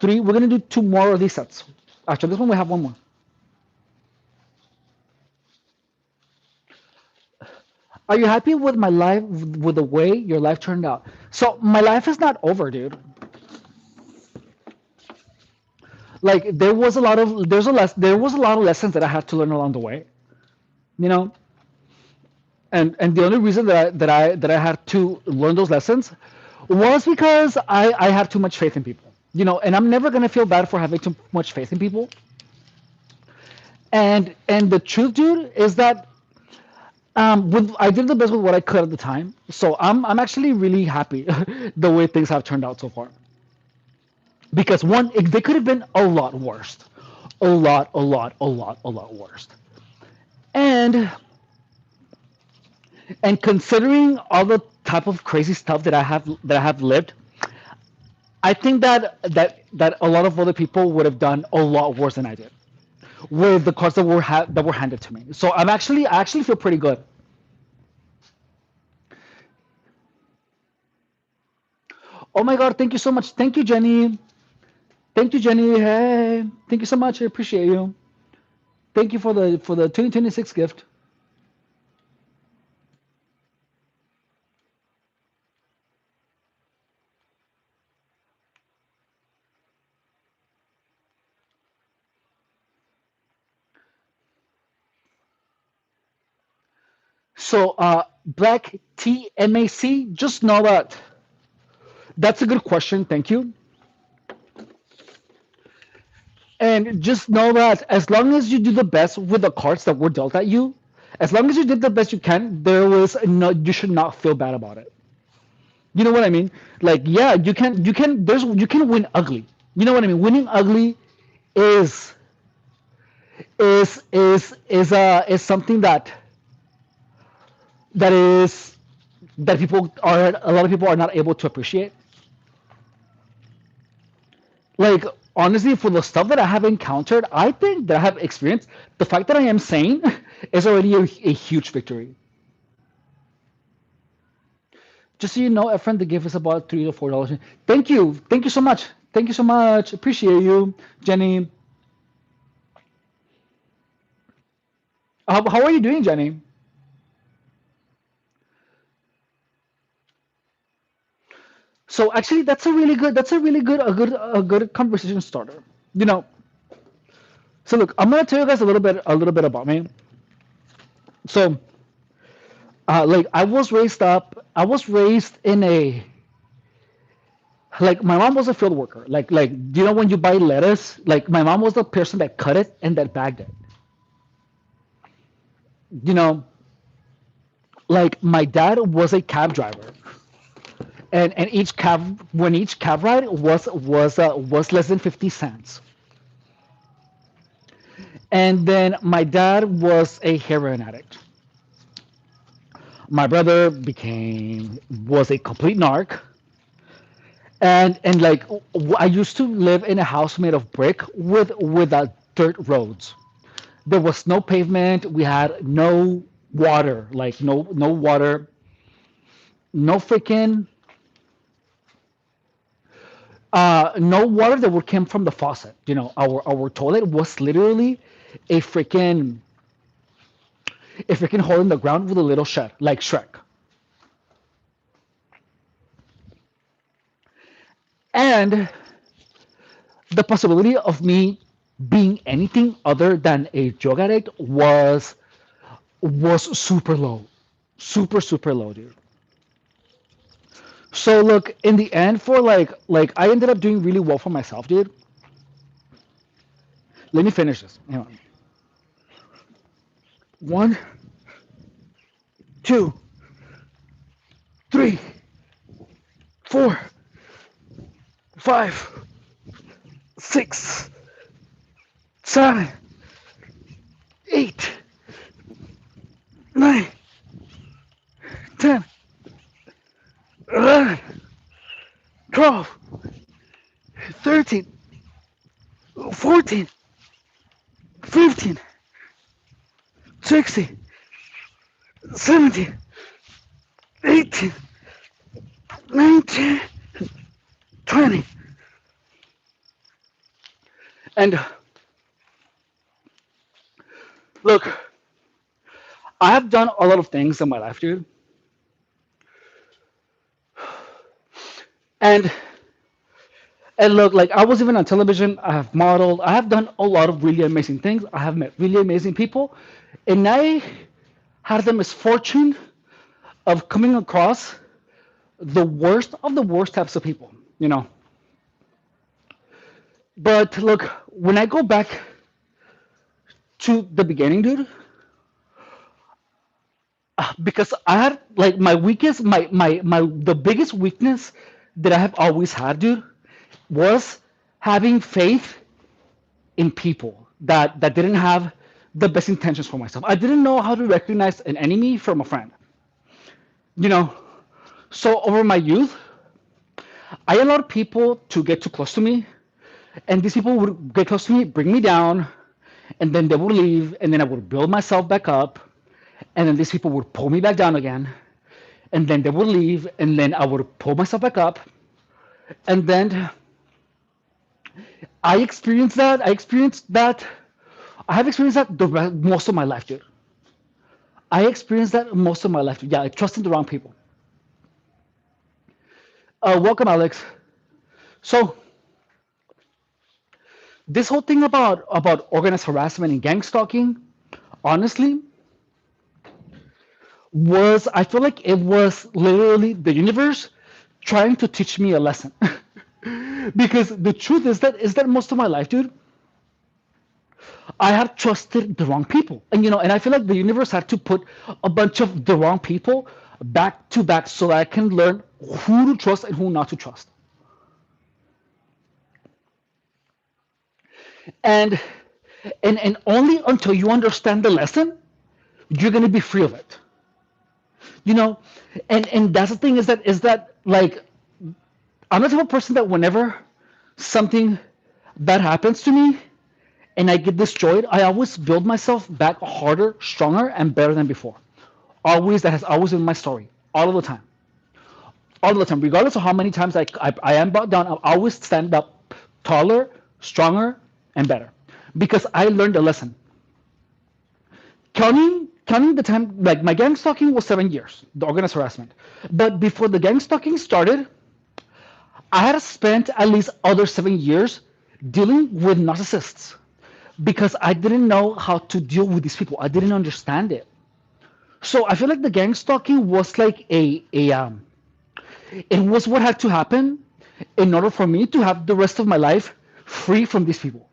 three. We're gonna do two more of these sets. Actually, this one we have one more. Are you happy with my life, with the way your life turned out? So my life is not over, dude. Like there was a lot of lessons that I had to learn along the way, you know. And the only reason that I had to learn those lessons was because I have too much faith in people, you know. And I'm never gonna feel bad for having too much faith in people. And the truth, dude, is that with I did the best with what I could at the time. So I'm actually really happy the way things have turned out so far. Because one, they could have been a lot worse, a lot worse. And and considering all the type of crazy stuff that I have lived, I think that a lot of other people would have done a lot worse than I did with the cards that were handed to me. So I actually feel pretty good. Oh my God, thank you so much. Thank you, Jenny. Thank you, Jenny. Hey, thank you so much. I appreciate you. Thank you for the 2026 gift. So, Black TMAC, just know that that's a good question. Thank you. And just know that as long as you do the best with the cards that were dealt at you, as long as you did the best you can, you should not feel bad about it. You know what I mean? Like, yeah, you can win ugly. You know what I mean? Winning ugly is is something that is that people are a lot of people are not able to appreciate. Like, honestly, for the stuff that I have encountered, I think that I have experienced, the fact that I am sane is already a huge victory. Just so you know, a friend that gave us about $3 to $4. Thank you so much. Thank you so much. Appreciate you, Jenny. How are you doing, Jenny? So actually, that's a really good conversation starter. You know. So look, I'm gonna tell you guys a little bit about me. So, like I was raised in a like my mom was a field worker. Like do you know when you buy lettuce? Like my mom was the person that cut it and that bagged it. You know, like my dad was a cab driver, and each cab ride was less than 50 cents. And then my dad was a heroin addict. My brother became was a complete narc, and like I used to live in a house made of brick with dirt roads. There was no pavement. We had no water, like no water, no freaking no water that would come from the faucet. You know, our toilet was literally a freaking hole in the ground with a little shed, like Shrek. And the possibility of me being anything other than a drug addict was super low, super low, dude. So look, in the end, for I ended up doing really well for myself, dude. Let me finish this. Hang on. One, two, three, four, five, six, seven, eight, nine, 10, 11, 12, 13, 14, 15, 16, 17, 18, 19, 20. And look, I have done a lot of things in my life, dude. And and look, like I was even on television, I have modeled, I have done a lot of really amazing things. I have met really amazing people. And I had the misfortune of coming across the worst of the worst types of people, you know. But look, when I go back to the beginning, dude, because I had like my weakest, the biggest weakness that I have always had, dude, was having faith in people that didn't have the best intentions for myself. I didn't know how to recognize an enemy from a friend, you know. So over my youth, I allowed people to get too close to me, and these people would get close to me, bring me down, and then they would leave, and then I would build myself back up, and then these people would pull me back down again, and then they would leave, and then I would pull myself back up, and then I experienced that. I experienced that. I have experienced that most of my life, dude. I experienced that most of my life. Yeah, I trusted the wrong people. Welcome, Alex. So this whole thing about organized harassment and gang stalking, honestly, was I feel like it was literally the universe trying to teach me a lesson. Because the truth is that most of my life, dude, I have trusted the wrong people, and I feel like the universe had to put a bunch of the wrong people back to back so that I can learn who to trust and who not to trust. And and only until you understand the lesson, you're gonna be free of it. You know, and that's the thing is that like I'm the type of person that whenever something bad happens to me and I get destroyed, I always build myself back harder, stronger, and better than before. Always, that has always been my story, all of the time, all of the time, regardless of how many times I am brought down. I always stand up taller, stronger, and better because I learned a lesson. Counting the time, like my gang stalking was 7 years, the organized harassment. But before the gang stalking started, I had spent at least other 7 years dealing with narcissists because I didn't know how to deal with these people. I didn't understand it. So I feel like the gang stalking was like it was what had to happen in order for me to have the rest of my life free from these people.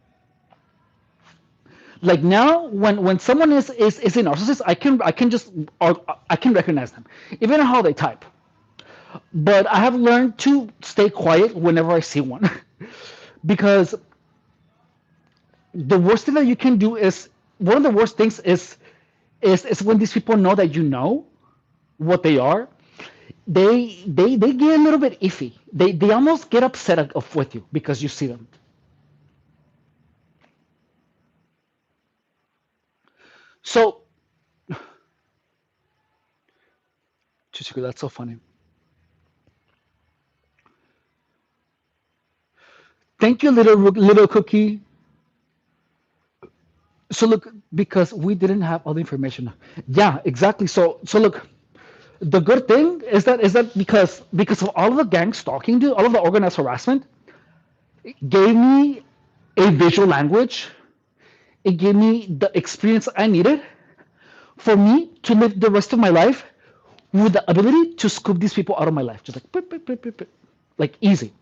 Like now, when someone is a narcissist, I can just or I can recognize them, even how they type. But I have learned to stay quiet whenever I see one, because the worst thing that you can do is one of the worst things is when these people know that you know what they are. They get a little bit iffy. They almost get upset with you because you see them. So, Chichiku, that's so funny. Thank you, little cookie. So look, because we didn't have all the information. Yeah, exactly. So look, the good thing is that because of all of the gang stalking, dude, all of the organized harassment, it gave me a visual language. It gave me the experience I needed for me to live the rest of my life with the ability to scoop these people out of my life, just like like easy.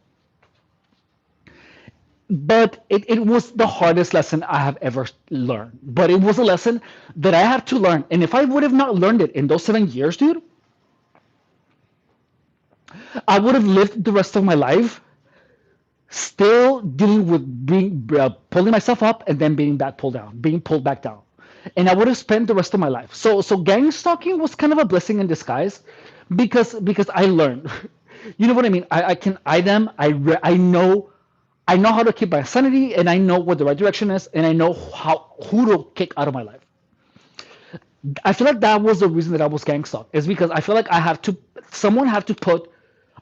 but it was the hardest lesson I have ever learned. But it was a lesson that I had to learn. And if I would have not learned it in those 7 years, dude, I would have lived the rest of my life still dealing with being pulling myself up and then being pulled back down, and I would have spent the rest of my life. So gang stalking was kind of a blessing in disguise, because I learned, you know what I mean. I can eye them. I know how to keep my sanity, and I know what the right direction is, and I know how who to kick out of my life. I feel like that was the reason that I was gang stalked, is because I feel like someone had to put,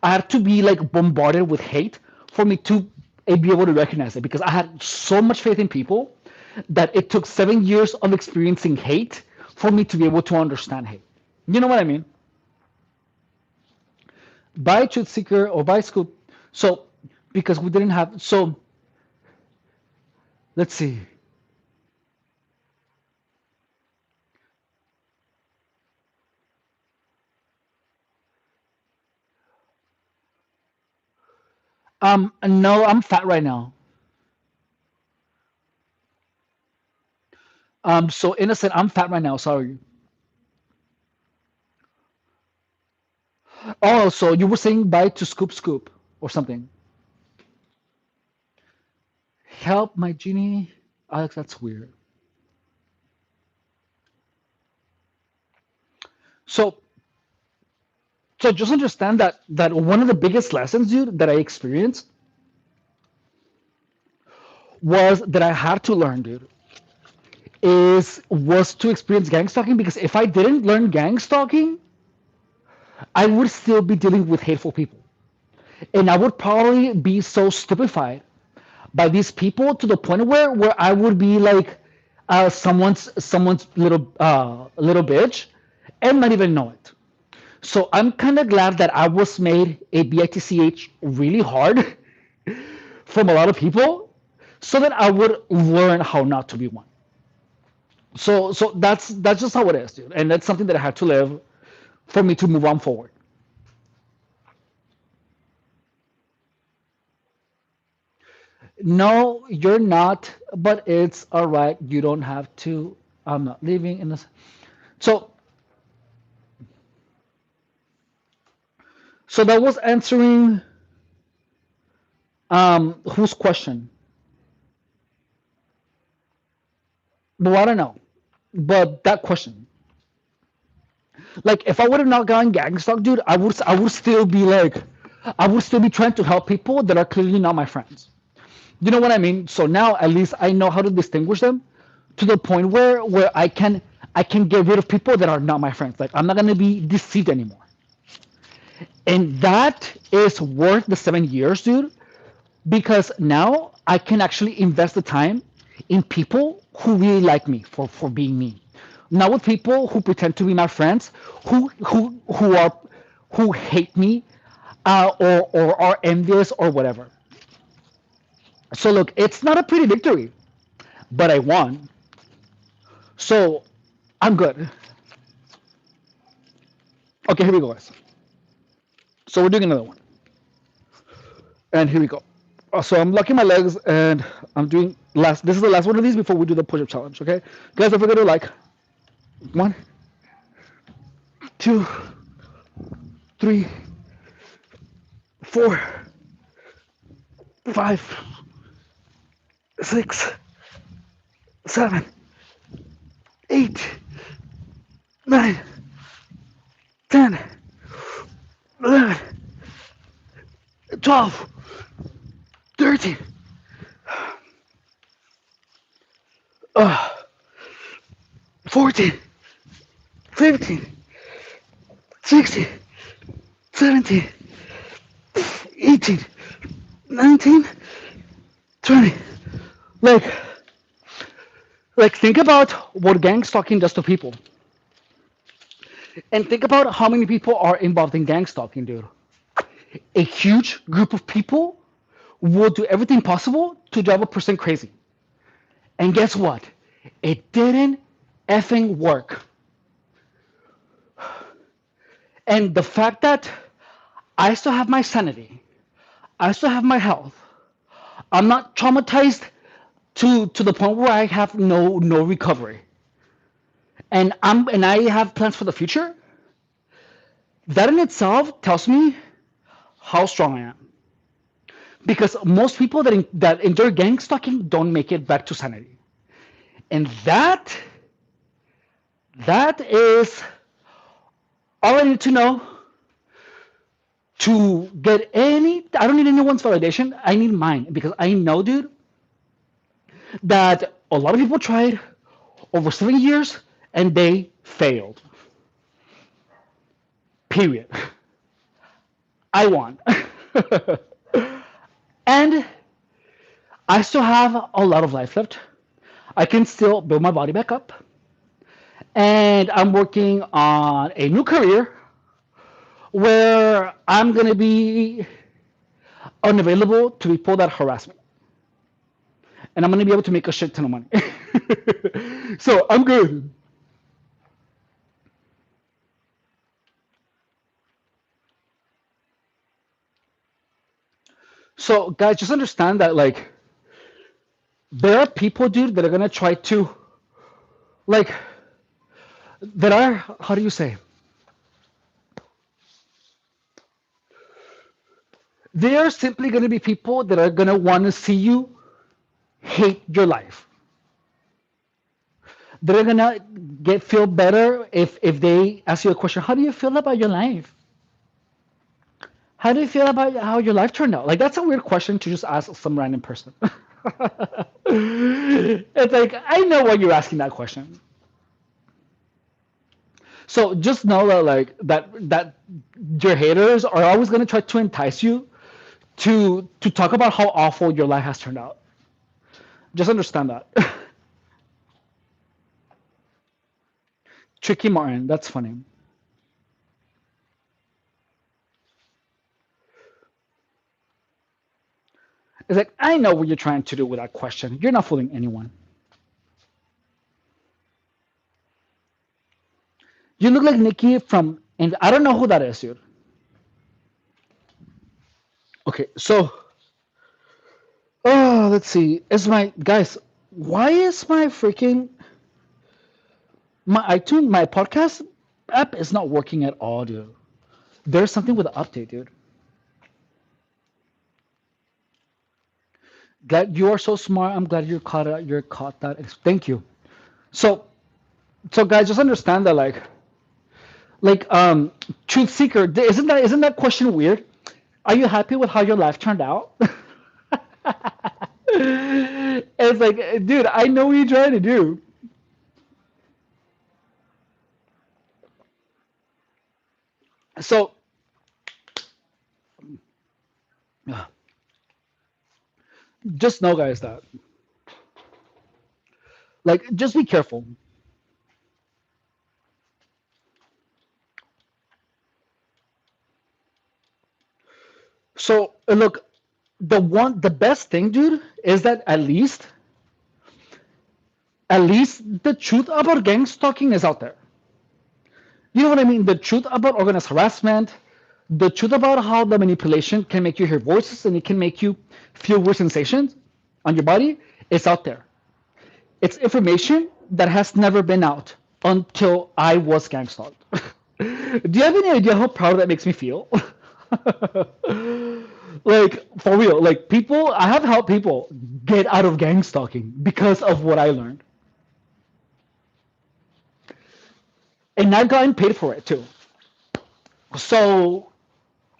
I had to be like bombarded with hate for me to be able to recognize it, because I had so much faith in people that it took 7 years of experiencing hate for me to be able to understand hate. You know what I mean? By Truth Seeker or by Scoop. So, because we didn't have, so let's see. No, I'm fat right now. So innocent, I'm fat right now. Sorry. Oh, so you were saying bye to Scoop Scoop or something. Help my genie. Alex, that's weird. So so just understand that one of the biggest lessons, dude, that I experienced was that I had to learn, dude, is was to experience gang stalking, because if I didn't learn gang stalking, I would still be dealing with hateful people. And I would probably be so stupefied by these people to the point where I would be like someone's little bitch and not even know it. So I'm kind of glad that I was made a bitch really hard from a lot of people, so that I would learn how not to be one. So that's just how it is, dude, and that's something that I had to live for me to move on forward. No, you're not, but it's all right. You don't have to. I'm not leaving in this. So so that was answering whose question. Well, I don't know, but that question. Like, if I would have not gotten gang stalk, dude, I would still be like, I would still be trying to help people that are clearly not my friends. You know what I mean? So now at least I know how to distinguish them, to the point where I can get rid of people that are not my friends. Like, I'm not gonna be deceived anymore. And that is worth the 7 years, dude, because now I can actually invest the time in people who really like me for being me. Not with people who pretend to be my friends, who hate me, or are envious or whatever. So look, it's not a pretty victory, but I won. So I'm good. Okay, here we go, guys. So we're doing another one, and here we go. So I'm locking my legs, and I'm doing last. This is the last one of these before we do the push-up challenge. Okay, guys, don't forget to like. One, two, three, 4, 5, 6, 7, 8, 9, 10, 11, 12, 13, 14, 15, 16, 17, 18, 19, 20. Like, think about what gang stalking does to people. And think about how many people are involved in gang stalking, dude. A huge group of people will do everything possible to drive a person crazy. And guess what? It didn't effing work. And the fact that I still have my sanity, I still have my health, I'm not traumatized to the point where I have no recovery. And I have plans for the future. That in itself tells me how strong I am. Because most people that enjoy gang stalking don't make it back to sanity. And that is all I need to know to get any. I don't need anyone's validation. I need mine because I know, dude, that a lot of people tried over 7 years and they failed. Period. I won. And I still have a lot of life left. I can still build my body back up. And I'm working on a new career where I'm going to be unavailable to people that harass me. And I'm going to be able to make a shit ton of money. So I'm good. So guys, just understand that like there are people, dude, that are going to try to like that are, how do you say, they are simply going to be people that are going to want to see you hate your life. They're going to get feel better if they ask you a question. How do you feel about your life? How do you feel about how your life turned out? Like that's a weird question to just ask some random person. It's like I know why you're asking that question. So just know that that your haters are always going to try to entice you to talk about how awful your life has turned out. Just understand that. Tricky Martin, that's funny. It's like I know what you're trying to do with that question. You're not fooling anyone. You look like Nikki from, and I don't know who that is, dude. Okay, so oh, let's see. Is my guys? Why is my freaking my iTunes my podcast app is not working at all, dude? There's something with the update, dude. Glad you are so smart. I'm glad you're caught that. Thank you. So guys, just understand that like truth seeker. Isn't that question weird? Are you happy with how your life turned out? It's like, dude, I know what you're trying to do. So just know, guys, that like just be careful. So look, the best thing, dude, is that at least the truth about gang stalking is out there. You know what I mean? The truth about organized harassment, the truth about how the manipulation can make you hear voices and it can make you feel weird sensations on your body is out there. It's information that has never been out until I was gang stalked. Do you have any idea how proud that makes me feel? Like for real, like people, I have helped people get out of gang stalking because of what I learned, and I've gotten paid for it too. So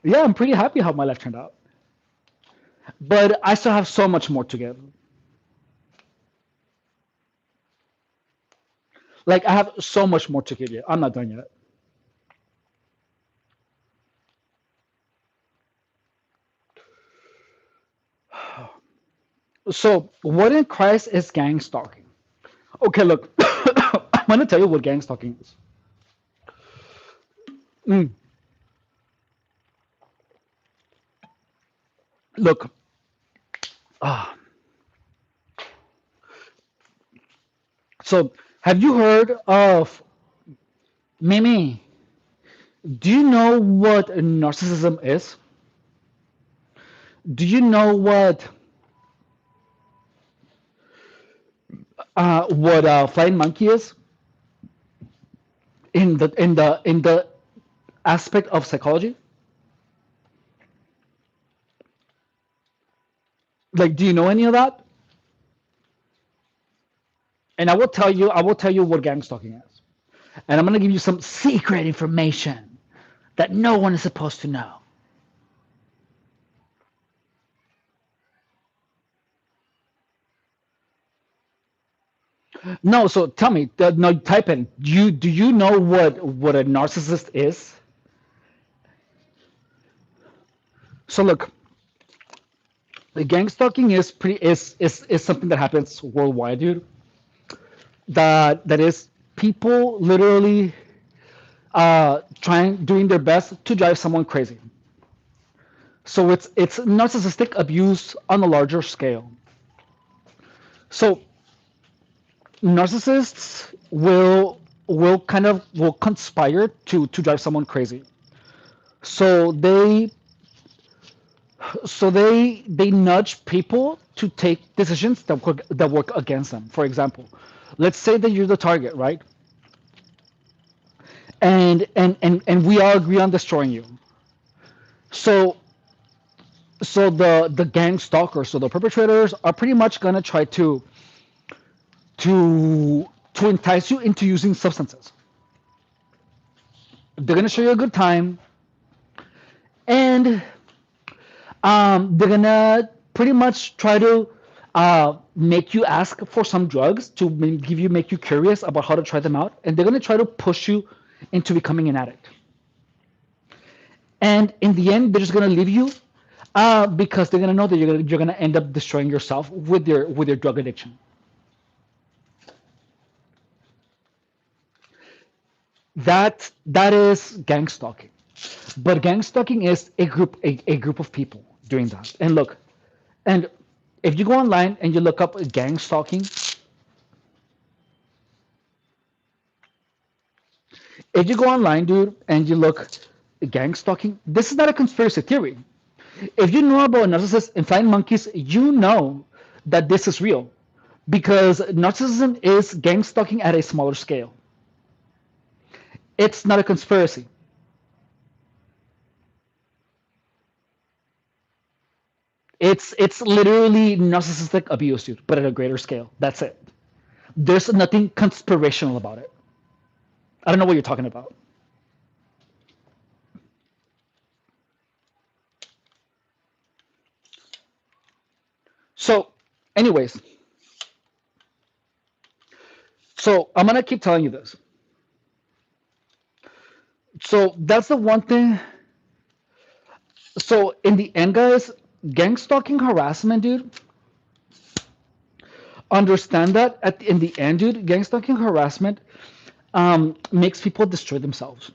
yeah, I'm pretty happy how my life turned out, but I still have so much more to give. Like I have so much more to give you. I'm not done yet. So what in Christ is gang stalking? Okay, look, I'm gonna tell you what gang stalking is. Mm, look, ah, so have you heard of Mimi? Do you know what narcissism is? Do you know what what flying monkey is in the aspect of psychology. Like, do you know any of that? And I will tell you what gang stalking is. And I'm gonna give you some secret information that no one is supposed to know. No, so tell me, no, type in. Do you know what a narcissist is? So look, the gang stalking is something that happens worldwide, dude. That is people literally trying doing their best to drive someone crazy. So it's narcissistic abuse on a larger scale. So narcissists will conspire to drive someone crazy. So they nudge people to take decisions that work against them. For example, let's say that you're the target, right? And we all agree on destroying you. So the gang stalkers, so the perpetrators are pretty much gonna try to entice you into using substances. They're gonna show you a good time, and they're gonna pretty much try to make you ask for some drugs to make you curious about how to try them out, and they're gonna try to push you into becoming an addict. And in the end, they're just gonna leave you because they're gonna know that you're gonna end up destroying yourself with your drug addiction. That is gang stalking. But gang stalking is a group of people doing that. And look, and if you go online and you look up gang stalking, if you go online, dude, and you look gang stalking, this is not a conspiracy theory. If you know about narcissists and flying monkeys, you know that this is real because narcissism is gang stalking at a smaller scale. It's not a conspiracy. It's literally narcissistic abuse, dude, but at a greater scale. That's it. There's nothing conspirational about it. I don't know what you're talking about. So, anyways, so I'm gonna keep telling you this. So that's the one thing. So in the end, guys, gang stalking harassment, dude. Understand that in the end, dude, gang stalking harassment makes people destroy themselves,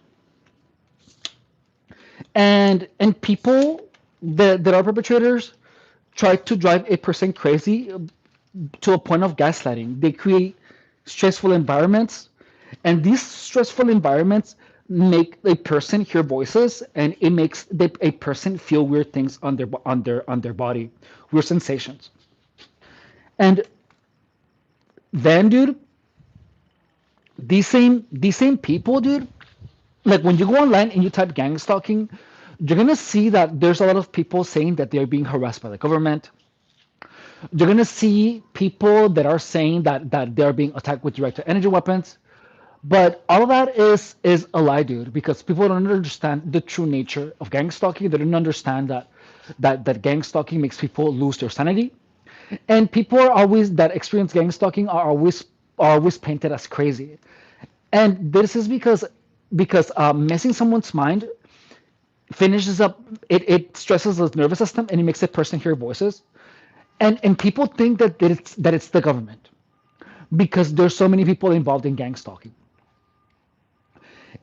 and people that are perpetrators try to drive a person crazy to a point of gaslighting. They create stressful environments, and these stressful environments make a person hear voices, and it makes a person feel weird things on their body, weird sensations. And then, dude, these same people, dude, like when you go online and you type gang stalking, you're gonna see that there's a lot of people saying that they're being harassed by the government. You're gonna see people that are saying that they're being attacked with direct energy weapons. But all of that is a lie, dude, because people don't understand the true nature of gang stalking. They don't understand that gang stalking makes people lose their sanity, and people are always that experience gang stalking are always painted as crazy. And this is because messing someone's mind finishes up it stresses the nervous system and it makes a person hear voices, and people think that it's the government because there's so many people involved in gang stalking.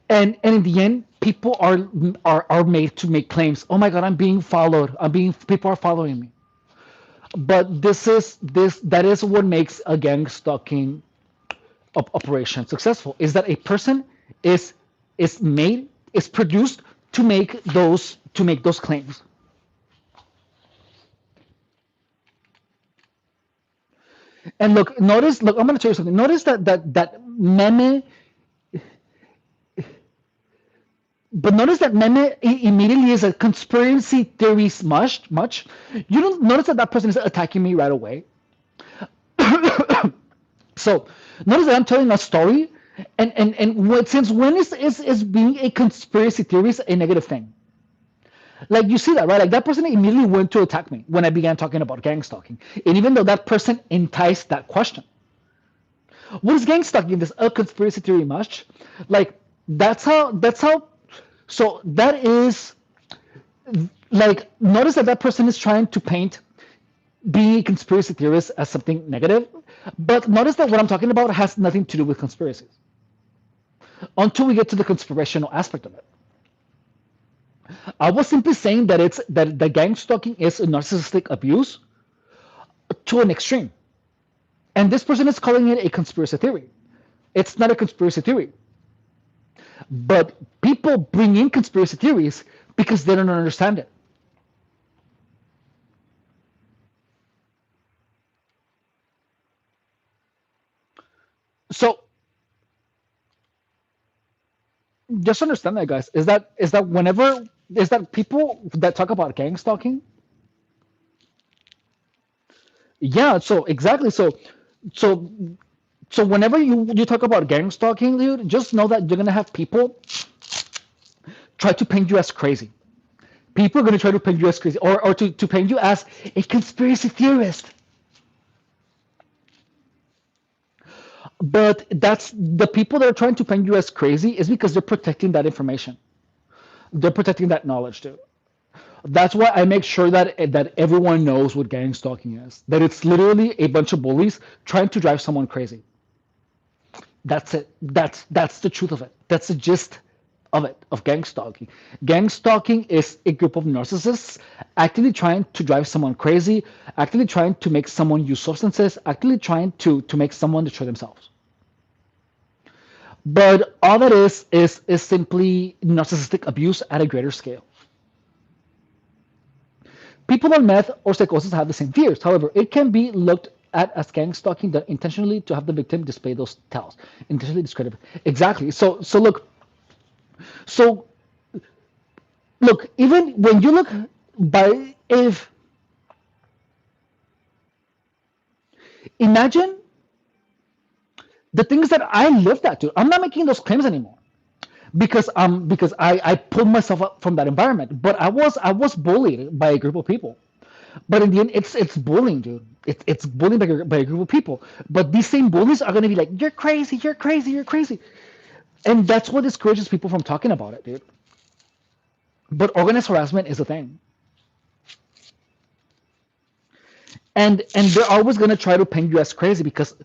And in the end, people are made to make claims. Oh my God, I'm being followed. People are following me. But that is what makes a gang stalking operation successful. Is that a person is is produced to make those claims. And look, notice. Look, I'm gonna tell you something. Notice that meme, but notice that meme immediately is a conspiracy theories much. You don't notice that that person is attacking me right away. So notice that I'm telling a story, and what, since when is being a conspiracy theorist a negative thing? Like you see that, right? Like that person immediately went to attack me when I began talking about gang stalking, and even though that person enticed that question, what is gang stalking? This a conspiracy theory much? Like that's how. So that is like notice that that person is trying to paint being a conspiracy theorist as something negative, but notice that what I'm talking about has nothing to do with conspiracies until we get to the conspirational aspect of it. I was simply saying that it's that the gang stalking is a narcissistic abuse to an extreme, and this person is calling it a conspiracy theory. It's not a conspiracy theory, but people bring in conspiracy theories because they don't understand it. So just understand that, guys. Is that whenever is that people that talk about gang stalking. Yeah, so exactly. So so whenever you talk about gang stalking, dude, just know that you're gonna have people try to paint you as crazy. People are gonna try to paint you as crazy, or to paint you as a conspiracy theorist. But that's the people that are trying to paint you as crazy is because they're protecting that information. They're protecting that knowledge too. That's why I make sure that everyone knows what gang stalking is. That it's literally a bunch of bullies trying to drive someone crazy. That's it. That's the truth of it. That's the gist of it, of gang stalking. Gang stalking is a group of narcissists actively trying to drive someone crazy, actively trying to make someone use substances, actively trying to make someone destroy themselves. But all that is simply narcissistic abuse at a greater scale. People on meth or psychosis have the same fears. However, it can be looked at as gang stalking that intentionally to have the victim display those tells, intentionally discredit. Exactly. So look, even when you look by if imagine the things that I lived at, dude. I'm not making those claims anymore because I pulled myself up from that environment. But I was bullied by a group of people. But in the end, it's bullying, dude. It's bullying by a group of people. But these same bullies are gonna be like, "You're crazy, you're crazy, you're crazy," and that's what discourages people from talking about it, dude. But organized harassment is a thing, and they're always gonna try to paint you as crazy because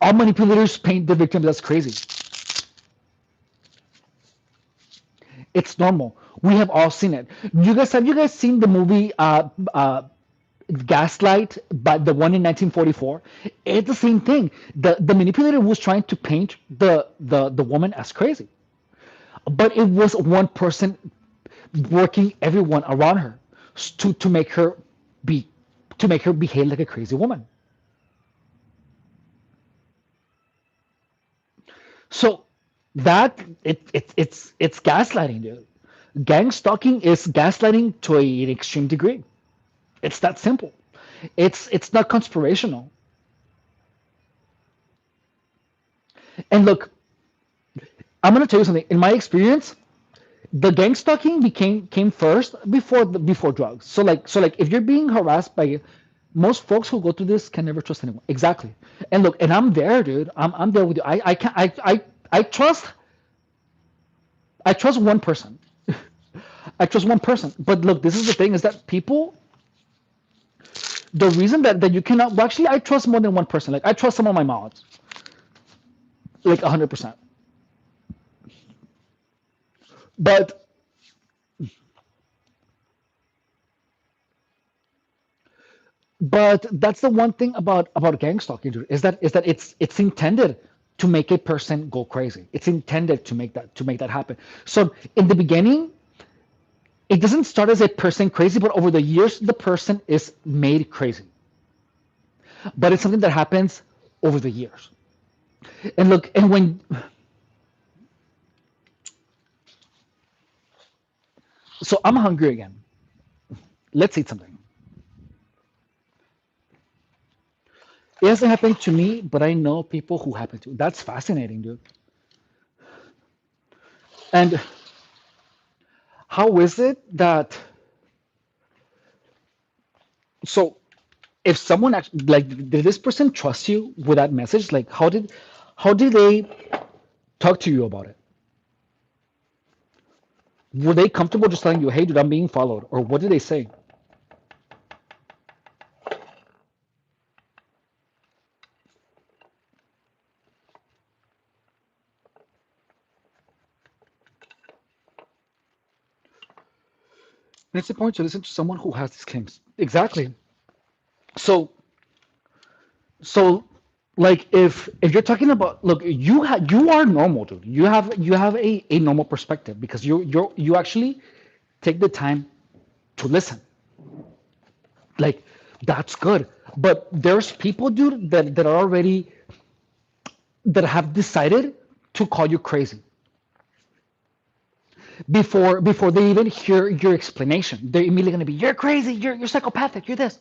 all manipulators paint the victims as crazy. It's normal. We have all seen it. Have you guys seen the movie Gaslight, but the one in 1944? It's the same thing. The manipulator was trying to paint the woman as crazy, but it was one person working everyone around her to make her be to make her behave like a crazy woman. So it's gaslighting, dude. Gang stalking is gaslighting to an extreme degree. It's that simple. It's not conspirational. And look, I'm gonna tell you something. In my experience, the gang stalking became came first before drugs. So like if you're being harassed by most folks who go through this can never trust anyone. Exactly. And look, and I'm there, dude. I'm there with you. I can I trust one person. I trust one person. But look, this is the thing: is that people. The reason that you cannot. Well, actually, I trust more than one person. Like I trust some of my mods, like 100%. But that's the one thing about gang stalking, dude, is that it's intended to make a person go crazy. It's intended to make that happen. So in the beginning, it doesn't start as a person crazy, but over the years, the person is made crazy. but it's something that happens over the years. And look, and when so I'm hungry again. Let's eat something. It hasn't happened to me, but I know people who happen to. That's fascinating, dude. And how is it that so if someone actually like did this person trust you with that message? Like how did they talk to you about it? Were they comfortable just telling you, "Hey, dude, I'm being followed," or what did they say? And it's important to listen to someone who has these claims. Exactly. So so like if you're talking about look, you are normal, dude. You have a normal perspective because you actually take the time to listen. Like that's good. But there's people, dude, that are already that have decided to call you crazy before they even hear your explanation. They're immediately gonna be, "You're crazy. You're psychopathic. You're this."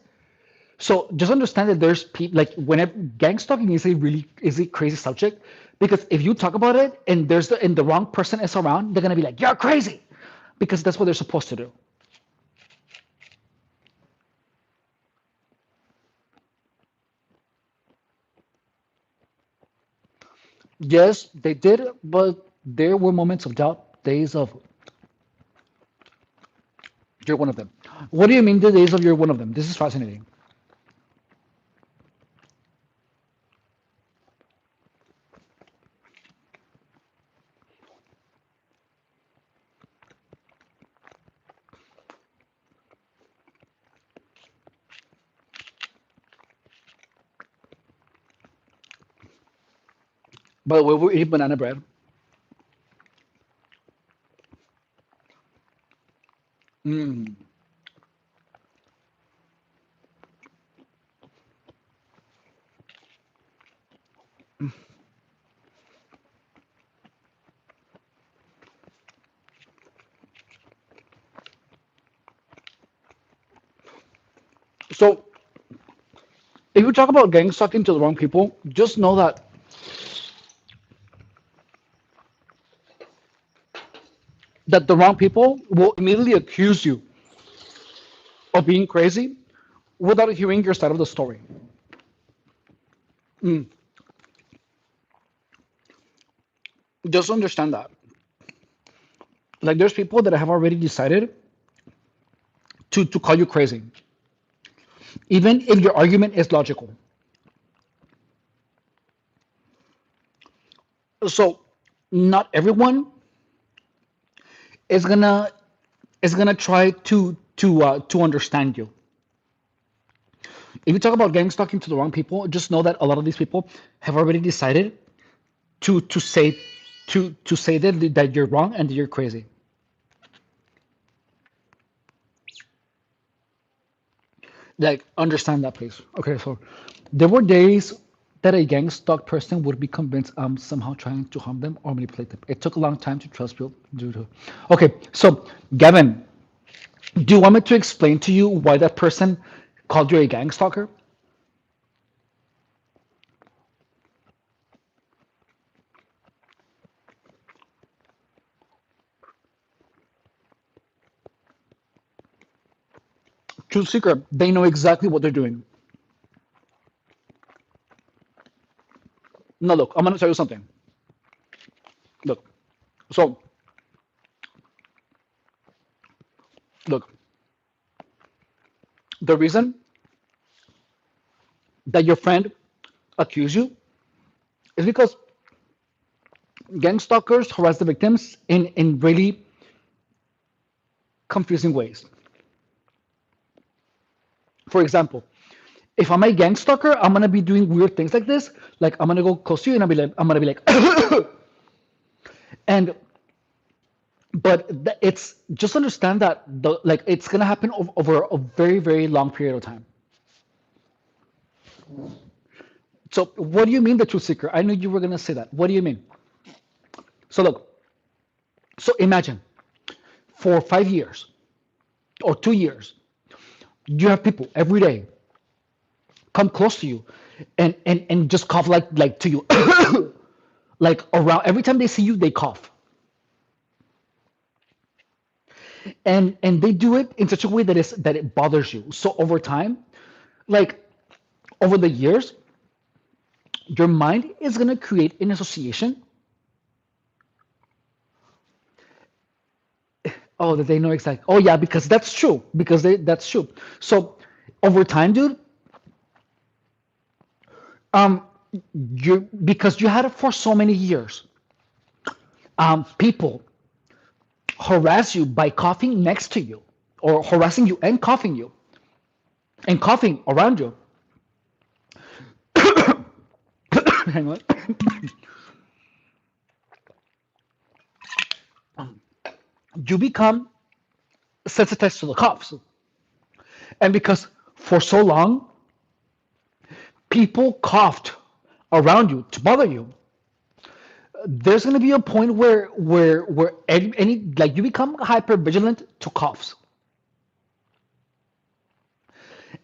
So just understand that there's people like whenever gang stalking is a crazy subject because if you talk about it and the wrong person is around, they're gonna be like, "You're crazy," because that's what they're supposed to do. Yes, they did, but there were moments of doubt, days of you're one of them. What do you mean the days of you're one of them? This is fascinating. By the way, we're eating banana bread. Mm. So if you talk about gang stalking to the wrong people, just know that the wrong people will immediately accuse you of being crazy without hearing your side of the story. Mm. Just understand that. Like there's people that have already decided to call you crazy, even if your argument is logical. So not everyone is gonna try to understand you. If you talk about gang stalking to the wrong people, just know that a lot of these people have already decided to say to say that you're wrong and that you're crazy. Like understand that, please. Okay, so there were days that a gang stalk person would be convinced I'm somehow trying to harm them or manipulate them. It took a long time to trust build due to. Okay, so Gavin, do you want me to explain to you why that person called you a gang stalker? Truth seeker, they know exactly what they're doing. No, look, I'm gonna tell you something. Look, so look, the reason that your friend accused you is because gang stalkers harass the victims in really confusing ways. For example, if I'm a gang stalker, I'm gonna be doing weird things like this. Like I'm gonna go close to you and I'm gonna be like, and but it's just understand that it's gonna happen over a very very long period of time. So what do you mean the truth seeker? I knew you were gonna say that. What do you mean? So look, so imagine for 5 years or 2 years, you have people every day come close to you and just cough like to you. Like around every time they see you, they cough. And they do it in such a way that it bothers you. So over time, like over the years, your mind is gonna create an association. Oh, that they know exactly. Oh yeah, because that's true. Because that's true. So over time, dude, um, you because you had it for so many years. People harass you by coughing next to you, or harassing you and coughing around you. Hang on. You become sensitized to the coughs, and because for so long people coughed around you to bother you, there's going to be a point where any like you become hyper vigilant to coughs.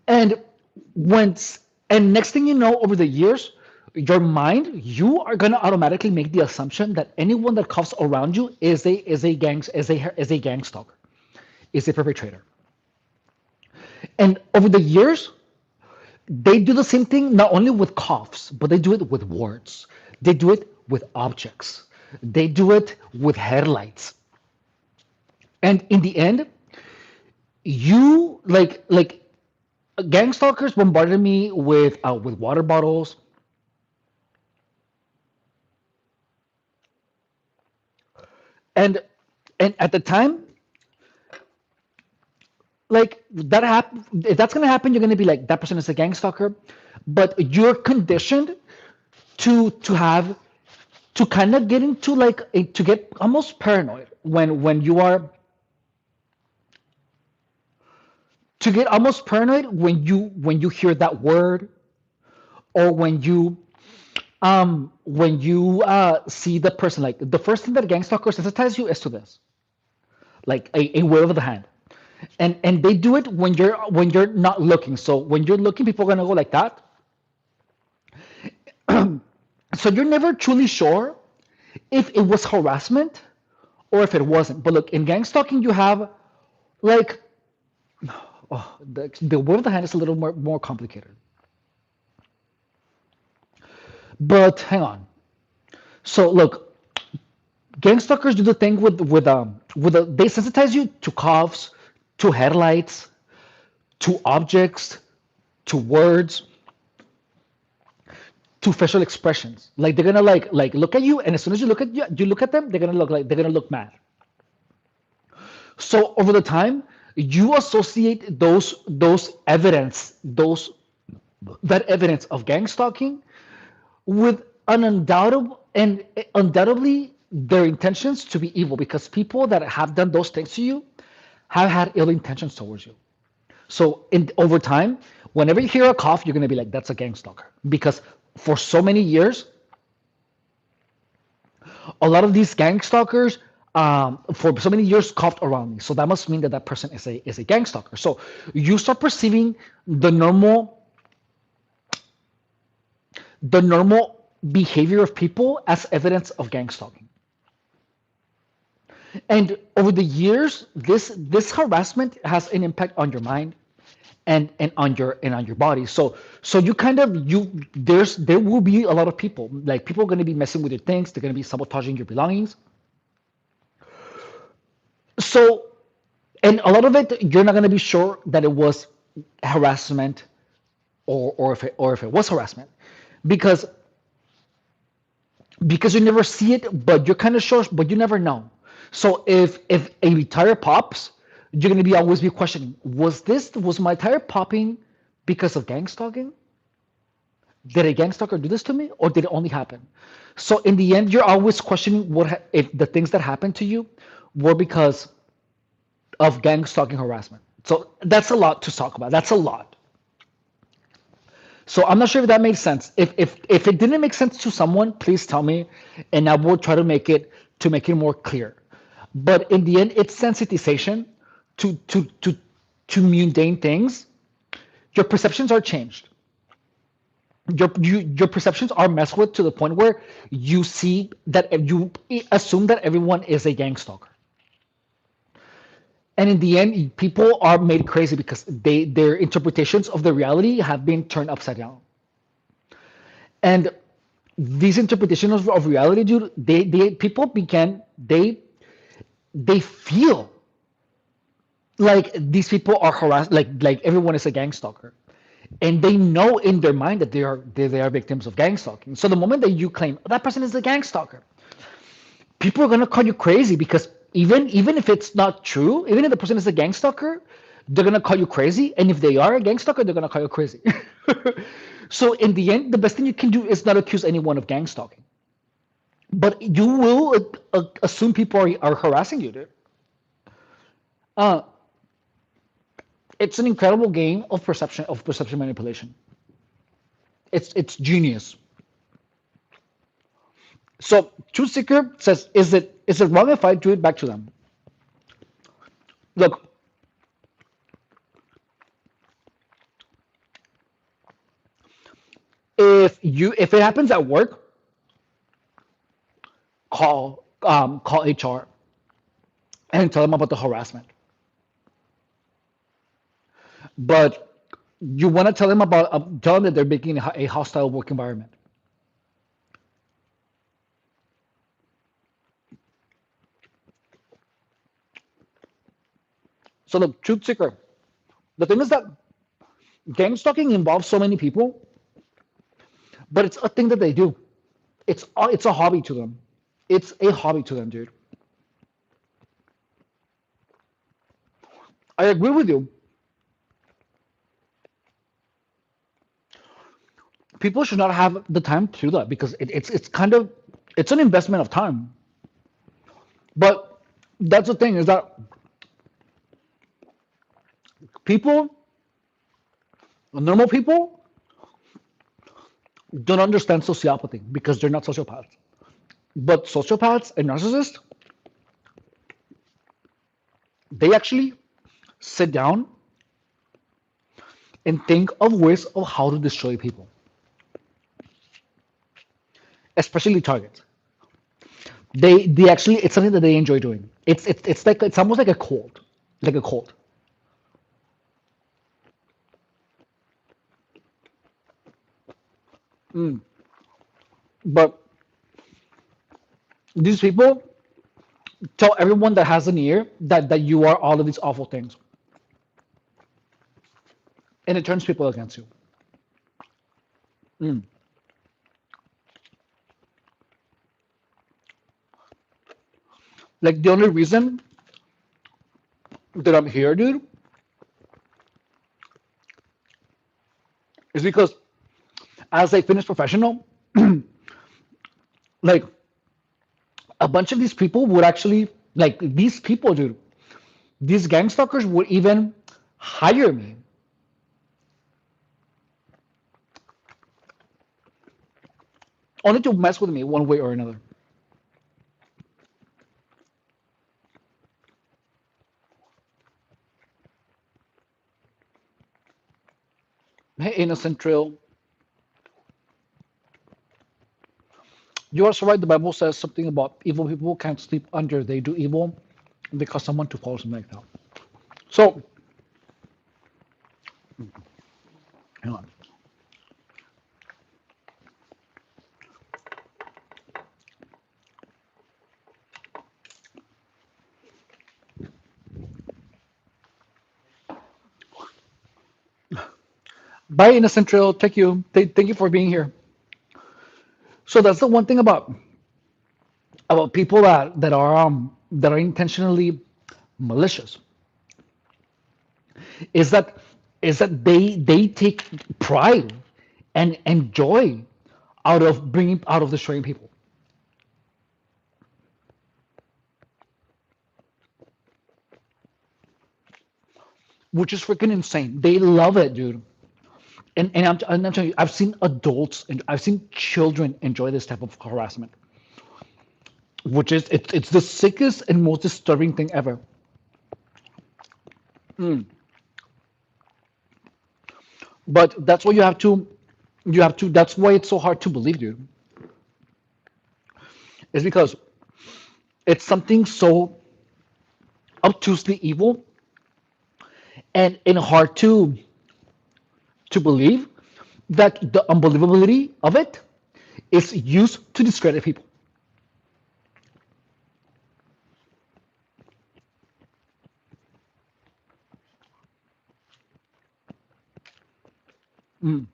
And once and next thing you know, over the years, your mind, you are gonna automatically make the assumption that anyone that coughs around you is a gang stalker, is a perpetrator. And over the years, they do the same thing not only with coughs, but they do it with words. They do it with objects. They do it with headlights. And in the end, you like gang stalkers bombarded me with water bottles. And and at the time, like that happen if that's gonna happen, you're gonna be like that person is a gang stalker. But you're conditioned to have to kind of get into to get almost paranoid when you are to get almost paranoid when you hear that word, or when you see the person. Like the first thing that gang stalkers sensitize you is to this, like a wave of the hand. And they do it when you're not looking. So when you're looking, people are gonna go like that. So you're never truly sure if it was harassment or if it wasn't. But look, in gang stalking, you have like the word of the hand is a little more complicated. But hang on. So look, gang stalkers do the thing they sensitize you to coughs, to headlights, to objects, to words, to facial expressions. Like they're gonna look at you, and as soon as you look at them, they're gonna look mad. So over the time, you associate that evidence of gang stalking with an undoubtedly their intentions to be evil, because people that have done those things to you have had ill intentions towards you. So over time, whenever you hear a cough, you're gonna be like, "That's a gang stalker," because for so many years, a lot of these gang stalkers, for so many years, coughed around me. So that must mean that that person is a gang stalker. So you start perceiving the normal behavior of people as evidence of gang stalking. And over the years, this harassment has an impact on your mind and on your body. So you kind of there will be a lot of people, like people are going to be messing with your things. They're going to be sabotaging your belongings. So, and a lot of it, you're not going to be sure that it was harassment, or if it was harassment, because you never see it, but you're kind of sure, but you never know. So if a tire pops, you're gonna be always be questioning: was my tire popping because of gang stalking? Did a gang stalker do this to me, or did it only happen? So in the end, you're always questioning if the things that happened to you were because of gang stalking harassment. So that's a lot to talk about. That's a lot. So I'm not sure if that made sense. If it didn't make sense to someone, please tell me, and I will try to make it more clear. But in the end, it's sensitization to mundane things. Your perceptions are changed. Your perceptions are messed with to the point where you see that you assume that everyone is a gang stalker. And in the end, people are made crazy because their interpretations of the reality have been turned upside down. And these interpretations of reality, dude, they people began they feel like these people are harassed, like everyone is a gang stalker, and they know in their mind that they are victims of gang stalking. So the moment that you claim, "Oh, that person is a gang stalker," people are gonna call you crazy because even if it's not true, even if the person is a gang stalker, they're gonna call you crazy, and if they are a gang stalker, they're gonna call you crazy. So in the end, the best thing you can do is not accuse anyone of gang stalking, but you will assume people are harassing you, dude. Uh, it's an incredible game of perception manipulation. It's genius. So Truth Seeker says, is it wrong if I do it back to them? Look, if it happens at work, call HR and tell them about the harassment. But you want to tell them about tell them that they're making a hostile work environment. So the Truth Seeker, the thing is that gang stalking involves so many people, but it's a thing that they do. It's a hobby to them. It's a hobby to them, dude. I agree with you. People should not have the time to do that because it's kind of it's an investment of time. But that's the thing is that people, normal people, don't understand sociopathy because they're not sociopaths. But sociopaths and narcissists, they actually sit down and think of ways of how to destroy people, especially targets. They actually it's something that they enjoy doing. It's like it's almost like a cult, like a cult. Mm. But these people tell everyone that has an ear that you are all of these awful things, and it turns people against you. Mm. Like the only reason that I'm here, dude, is because as a fitness professional, like a bunch of these people would actually like these people, dude. These gang stalkers would even hire me only to mess with me one way or another. Hey, innocent trail, you are so right. The Bible says something about evil people can't sleep under they do evil because someone to follow something like that. So, hang on. Bye, innocent trail. Thank you. Thank you for being here. So that's the one thing about people that are intentionally malicious is that they take pride and joy out of destroying people, which is freaking insane. They love it, dude. I'm telling you, I've seen adults and I've seen children enjoy this type of harassment, which is it's the sickest and most disturbing thing ever. But that's why you have to. That's why it's so hard to believe, dude. Is because it's something so obtusely evil and hard to believe that the unbelievability of it is used to discredit people. Mm.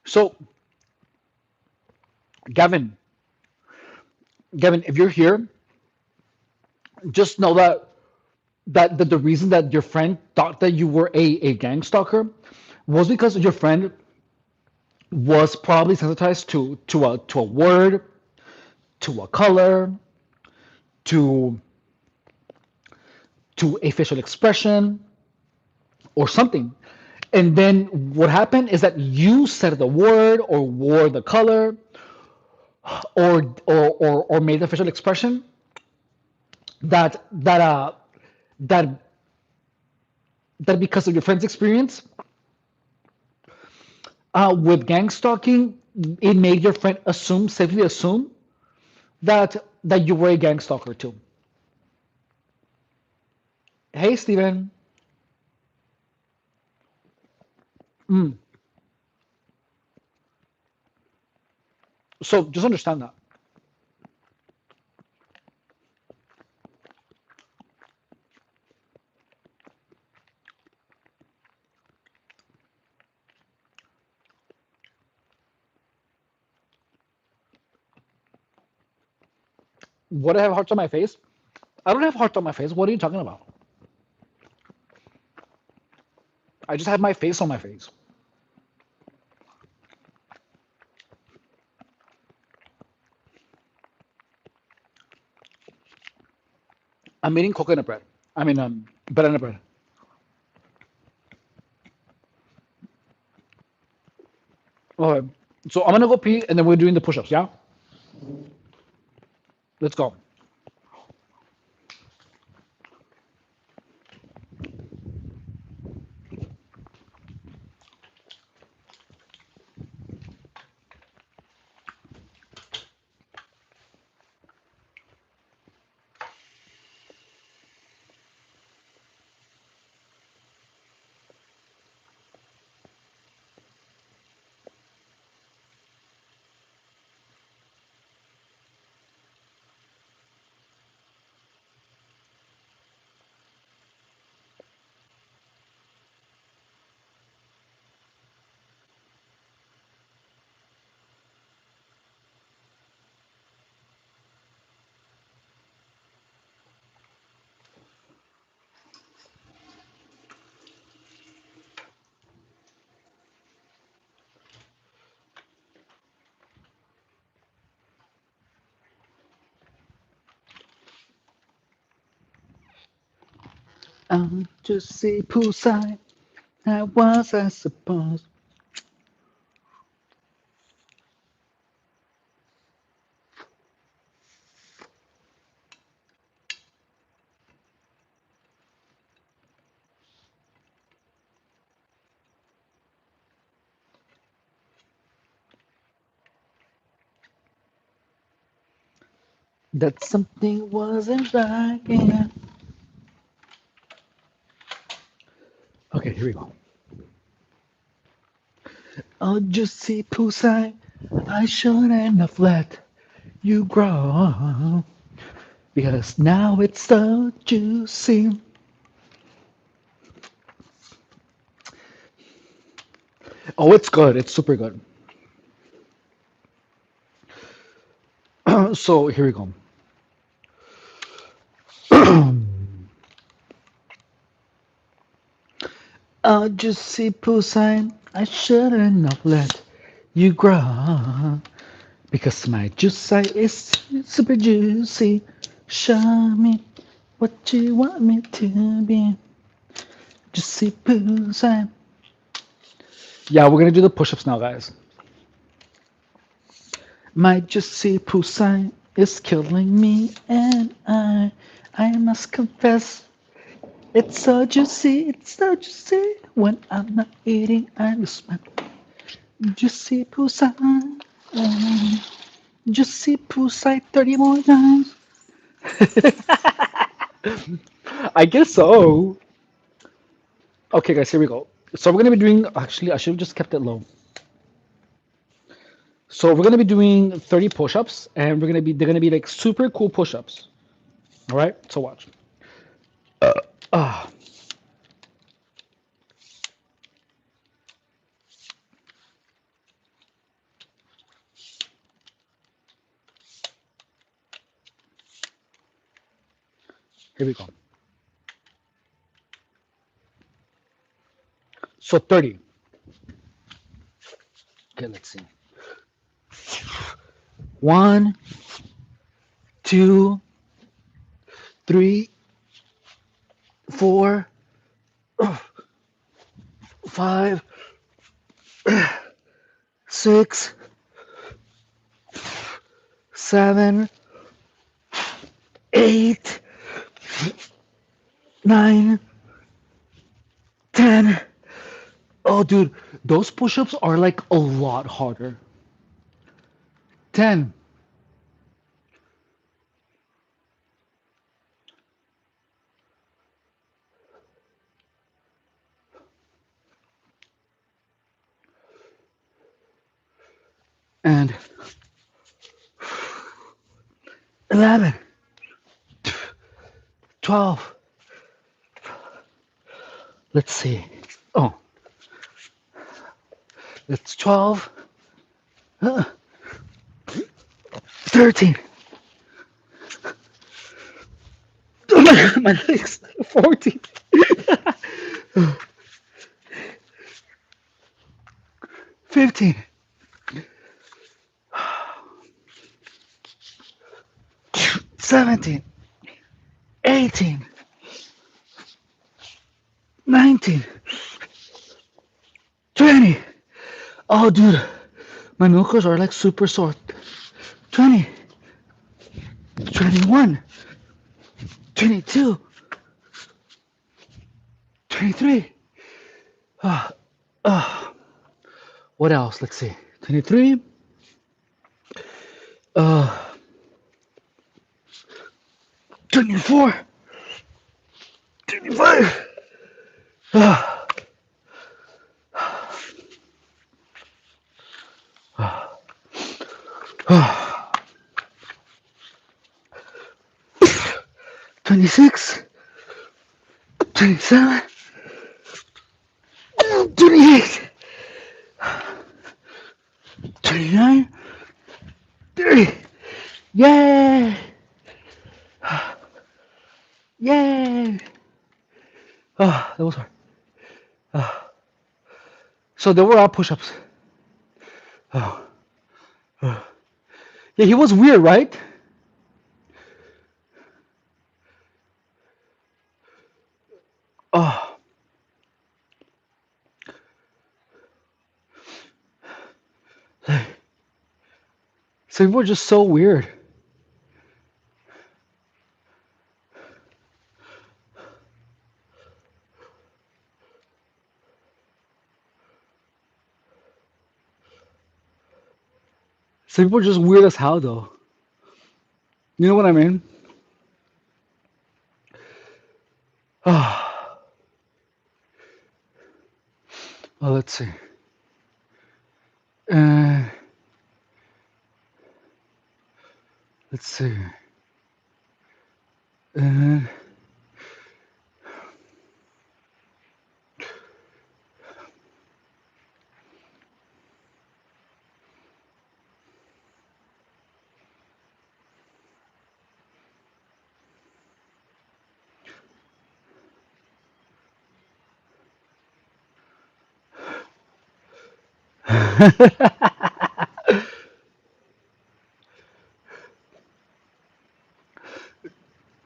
So, Gavin, Gavin, if you're here, just know that the reason that your friend thought that you were a gang stalker was because your friend was probably sensitized to a word, to a color, to to a facial expression or something. And then what happened is that you said the word or wore the color or made the facial expression that that uh that that because of your friend's experience with gang stalking, it made your friend safely assume that you were a gang stalker too. Hey, Steven. Mm. So just understand that. What, I have hearts on my face? I don't have hearts on my face. What are you talking about? I just have my face on my face. I'm eating coconut bread. I mean, banana bread. Okay. So I'm gonna go pee, and then we're doing the push-ups. Yeah. Let's go. Just see poolside. I was, I suppose. That something wasn't right. Yeah. Okay, here we go. Oh, just see poolside. I shouldn't have let you grow because now it's so juicy. Oh, it's good. It's super good. So here we go. Juicy poolside, I shouldn't have let you grow. Because my juice side is super juicy. Show me what you want me to be. Juicy poolside. Yeah, we're gonna do the push-ups now, guys. My juicy poolside is killing me, and I must confess, it's so juicy. When I'm not eating, I lose my juicy poolside. Juicy poolside 30 more times. I guess so. Okay, guys, here we go. So we're gonna be doing. Actually, I should have just kept it low. So we're gonna be doing 30 push-ups, and they're gonna be like super cool push-ups. All right. So watch. Ah, here we go. So 30. Okay, let's see. One, two, three, four, five, six, seven, eight, nine, 10. Oh, dude, those push-ups are like a lot harder. 10. And 11, 12. Let's see. Oh, it's 12, 13. My legs. 14. 15. 17. 18. 19. 20. Oh, dude. My knuckles are like super sore. 20. 21. 22. 23. Uh, uh, what else? Let's see. 23. Uh, 24. 25. Uh, uh, 26. 27. 28. 29. 30. Yay! Yay! Oh, that was hard. Oh. So they were all push-ups. Oh. Oh. Yeah, he was weird, right? Oh. Some people are just so weird. Some people are just weird as hell, though. You know what I mean? Oh. Well, let's see. Uh, let's see. Uh,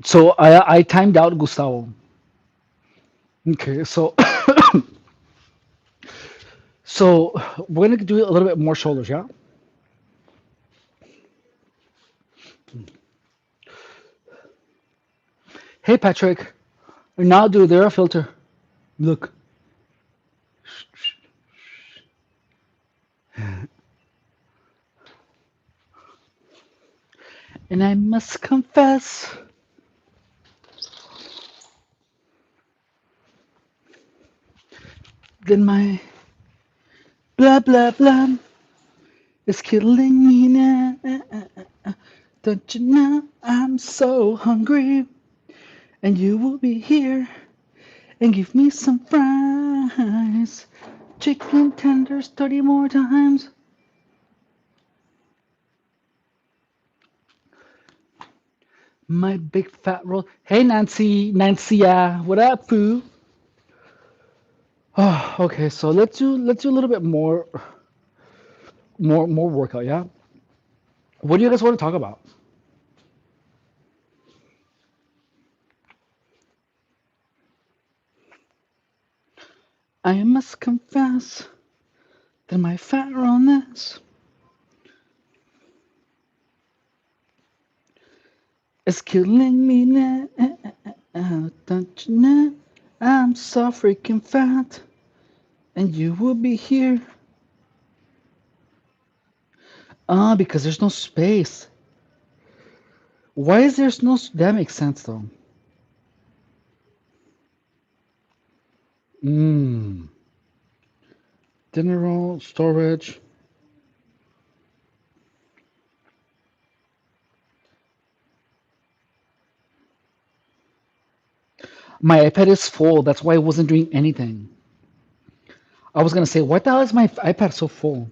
So I timed out Gustavo. Okay, so so we're gonna do a little bit more shoulders, yeah. Hey Patrick, now do there a filter. Look, and I must confess that my blah blah blah is killing me now. Don't you know I'm so hungry, and you will be here and give me some fries, chicken tenders 30 more times. My big fat roll. Hey Nancy, Nancy, what up, foo? Oh, okay, so let's do a little bit more workout, yeah. What do you guys want to talk about? I must confess that my fat rollness is killing me now. Don't you know I'm so freaking fat, and you will be here. Ah, because there's no space. Why is there's no? That makes sense though. Mmm. Dinner roll storage. My iPad is full. That's why I wasn't doing anything. I was gonna say, what the hell is my iPad so full?